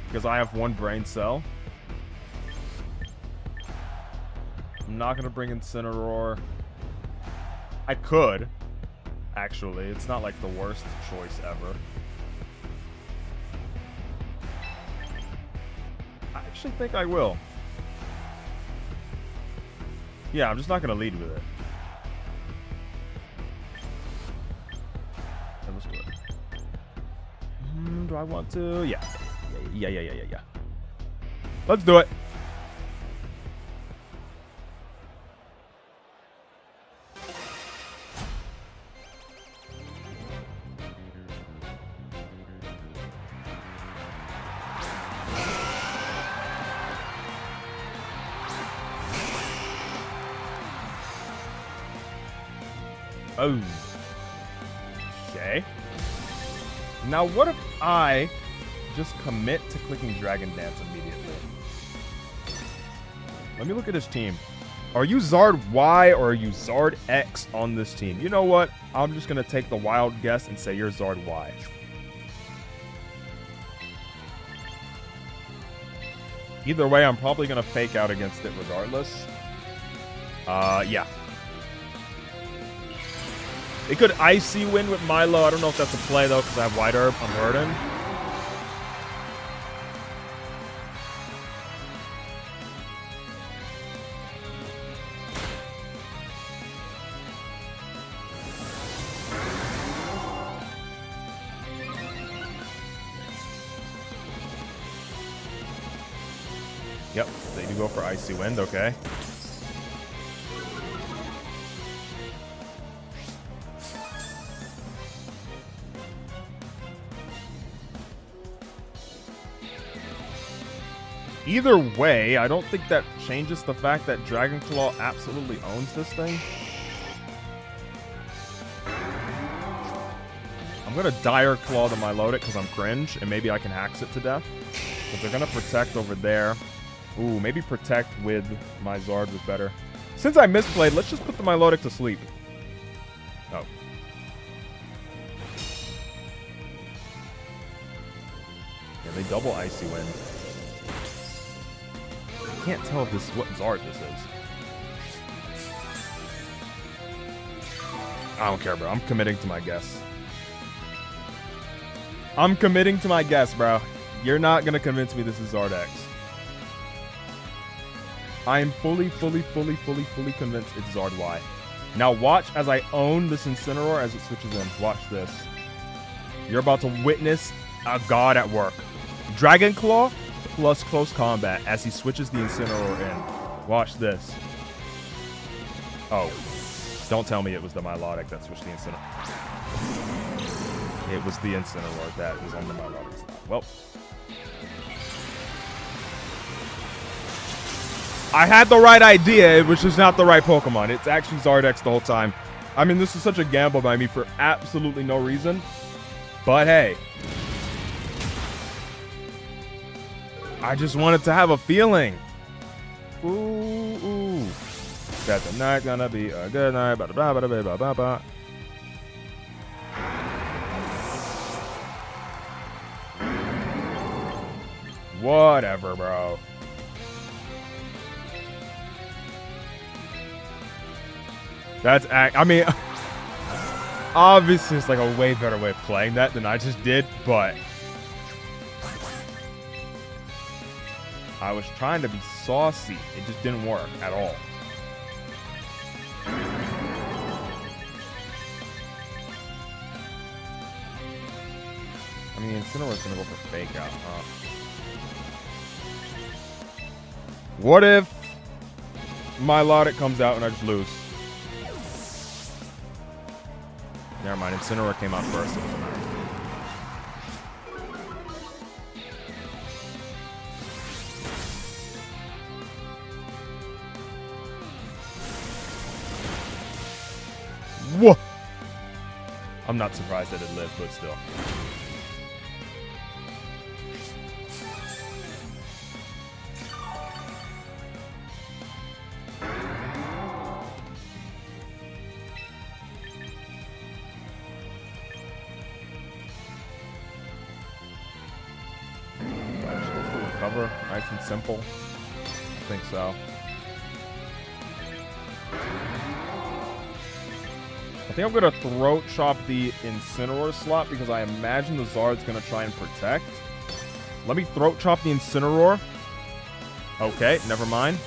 because I have one brain cell. I'm not going to bring Incineroar. I could, actually. It's not like the worst choice ever. I actually think I will. Yeah, I'm just not going to lead with it. Okay, let's do it. Do I want to? Yeah. Yeah. Let's do it. Oh. Okay. Now, what if I just commit to clicking Dragon Dance immediately? Let me look at his team. Are you Zard Y or are you Zard X on this team? You know what? I'm just going to take the wild guess and say you're Zard Y. Either way, I'm probably going to fake out against it regardless. Yeah. It could Icy win with Milo. I don't know if that's a play, though, because I have White Herb. I'm hurting. Yep, they do go for Icy Wind. Okay. Either way, I don't think that changes the fact that Dragon Claw absolutely owns this thing. I'm going to Dire Claw the Milotic because I'm cringe, and maybe I can Hax it to death. But they're going to Protect over there. Ooh, maybe Protect with my Zard was better. Since I misplayed, let's just put the Milotic to sleep. Oh. Yeah, they double Icy Wind. I can't tell if this is what Zard this is. I don't care, bro. I'm committing to my guess. I'm committing to my guess, bro. You're not going to convince me this is Zardex. I am fully convinced it's Zard Y. Now watch as I own this Incineroar as it switches in. Watch this. You're about to witness a god at work. Dragon Claw plus close combat as he switches the Incineroar in. Watch this. Oh. Don't tell me it was the Milotic that switched the Incineroar. It was the Incineroar that was on the Milotic side. Well. I had the right idea, it was just not the right Pokemon. It's actually Zardex the whole time. I mean, this is such a gamble by me for absolutely no reason. But hey. I just wanted to have a feeling. Ooh. That the night gonna be a good night. Blah, blah, blah, blah, blah, blah, blah. Whatever, bro. That's I mean, obviously it's like a way better way of playing that than I just did, but I was trying to be saucy. It just didn't work at all. I mean, Incineroar's gonna go for Fake Out, huh? What if Milotic comes out and I just lose? Never mind, Incineroar came out first. It doesn't matter. Whoa! I'm not surprised that it lived, but still. Recover, nice and simple. I think so. I think I'm going to Throat Chop the Incineroar slot because I imagine the Zard's going to try and protect. Let me Throat Chop the Incineroar. Okay, never mind.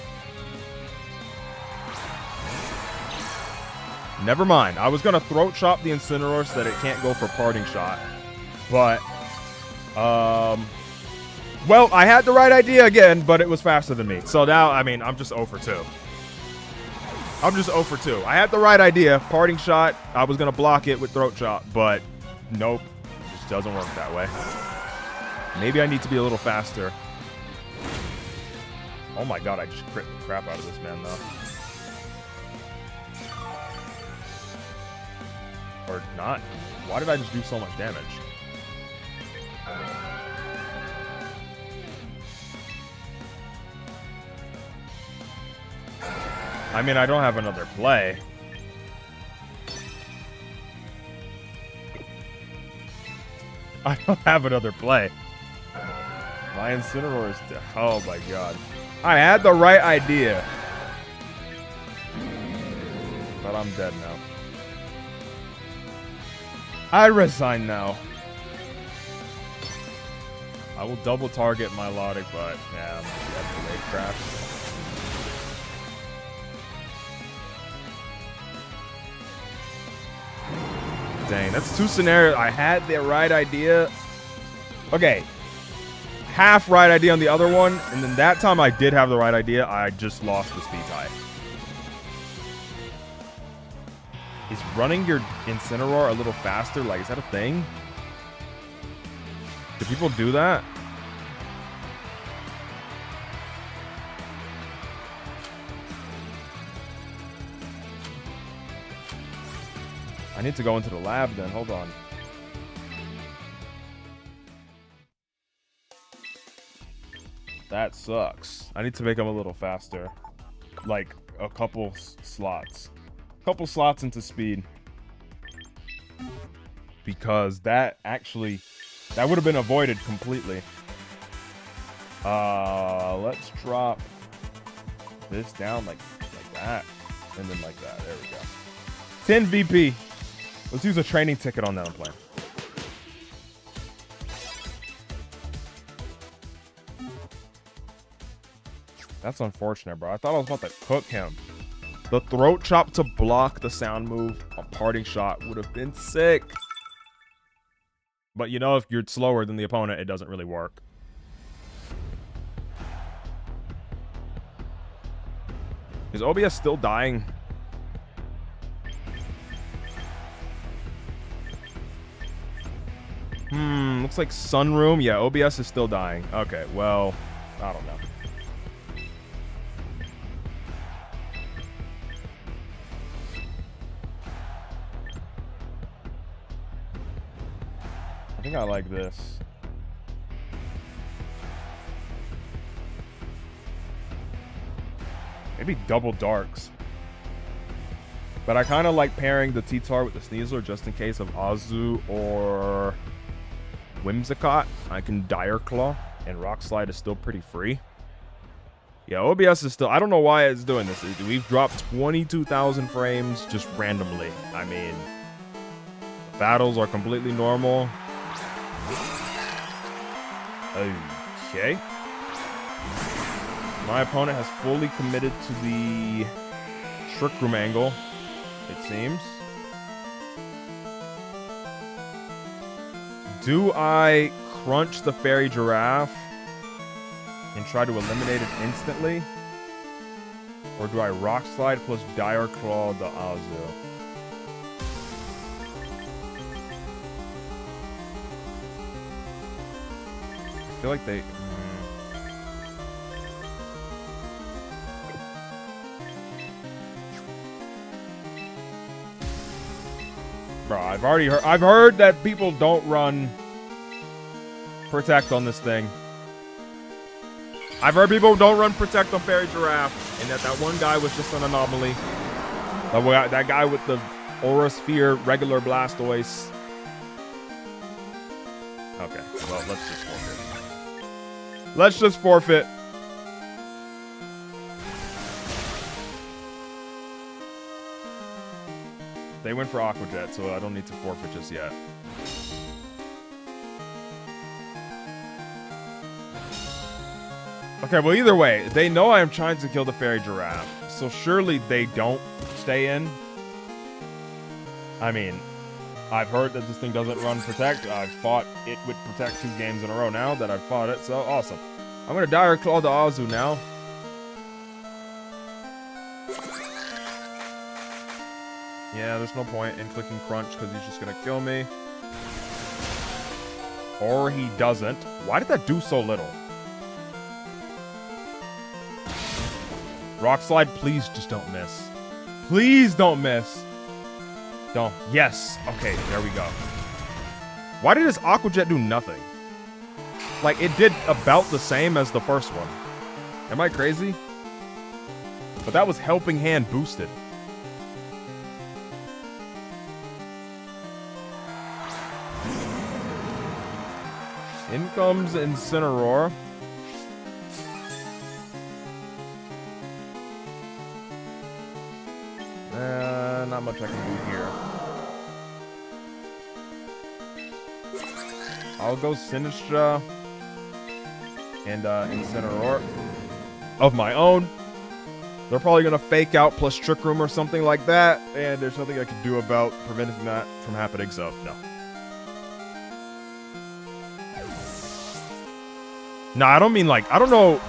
Never mind. I was going to Throat Chop the Incineroar so that it can't go for Parting Shot. But, well, I had the right idea again, but it was faster than me. So now, I mean, I'm just 0 for 2. I'm just 0 for 2. I had the right idea. Parting Shot. I was going to block it with Throat Chop, but nope. It just doesn't work that way. Maybe I need to be a little faster. Oh my god, I just crit the crap out of this man, though. Or not. Why did I just do so much damage? I mean, I don't have another play. I don't have another play. My Incineroar is... Oh my god. I had the right idea. But I'm dead now. I resign now. I will double target Milotic, but yeah, I'm dead for late crash. Dang, that's 2 scenarios. I had the right idea. Okay. Half right idea on the other one, and then that time I did have the right idea. I just lost the speed tie. Is running your Incineroar a little faster? Like, is that a thing? Do people do that? I need to go into the lab then. Hold on. That sucks. I need to make him a little faster. Like, a couple slots. Couple slots into speed. Because that actually... That would have been avoided completely. Let's drop this down like that. And then like that. There we go. 10 VP. Let's use a training ticket on that plane. That's unfortunate, bro. I thought I was about to cook him. The throat chop to block the sound move on parting shot would have been sick. But you know, if you're slower than the opponent, it doesn't really work. Is OBS still dying? Looks like Sunroom. Yeah, OBS is still dying. Okay, well, I don't know. I think I like this. Maybe double darks. But I kind of like pairing the T-Tar with the Sneasler just in case of Azu or Whimsicott. I can Dire Claw, and Rock Slide is still pretty free. Yeah, OBS is still... I don't know why it's doing this. We've dropped 22,000 frames just randomly. I mean, the battles are completely normal. Okay. My opponent has fully committed to the Trick Room angle, it seems. Do I crunch the Fairy Giraffe and try to eliminate it instantly? Or do I Rock Slide plus Dire Claw the Azu? I feel like they... Bro, I've heard that people don't run Protect on this thing. I've heard people don't run Protect on Fairy Giraffe, and that one guy was just an anomaly. That guy with the Aura Sphere regular Blastoise. Okay, well, let's just forfeit. Let's just forfeit. They went for Aqua Jet, so I don't need to forfeit just yet. Okay, well, either way, they know I am trying to kill the Fairy Giraffe, so surely they don't stay in. I mean, I've heard that this thing doesn't run Protect. I've fought it with Protect 2 games in a row now that I've fought it, so awesome. I'm going to Dire Claw the Azu now. Yeah, there's no point in clicking Crunch because he's just going to kill me. Or he doesn't. Why did that do so little? Rock Slide, please just don't miss. Please don't miss. Don't. Yes. Okay, there we go. Why did his Aqua Jet do nothing? Like, it did about the same as the first one. Am I crazy? But that was Helping Hand boosted. In comes Incineroar. Not much I can do here. I'll go Sinistra and Incineroar of my own. They're probably going to fake out plus Trick Room or something like that, and there's nothing I can do about preventing that from happening, so no. No, I don't mean like, I don't know.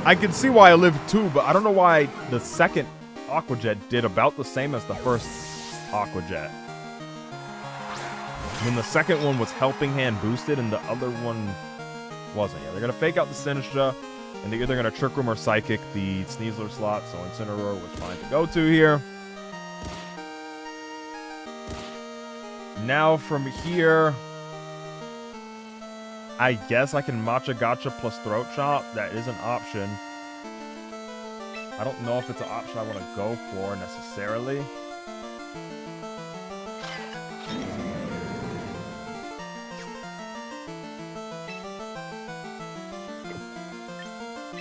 I can see why I live too, but I don't know why the second Aqua Jet did about the same as the first Aqua Jet. When the second one was Helping Hand boosted and the other one wasn't. Yeah, they're going to fake out the Sinistra, and they're either going to Trick Room or Psychic the Sneasler slot, so Incineroar was fine to go to here. Now from here, I guess I can Matcha Gotcha plus Throat Chop. That is an option. I don't know if it's an option I want to go for necessarily.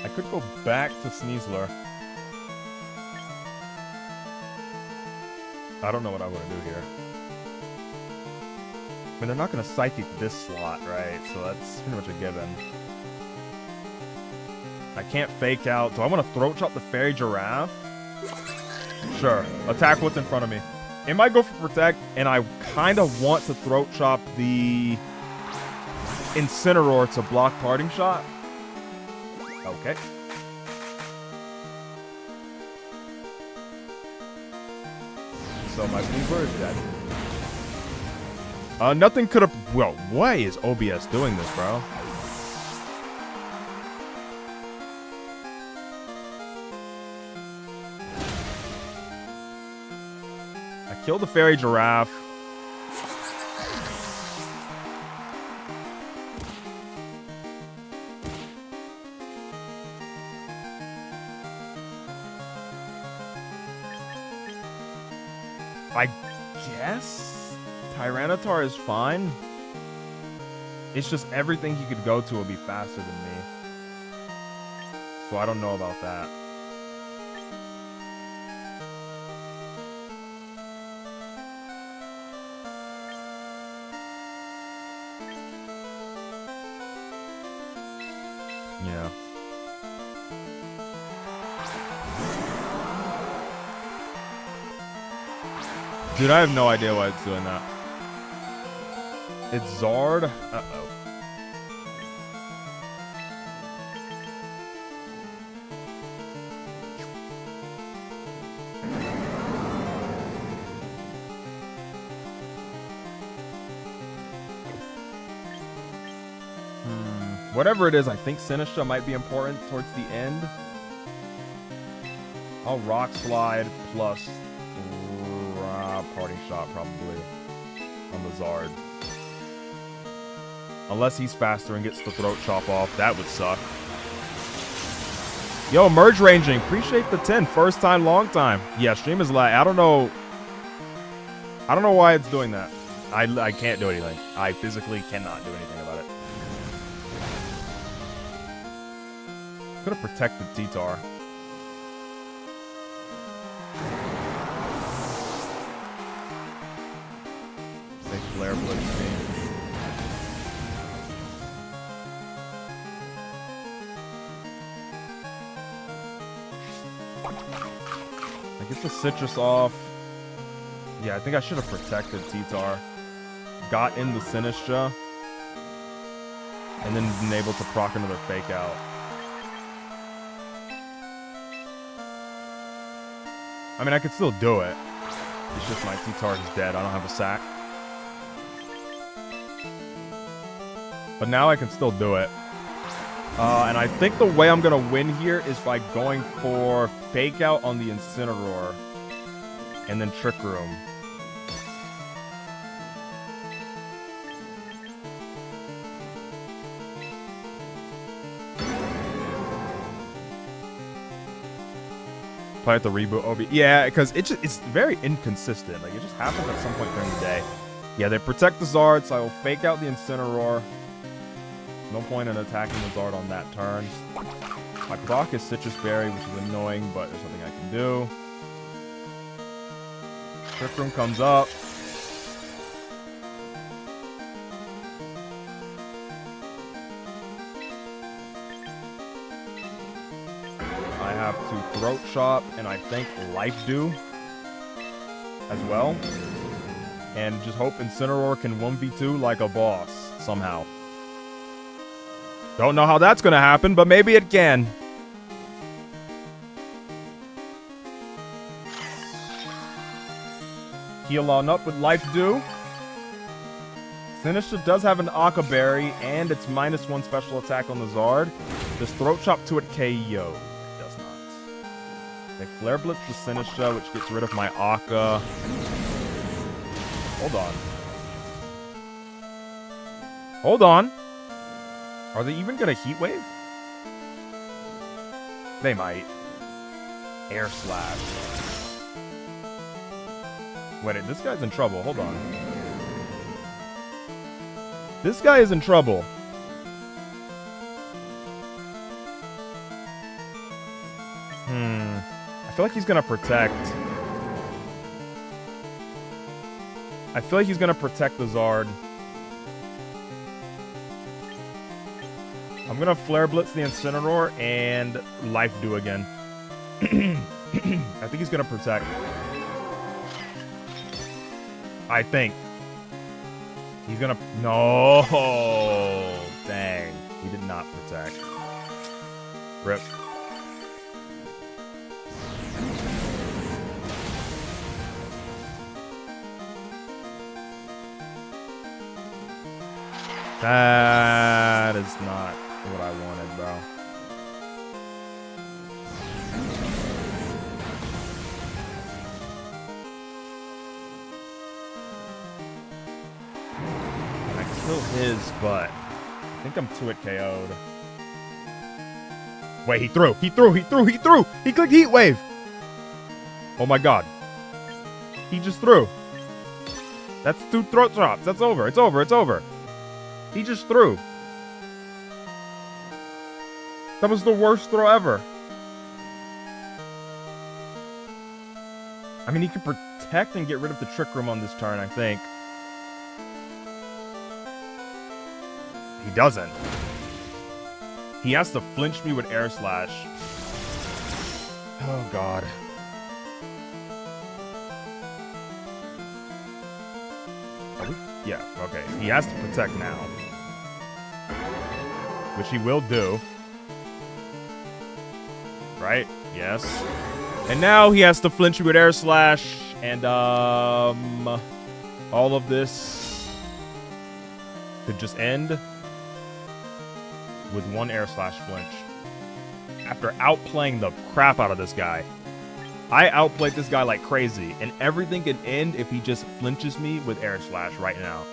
I could go back to Sneasler. I don't know what I want to do here. I mean, they're not going to Psychic this slot, right? So that's pretty much a given. I can't Fake Out. Do I want to Throat Chop the Fairy Giraffe? Sure. Attack what's in front of me. It might go for Protect, and I kind of want to Throat Chop the Incineroar to block Parting Shot. Okay. So my Weaver is dead. Nothing could have... Well, why is OBS doing this, bro? I killed the Fairy Giraffe. I guess Tyranitar is fine. It's just everything he could go to will be faster than me. So I don't know about that. Yeah. Dude, I have no idea why it's doing that. It's Zard? Uh-oh. Whatever it is, I think Sinistra might be important towards the end. I'll Rock Slide plus Parting Shot probably on the Zard. Unless he's faster and gets the Throat Chop off. That would suck. Yo, Merge Ranging. Appreciate the 10. First time, long time. Yeah, stream is lag. I don't know why it's doing that. I can't do anything. I physically cannot do anything about it. Could have protected T-Tar. They Flare Blitz me. I get the Citrus off. Yeah, I think I should have protected T-Tar. Got in the Sinistra. And then been able to proc another Fake Out. I mean, I could still do it. It's just my T-Tar is dead. I don't have a sack. But now I can still do it. And I think the way I'm going to win here is by going for Fake Out on the Incineroar. And then Trick Room. Play at the reboot OB. Yeah, because it's very inconsistent. Like, it just happens at some point during the day. Yeah, they protect the Zard, so I will Fake Out the Incineroar. No point in attacking the Zard on that turn. My proc is Citrus Berry, which is annoying, but there's nothing I can do. Trick Room comes up. I have to Throat Chop and I think Life Dew as well. And just hope Incineroar can 1v2 like a boss somehow. Don't know how that's going to happen, but maybe it can. Heal on up with Life Dew. Sinistra does have an Aqua Berry, and it's -1 special attack on the Zard. Does Throat Chop to it KO? It does not. They Flare Blitz the Sinistra, which gets rid of my Aqua. Hold on. Hold on. Are they even gonna heat wave? They might. Air slash. Wait, this guy's in trouble. Hold on. This guy is in trouble. I feel like he's gonna protect. I feel like he's gonna protect the Zard. I'm gonna Flare Blitz the Incineroar and Life Dew again. I think he's gonna protect. I think. He's gonna... No! Dang. He did not protect. Rip. That is not what I wanted, bro. I kill his, but I think I'm 2-hit KO'd. Wait, he threw! He clicked Heat Wave! Oh my god. He just threw. That's 2 throat drops. That's over. It's over. He just threw. That was the worst throw ever. I mean, he could protect and get rid of the Trick Room on this turn, I think. He doesn't. He has to flinch me with Air Slash. Oh, God. Yeah, okay. He has to protect now. Which he will do. Right? Yes. And now he has to flinch with Air Slash. And, all of this could just end with 1 Air Slash flinch. After outplaying the crap out of this guy. I outplayed this guy like crazy, and everything can end if he just flinches me with Air Slash right now.